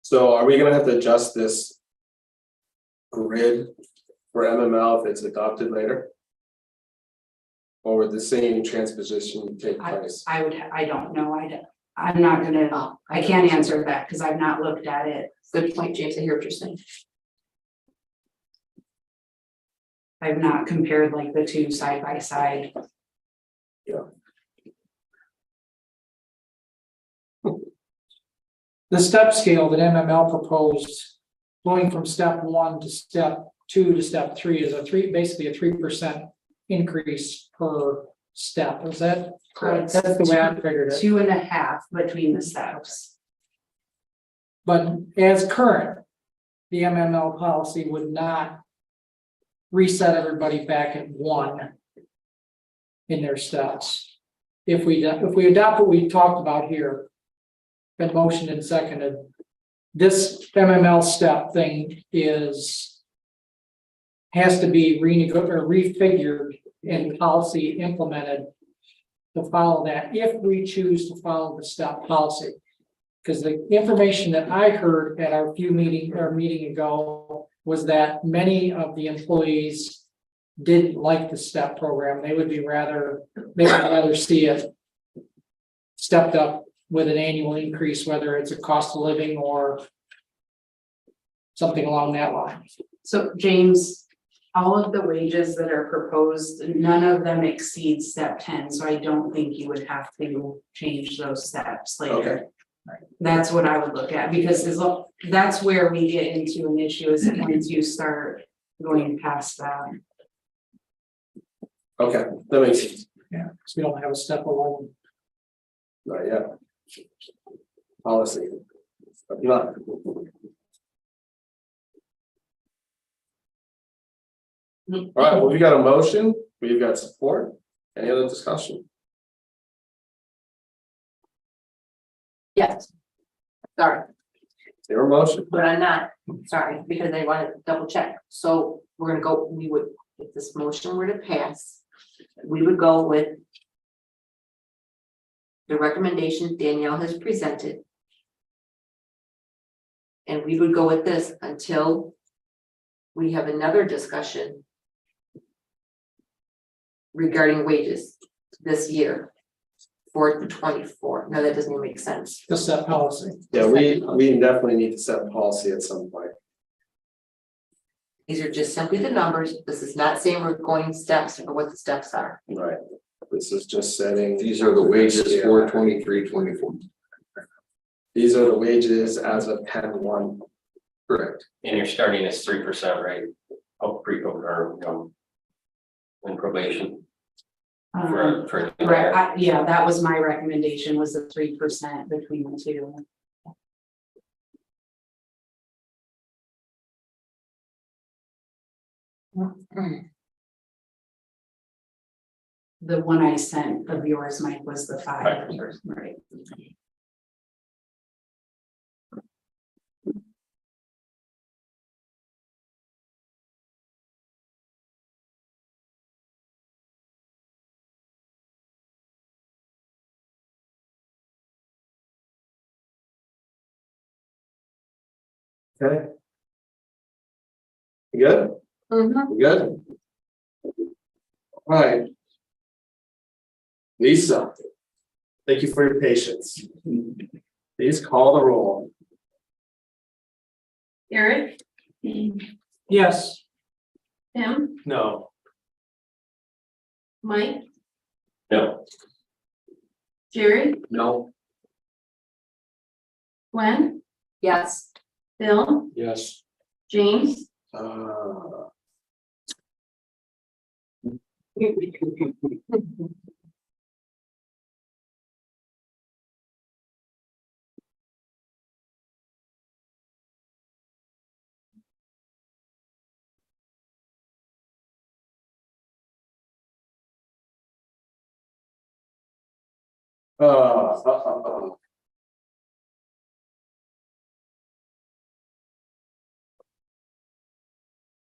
So are we gonna have to adjust this grid for MML if it's adopted later? Or would the same transposition take place? I don't know, I'm not gonna, I can't answer that, because I've not looked at it. Good point, James, I hear what you're saying. I've not compared like the two side by side. The step scale that MML proposed, going from step 1 to step 2 to step 3 is basically a 3% increase per step. Is that correct? That's the way I figured it. 2.5 between the steps. But as current, the MML policy would not reset everybody back at 1 in their steps. If we adopt what we talked about here, been motioned and seconded, this MML step thing has to be refigured and policy implemented to follow that, if we choose to follow the step policy. Because the information that I heard at our meeting ago was that many of the employees didn't like the step program. They would rather see it stepped up with an annual increase, whether it's a cost of living or something along that line. So James, all of the wages that are proposed, none of them exceed step 10, so I don't think you would have to change those steps later. Okay. That's what I would look at, because that's where we get into an issue, is once you start going past that. Okay, that makes sense. Yeah, because we don't have a step 11. Not yet. Policy. Not. All right, well, we got a motion, we've got support. Any other discussion? Yes. Sorry, Your motion. but I'm not, sorry, because I want to double check. So we're gonna go, we would, if this motion were to pass, we would go with the recommendation Danielle has presented. And we would go with this until we have another discussion regarding wages this year for the 24. No, that doesn't even make sense. Just that policy. Yeah, we definitely need to set a policy at some point. These are just simply the numbers. This is not saying we're going steps or what the steps are. Right. This is just setting. These are the wages for 23-24. These are the wages as of 10/1. Correct. And you're starting as 3%, right? Of pre-program, in probation. For Right, yeah, that was my recommendation, was the 3% between the two. The one I sent of yours, Mike, was the 5, right? Okay. You good? You good? All right. Lisa, thank you for your patience. Please call the roll. Eric, Yes. Tim, No. Mike, No. Jerry, No. Gwen, Yes. Bill, Yes. James,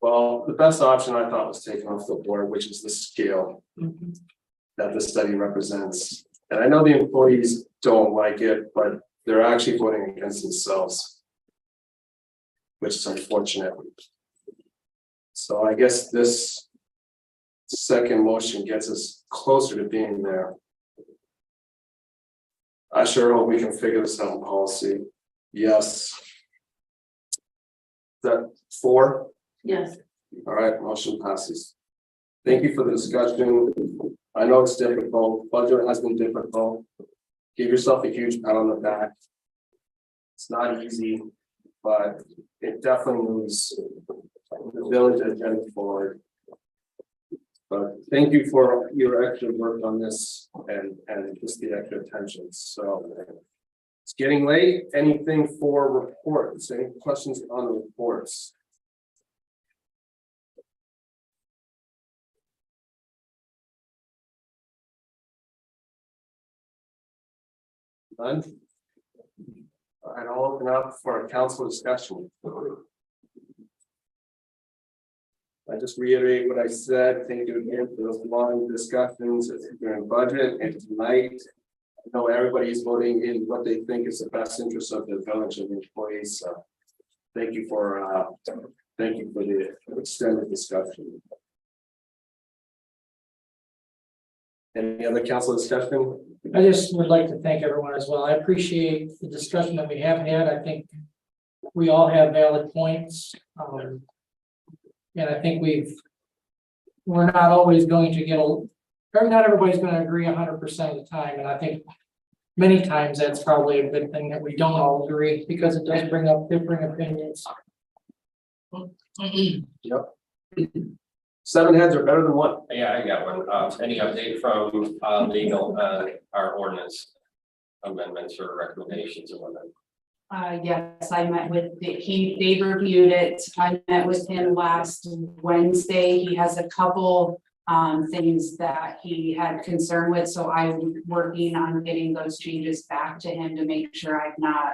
Well, the best option I thought was taken off the board, which is the scale that the study represents. And I know the employees don't like it, but they're actually voting against themselves, which is unfortunate. So I guess this second motion gets us closer to being there. I sure hope we can figure this out in policy. Yes. Is that 4? yes. All right, motion passes. Thank you for the discussion. I know it's difficult, budget has been difficult. Give yourself a huge pat on the back. It's not easy, but it definitely moves the village agenda forward. But thank you for your extra work on this and just the extra attention. So it's getting late. Anything for reports? Any questions on the reports? None? All right, I'll open up for a council discussion. I just reiterate what I said. Thank you again for those long discussions during budget and tonight. I know everybody's voting in what they think is the best interest of the village and the employees. So thank you for the extended discussion. Any other council discussion? I just would like to thank everyone as well. I appreciate the discussion that we have had. I think we all have valid points. And I think we're not always going to not everybody's going to agree 100% of the time. And I think many times that's probably a good thing that we don't all agree, because it does bring up differing opinions. Yep. 7 heads are better than 1. Yeah, I got one. Any update from legal, our ordinance amendments or recommendations or whatnot? Yes, I met with, they reviewed it. I met with him last Wednesday. He has a couple things that he had concern with, so I'm working on getting those changes back to him to make sure I've not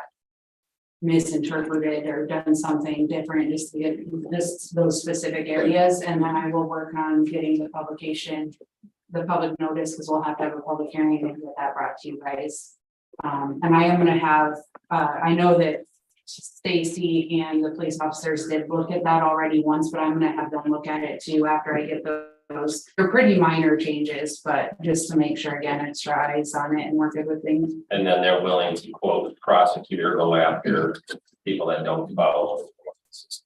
misinterpreted or done something different, just to get those specific areas. And then I will work on getting the publication, the public notice, because we'll have to have a public hearing and get that brought to you guys. And I am going to have, I know that Stacy and the police officers did look at that already once, but I'm gonna have them look at it too after I get those. They're pretty minor changes, but just to make sure again, extra eyes on it and we're good with things. And then they're willing to quote prosecutor, go after people that don't follow.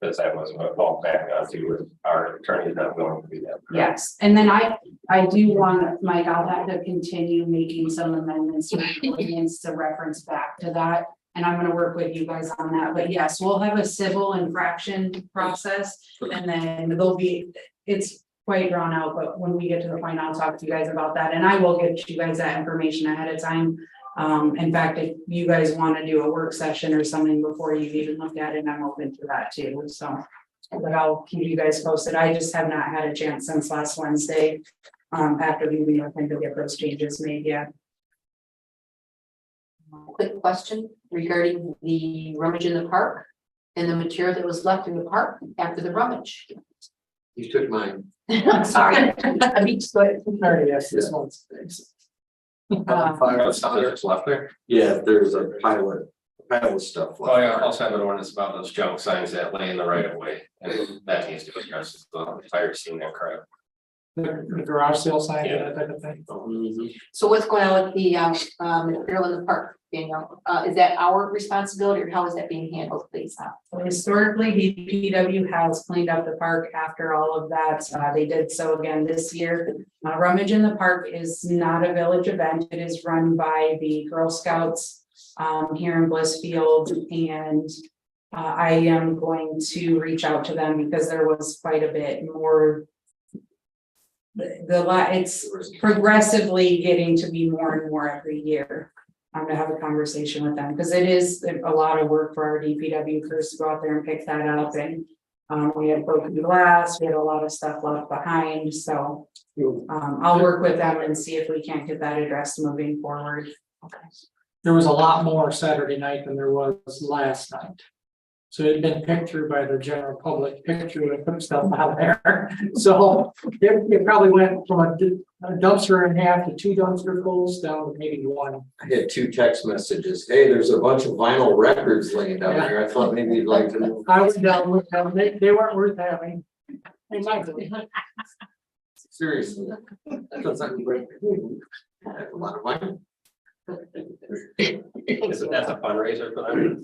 Because that was what I fall back on to with our attorney not willing to do that. Yes, and then I do want, Mike, I'll have to continue making some amendments to the ordinance to reference back to that. And I'm gonna work with you guys on that, but yes, we'll have a civil infraction process. And then it's quite drawn out, but when we get to the point, I'll talk to you guys about that. And I will get you guys that information ahead of time. In fact, if you guys want to do a work session or something before you even look at it, I'm open to that too, so. But I'll keep you guys posted. I just have not had a chance since last Wednesday, after meeting with him to get those changes made yet. Quick question regarding the rummage in the park and the material that was left in the park after the rummage. You took mine. I'm sorry. I mean, Yes, this one's. There's left there. Yeah, there's a pile of stuff. Oh, yeah, I also have an ordinance about those junk signs that lay in the right of way, and that needs to be addressed, the entire scene there, correct? The garage sale sign, that type of thing. So what's going on with the material in the park, Daniel? Is that our responsibility or how is that being handled, please? Historically, DPW has cleaned up the park after all of that. They did so again this year. Rummage in the Park is not a village event. It is run by the Girl Scouts here in Blissfield, and I am going to reach out to them because there was quite a bit more. It's progressively getting to be more and more every year. I'm gonna have a conversation with them because it is a lot of work for our DPW crews to go out there and pick that up. And we had broken glass, we had a lot of stuff left behind, so I'll work with them and see if we can't get that addressed moving forward. Okay. There was a lot more Saturday night than there was last night. So it had been picked through by the general public, picked through and put stuff out there. So it probably went from a dumpster and a half to 2 dumpster fulls down to maybe 1. I had 2 text messages. Hey, there's a bunch of vinyl records laying down here. I thought maybe you'd like to know. I was down with them. They weren't worth having. They might be. Seriously. That does not break. I have a lot of vinyl. Isn't that a fundraiser for them?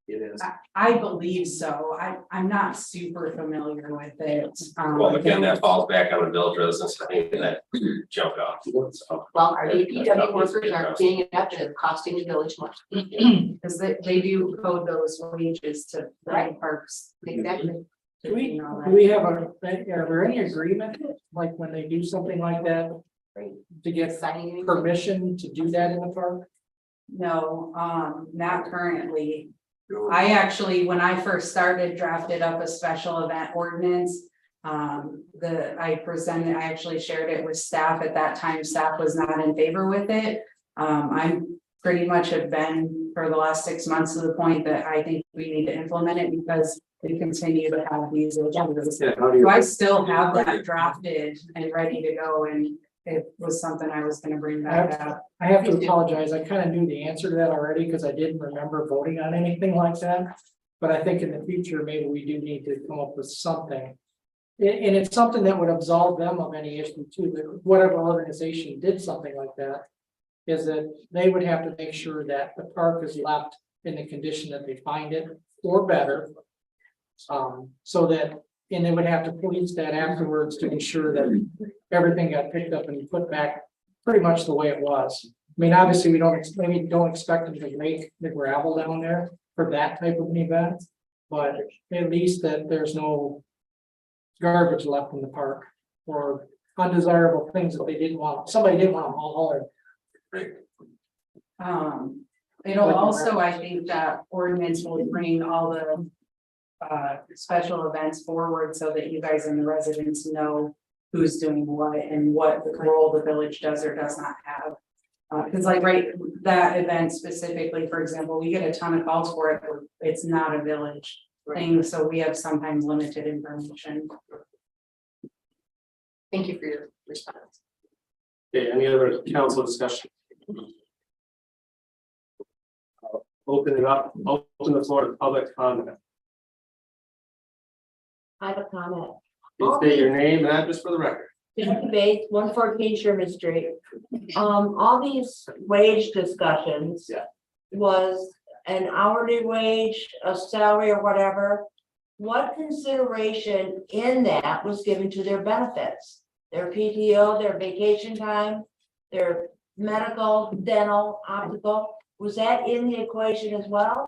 It is. I believe so. I'm not super familiar with it. Well, again, that falls back on the village residents, I think that jumped off. So, Well, our DPW workers are being adapted and costing the village much. Because they do code those wages to the parks. Exactly. Do we have are there any agreement, like when they do something like that? To get Signing. permission to do that in the park? No, not currently. I actually, when I first started, drafted up a special event ordinance. I actually shared it with staff at that time. Staff was not in favor with it. I'm pretty much have been for the last 6 months to the point that I think we need to implement it because we continue to have these agendas. So I still have that drafted and ready to go, and it was something I was gonna bring back up. I have to apologize. I kind of knew the answer to that already because I didn't remember voting on anything like that. But I think in the future, maybe we do need to come up with something. And it's something that would absolve them of any issue too, that whatever organization did something like that. Is that they would have to make sure that the park is left in the condition that they find it or better. So that, and they would have to police that afterwards to ensure that everything got picked up and put back pretty much the way it was. I mean, obviously, we don't expect them to make the gravel down there for that type of an event, but at least that there's no garbage left in the park or undesirable things that somebody didn't want to haul hard. It'll also, I think that ordinance will bring all the special events forward so that you guys and the residents know who's doing what and what role the village does or does not have. Because like that event specifically, for example, we get a ton of calls for it, but it's not a village thing, so we have sometimes limited information. Thank you for your response. Okay, any other council discussion? open it up, open the floor to public comment. I have a comment. Please state your name and address for the record. Cindy Bates, 114 Sherman Street. All these wage discussions. Yeah. Was an hourly wage, a salary or whatever. What consideration in that was given to their benefits? Their PTO, their vacation time, their medical, dental, optical, was that in the equation as well?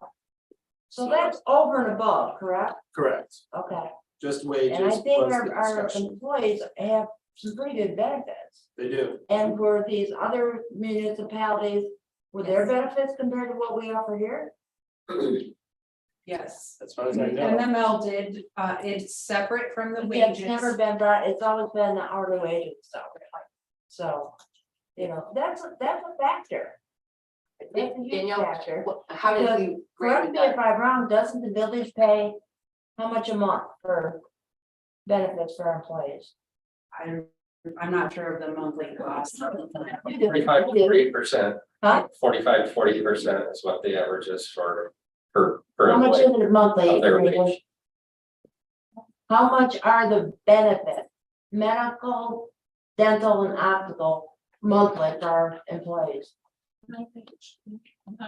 So that's over and above, correct? Correct. Okay, Just wages. and I think plus the our discussion. employees have some pretty good benefits. They do. And for these other municipalities, were their benefits compared to what we offer here? Yes. As far as I know. MML did, it's separate from the Yeah, it's wages. never been brought, it's always been the hourly wage and stuff. So, you know, that's a factor. That's a huge Danielle, factor. how did Because, we? correct me if I'm wrong, doesn't the village pay how much a month for benefits for our employees? I'm not sure of the monthly cost. You do. 45-40%. Huh? 45-40% is what the average is for per How much is employee it monthly? of their wage. How much are the benefits, medical, dental and optical monthly for our employees?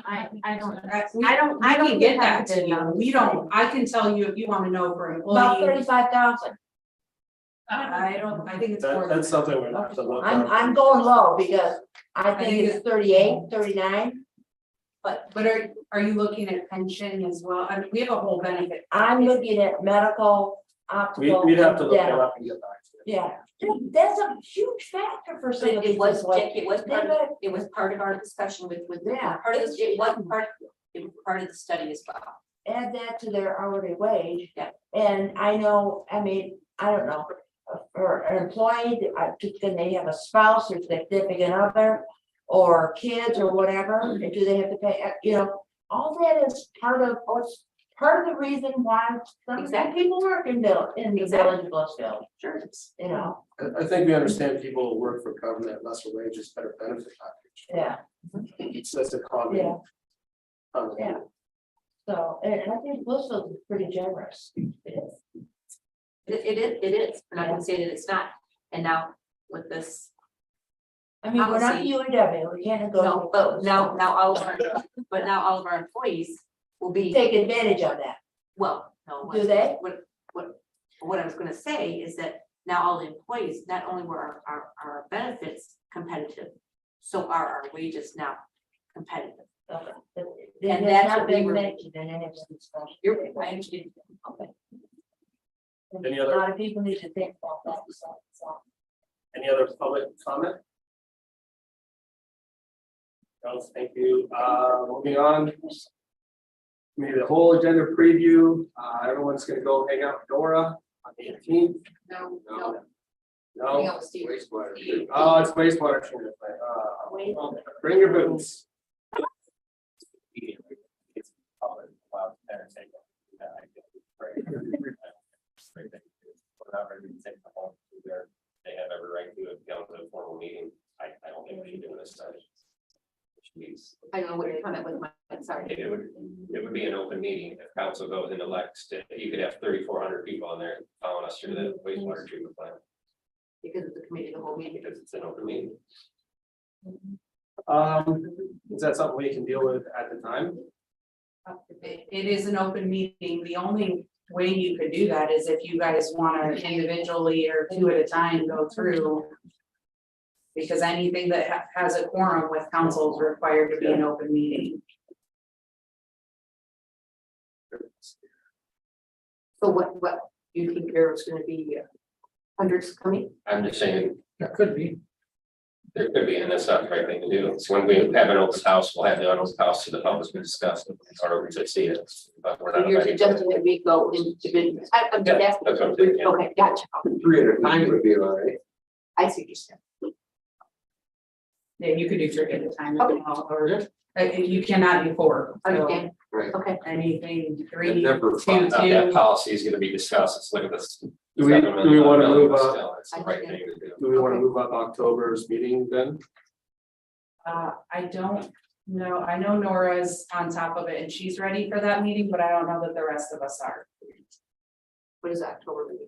I can get that to you. We don't, I can tell you if you want to know for About employees. 35,000. I think it's more. That's something we're gonna have to look. I'm going low because I think think it's 38, 39. But are you looking at pension as well? I mean, we have a whole benefit. I'm looking at medical, optical. We'd have to look it dental. up and get back to you. Yeah, that's a huge factor for some of these. It was, employees. Jackie, it was part of our discussion with, Yeah. part of this, it wasn't part, it was part of the study as well. Add that to their hourly wage. Yeah. And I know, I mean, I don't know, for an employee, can they have a spouse or significant other? Or kids or whatever, and do they have to pay, you know, all that is part of the reason why some of the people work in the village of Blissfield. Sure. You know, I think we understand people who work for government, lesser wages, better benefit package. yeah, It's just a common. yeah, yeah. So, and I think Blissfield is pretty generous. It is. It is, and I can say that it's not, and now with this. I mean, we're not UAW, we can't go. No, but now all of our employees will be. Take advantage of that. Well, no. Do they? What I was gonna say is that now all the employees, not only were our benefits competitive, so are our wages now competitive. Okay. And And that's that's what we been were- mentioned in any of this discussion. You're right, I understand. Okay. Any A other- lot of people need to think about that, so. Any other public comment? No, thank you. Moving on. Maybe the whole agenda preview. Everyone's gonna go hang out with Dora on the 18th. No. No. No, Steve. Wastewater. Oh, it's wastewater treatment plant. Bring your boots. They have every right to go to a formal meeting. I don't think we should do this study. I don't know what your comment was, Mike, sorry. It would be an open meeting if council goes and elects, you could have 3,400 people on there following us through the wastewater treatment plant. Because it's a committee, the whole meeting. Because it's an open meeting. Is that something we can deal with at the time? It is an open meeting. The only way you could do that is if you guys want to individually or two at a time go through. Because anything that has a quorum with council is required to be an open meeting. So what you think there's gonna be hundreds coming? I'm just saying, That could be. there could be, and that's not the right thing to do. So when we have an open house, we'll have the open house to the public to discuss it, or we to see it. But we're not. You're inviting- suggesting that we go into, I'm just Yeah, asking. that's what I'm saying, yeah. Okay, gotcha. 3 at a time would be all right. I see what you're saying. Yeah, you could do three at a time, or you cannot do four. So Understand, Right. okay. anything, three, Never two, fun. That two. policy is gonna be discussed. Let's look at this. Do we want to move up? Still, it's the right thing to do. Do we want to move up October's meeting then? I don't No, I know Nora's on top of it and she's ready for that meeting, but I don't know that the rest of us are. What is October meeting?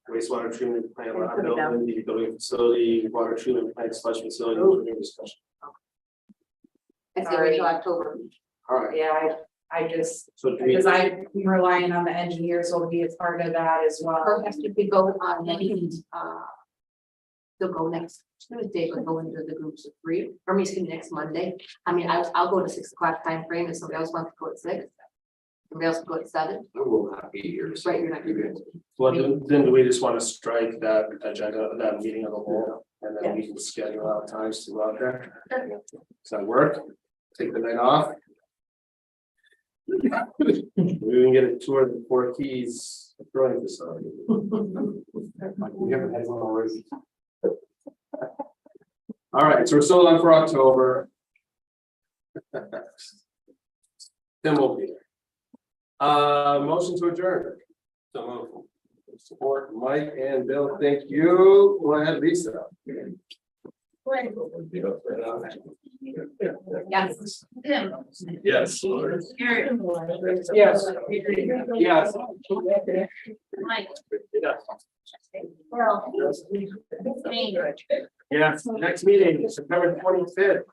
Wastewater treatment plant, lot building, the building facility, water treatment plant, sludge facility, engineering discussion. It's gonna wait till October. All right, Yeah, I just, so do we, because I'm relying on the engineers, so be a part of that as well. Perhaps if we go on next, they'll go next Tuesday, but go into the groups of three, or maybe next Monday. I mean, I'll go to 6 o'clock time frame if somebody else wants to go at 6. Somebody else can go at 7. I will not be here. Right, you're not gonna do well, then do we just want to strike that agenda, that meeting of the whole, and then we can schedule out times to go out there? Does that work? Take the night off? We can get a tour of the Four Keys growing facility. We haven't had one already. All right, so we're still on for October. Then we'll be there. Motion to adjourn. So move. Support Mike and Bill, thank you. Go ahead, Lisa. Yes. Yes. Yes. Yes. Mike. Yes, next meeting, September 25th.